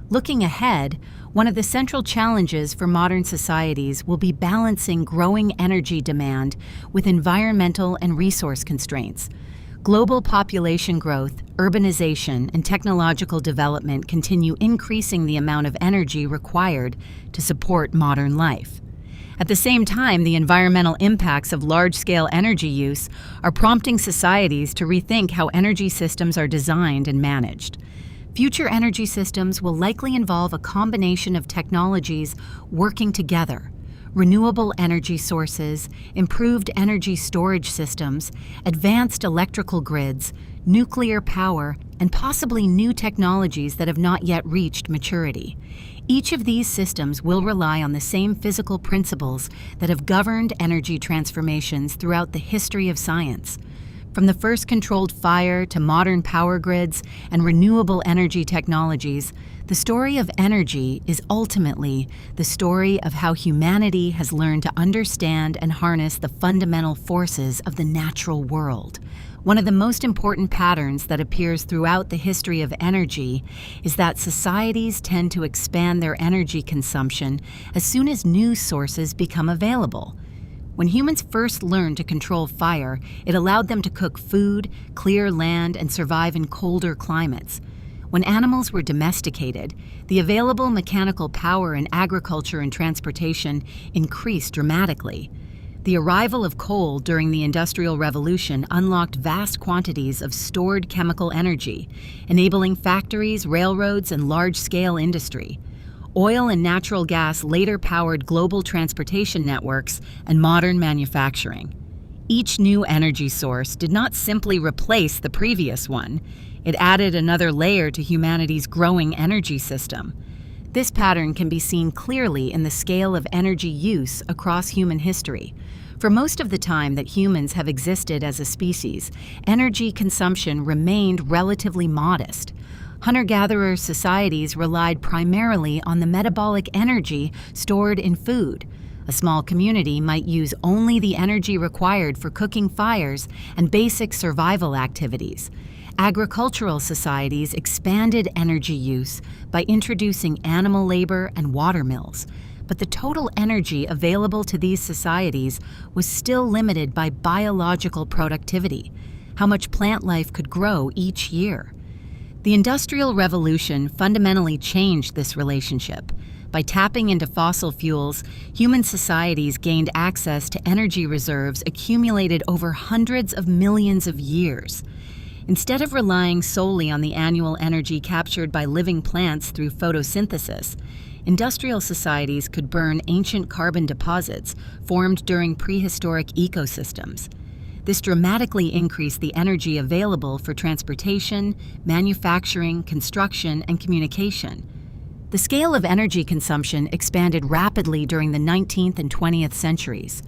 Looking ahead, one of the central challenges for modern societies will be balancing growing energy demand with environmental and resource constraints. Global population growth, urbanization, and technological development continue increasing the amount of energy required to support modern life. At the same time, the environmental impacts of large-scale energy use are prompting societies to rethink how energy systems are designed and managed. Future energy systems will likely involve a combination of technologies working together: renewable energy sources, improved energy storage systems, advanced electrical grids, nuclear power, and possibly new technologies that have not yet reached maturity. Each of these systems will rely on the same physical principles that have governed energy transformations throughout the history of science. From the first controlled fire to modern power grids and renewable energy technologies, the story of energy is ultimately the story of how humanity has learned to understand and harness the fundamental forces of the natural world. One of the most important patterns that appears throughout the history of energy is that societies tend to expand their energy consumption as soon as new sources become available. When humans first learned to control fire, it allowed them to cook food, clear land, and survive in colder climates. When animals were domesticated, the available mechanical power in agriculture and transportation increased dramatically. The arrival of coal during the Industrial Revolution unlocked vast quantities of stored chemical energy, enabling factories, railroads, and large-scale industry. Oil and natural gas later powered global transportation networks and modern manufacturing. Each new energy source did not simply replace the previous one, it added another layer to humanity's growing energy system. This pattern can be seen clearly in the scale of energy use across human history. For most of the time that humans have existed as a species, energy consumption remained relatively modest. Hunter-gatherer societies relied primarily on the metabolic energy stored in food. A small community might use only the energy required for cooking fires and basic survival activities. Agricultural societies expanded energy use by introducing animal labor and watermills, but the total energy available to these societies was still limited by biological productivity, how much plant life could grow each year. The Industrial Revolution fundamentally changed this relationship. By tapping into fossil fuels, human societies gained access to energy reserves accumulated over hundreds of millions of years. Instead of relying solely on the annual energy captured by living plants through photosynthesis, industrial societies could burn ancient carbon deposits formed during prehistoric ecosystems. This dramatically increased the energy available for transportation, manufacturing, construction, and communication. The scale of energy consumption expanded rapidly during the 19th and 20th centuries.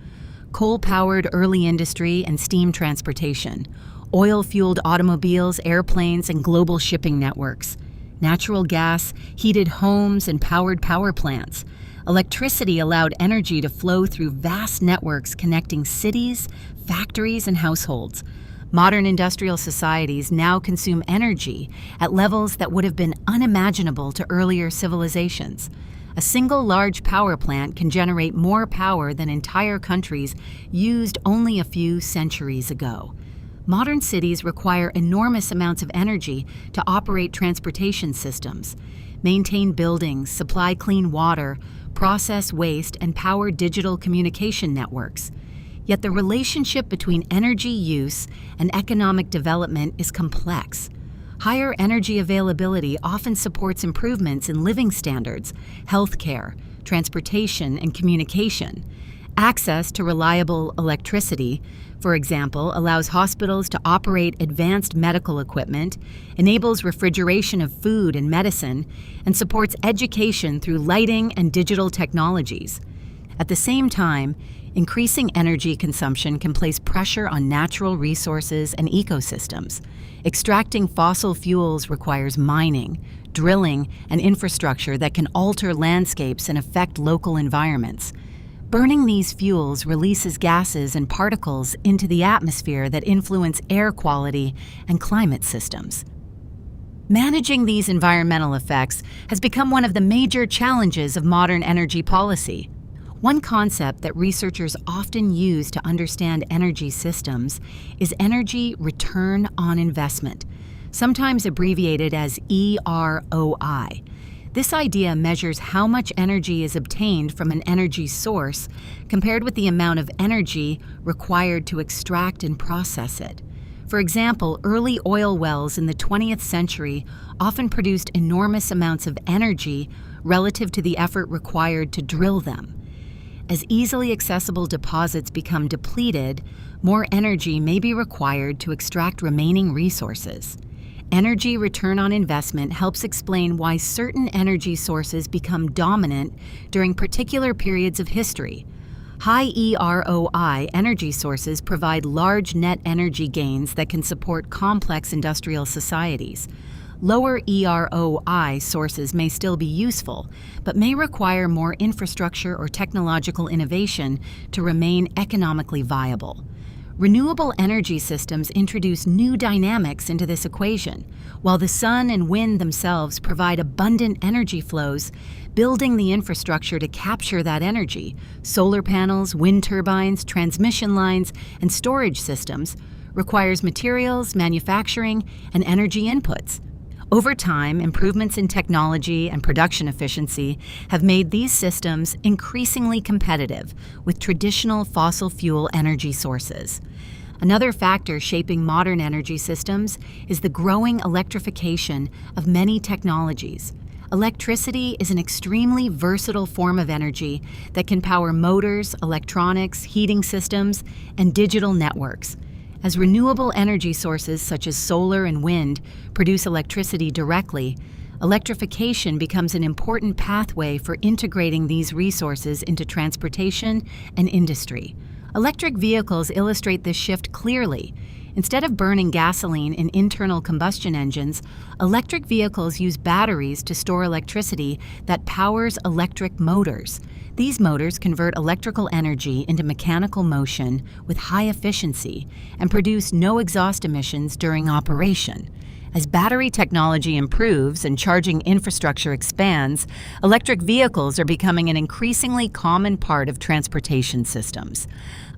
Coal-powered early industry and steam transportation, oil-fueled automobiles, airplanes, and global shipping networks. Natural gas heated homes and powered power plants. Electricity allowed energy to flow through vast networks connecting cities, factories, and households. Modern industrial societies now consume energy at levels that would have been unimaginable to earlier civilizations. A single large power plant can generate more power than entire countries used only a few centuries ago. Modern cities require enormous amounts of energy to operate transportation systems, maintain buildings, supply clean water, process waste, and power digital communication networks. Yet the relationship between energy use and economic development is complex. Higher energy availability often supports improvements in living standards, healthcare, transportation, and communication. Access to reliable electricity, for example, allows hospitals to operate advanced medical equipment, enables refrigeration of food and medicine, and supports education through lighting and digital technologies. At the same time, increasing energy consumption can place pressure on natural resources and ecosystems. Extracting fossil fuels requires mining, drilling, and infrastructure that can alter landscapes and affect local environments. Burning these fuels releases gases and particles into the atmosphere that influence air quality and climate systems. Managing these environmental effects has become one of the major challenges of modern energy policy. One concept that researchers often use to understand energy systems is energy return on investment, sometimes abbreviated as EROI. This idea measures how much energy is obtained from an energy source compared with the amount of energy required to extract and process it. For example, early oil wells in the 20th century often produced enormous amounts of energy relative to the effort required to drill them. As easily accessible deposits become depleted, more energy may be required to extract remaining resources. Energy return on investment helps explain why certain energy sources become dominant during particular periods of history. High EROI energy sources provide large net energy gains that can support complex industrial societies. Lower EROI sources may still be useful, but may require more infrastructure or technological innovation to remain economically viable. Renewable energy systems introduce new dynamics into this equation. While the sun and wind themselves provide abundant energy flows, building the infrastructure to capture that energy, solar panels, wind turbines, transmission lines, and storage systems, requires materials, manufacturing, and energy inputs. Over time, improvements in technology and production efficiency have made these systems increasingly competitive with traditional fossil fuel energy sources. Another factor shaping modern energy systems is the growing electrification of many technologies. Electricity is an extremely versatile form of energy that can power motors, electronics, heating systems, and digital networks. As renewable energy sources such as solar and wind produce electricity directly, electrification becomes an important pathway for integrating these resources into transportation and industry. Electric vehicles illustrate this shift clearly. Instead of burning gasoline in internal combustion engines, electric vehicles use batteries to store electricity that powers electric motors. These motors convert electrical energy into mechanical motion with high efficiency and produce no exhaust emissions during operation. As battery technology improves and charging infrastructure expands, electric vehicles are becoming an increasingly common part of transportation systems.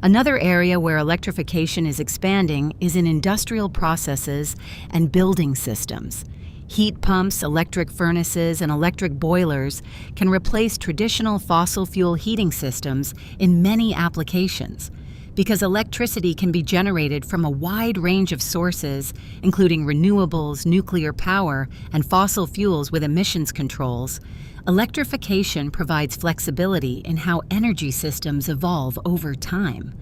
Another area where electrification is expanding is in industrial processes and building systems. Heat pumps, electric furnaces, and electric boilers can replace traditional fossil fuel heating systems in many applications. Because electricity can be generated from a wide range of sources, including renewables, nuclear power, and fossil fuels with emissions controls, electrification provides flexibility in how energy systems evolve over time.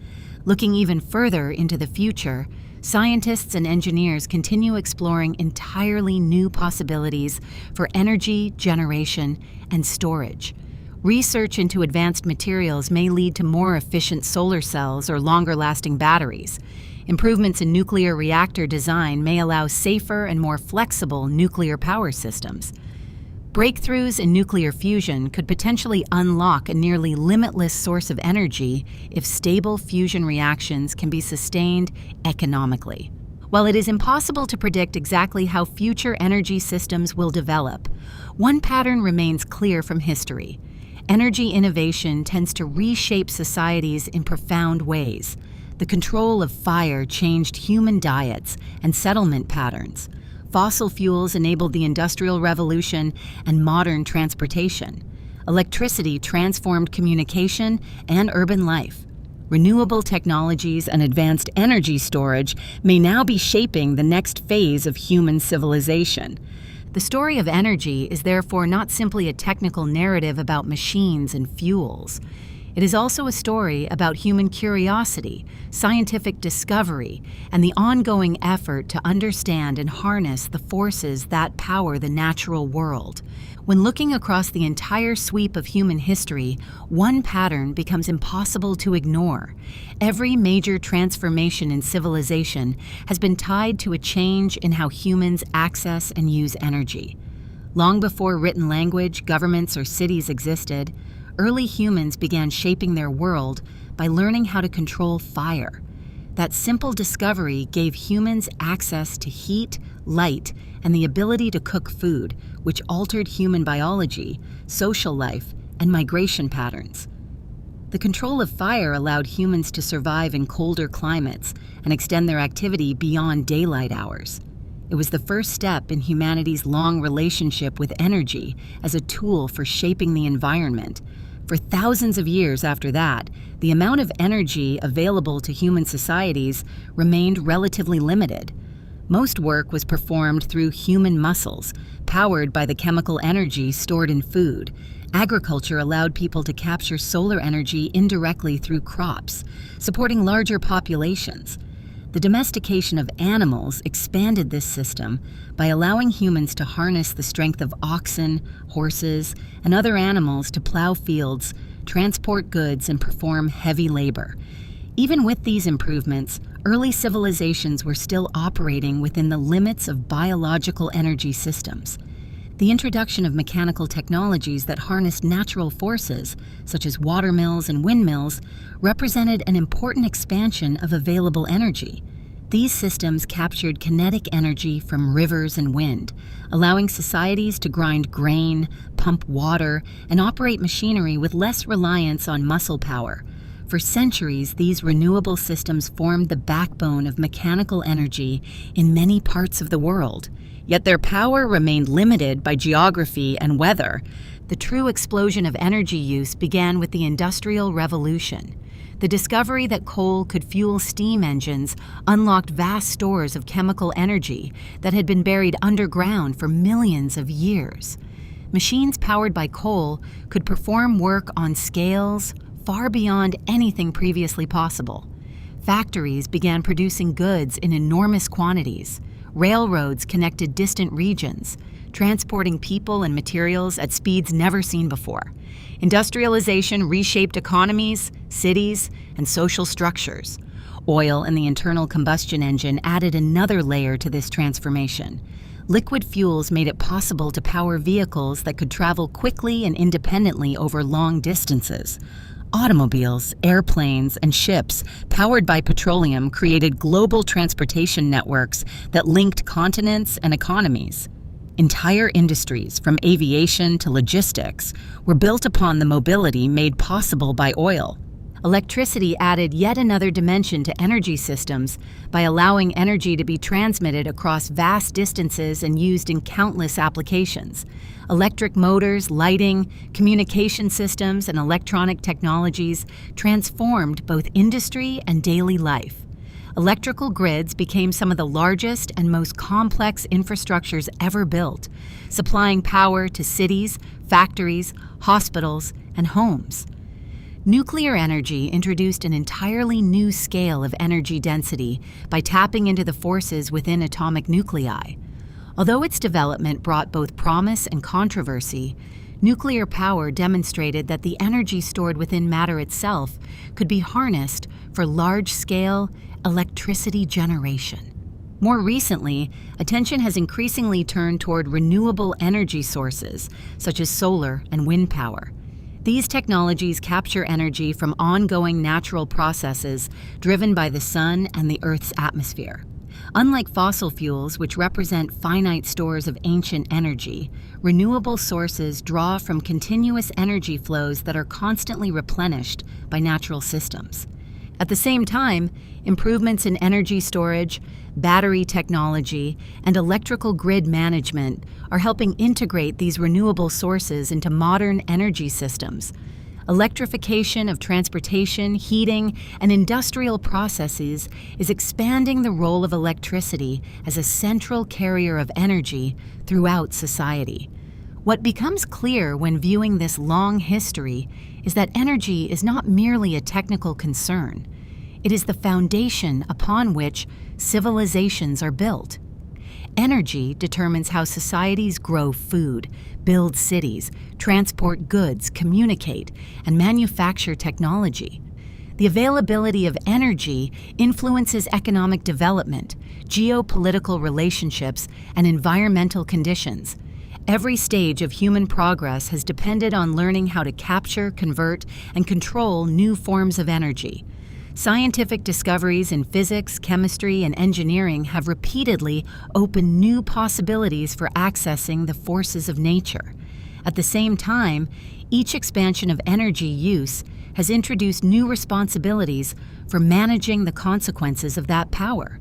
Looking even further into the future, scientists and engineers continue exploring entirely new possibilities for energy, generation, and storage. Research into advanced materials may lead to more efficient solar cells or longer-lasting batteries. Improvements in nuclear reactor design may allow safer and more flexible nuclear power systems. Breakthroughs in nuclear fusion could potentially unlock a nearly limitless source of energy if stable fusion reactions can be sustained economically. While it is impossible to predict exactly how future energy systems will develop, one pattern remains clear from history. Energy innovation tends to reshape societies in profound ways. The control of fire changed human diets and settlement patterns. Fossil fuels enabled the Industrial Revolution and modern transportation. Electricity transformed communication and urban life. Renewable technologies and advanced energy storage may now be shaping the next phase of human civilization. The story of energy is therefore not simply a technical narrative about machines and fuels. It is also a story about human curiosity, scientific discovery, and the ongoing effort to understand and harness the forces that power the natural world. When looking across the entire sweep of human history, one pattern becomes impossible to ignore. Every major transformation in civilization has been tied to a change in how humans access and use energy. Long before written language, governments, or cities existed, early humans began shaping their world by learning how to control fire. That simple discovery gave humans access to heat, light, and the ability to cook food, which altered human biology, social life, and migration patterns. The control of fire allowed humans to survive in colder climates and extend their activity beyond daylight hours. It was the first step in humanity's long relationship with energy as a tool for shaping the environment, For thousands of years after that, the amount of energy available to human societies remained relatively limited. Most work was performed through human muscles, powered by the chemical energy stored in food. Agriculture allowed people to capture solar energy indirectly through crops, supporting larger populations. The domestication of animals expanded this system by allowing humans to harness the strength of oxen, horses, and other animals to plow fields, transport goods, and perform heavy labor. Even with these improvements, early civilizations were still operating within the limits of biological energy systems. The introduction of mechanical technologies that harnessed natural forces, such as watermills and windmills, represented an important expansion of available energy. These systems captured kinetic energy from rivers and wind, allowing societies to grind grain, pump water, and operate machinery with less reliance on muscle power. For centuries, these renewable systems formed the backbone of mechanical energy in many parts of the world. Yet their power remained limited by geography and weather. The true explosion of energy use began with the Industrial Revolution. The discovery that coal could fuel steam engines unlocked vast stores of chemical energy that had been buried underground for millions of years. Machines powered by coal could perform work on scales far beyond anything previously possible. Factories began producing goods in enormous quantities. Railroads connected distant regions, transporting people and materials at speeds never seen before. Industrialization reshaped economies, cities, and social structures. Oil and the internal combustion engine added another layer to this transformation. Liquid fuels made it possible to power vehicles that could travel quickly and independently over long distances. Automobiles, airplanes, and ships powered by petroleum created global transportation networks that linked continents and economies. Entire industries, from aviation to logistics, were built upon the mobility made possible by oil. Electricity added yet another dimension to energy systems by allowing energy to be transmitted across vast distances and used in countless applications. Electric motors, lighting, communication systems, and electronic technologies transformed both industry and daily life. Electrical grids became some of the largest and most complex infrastructures ever built, supplying power to cities, factories, hospitals, and homes. Nuclear energy introduced an entirely new scale of energy density by tapping into the forces within atomic nuclei. Although its development brought both promise and controversy, nuclear power demonstrated that the energy stored within matter itself could be harnessed for large-scale electricity generation. More recently, attention has increasingly turned toward renewable energy sources, such as solar and wind power. These technologies capture energy from ongoing natural processes driven by the sun and the Earth's atmosphere. Unlike fossil fuels, which represent finite stores of ancient energy, renewable sources draw from continuous energy flows that are constantly replenished by natural systems. At the same time, improvements in energy storage, battery technology, and electrical grid management are helping integrate these renewable sources into modern energy systems. Electrification of transportation, heating, and industrial processes is expanding the role of electricity as a central carrier of energy throughout society. What becomes clear when viewing this long history is that energy is not merely a technical concern. It is the foundation upon which civilizations are built. Energy determines how societies grow food, build cities, transport goods, communicate, and manufacture technology. The availability of energy influences economic development, geopolitical relationships, and environmental conditions. Every stage of human progress has depended on learning how to capture, convert, and control new forms of energy. Scientific discoveries in physics, chemistry, and engineering have repeatedly opened new possibilities for accessing the forces of nature. At the same time, each expansion of energy use has introduced new responsibilities for managing the consequences of that power.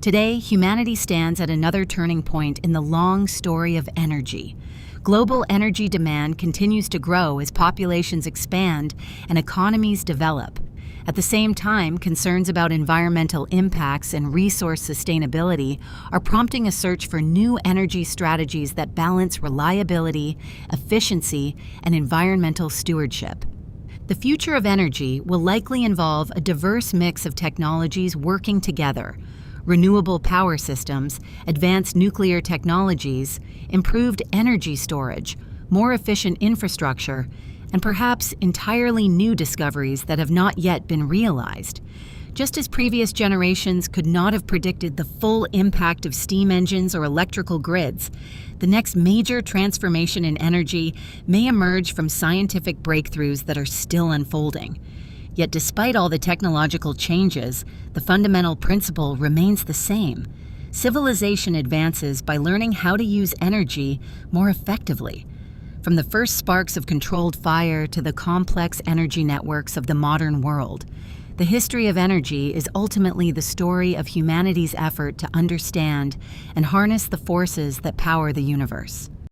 Today, humanity stands at another turning point in the long story of energy. Global energy demand continues to grow as populations expand and economies develop. At the same time, concerns about environmental impacts and resource sustainability are prompting a search for new energy strategies that balance reliability, efficiency, and environmental stewardship. The future of energy will likely involve a diverse mix of technologies working together: renewable power systems, advanced nuclear technologies, improved energy storage, more efficient infrastructure, and perhaps entirely new discoveries that have not yet been realized. Just as previous generations could not have predicted the full impact of steam engines or electrical grids, the next major transformation in energy may emerge from scientific breakthroughs that are still unfolding. Yet despite all the technological changes, the fundamental principle remains the same. Civilization advances by learning how to use energy more effectively. From the first sparks of controlled fire to the complex energy networks of the modern world, the history of energy is ultimately the story of humanity's effort to understand and harness the forces that power the universe.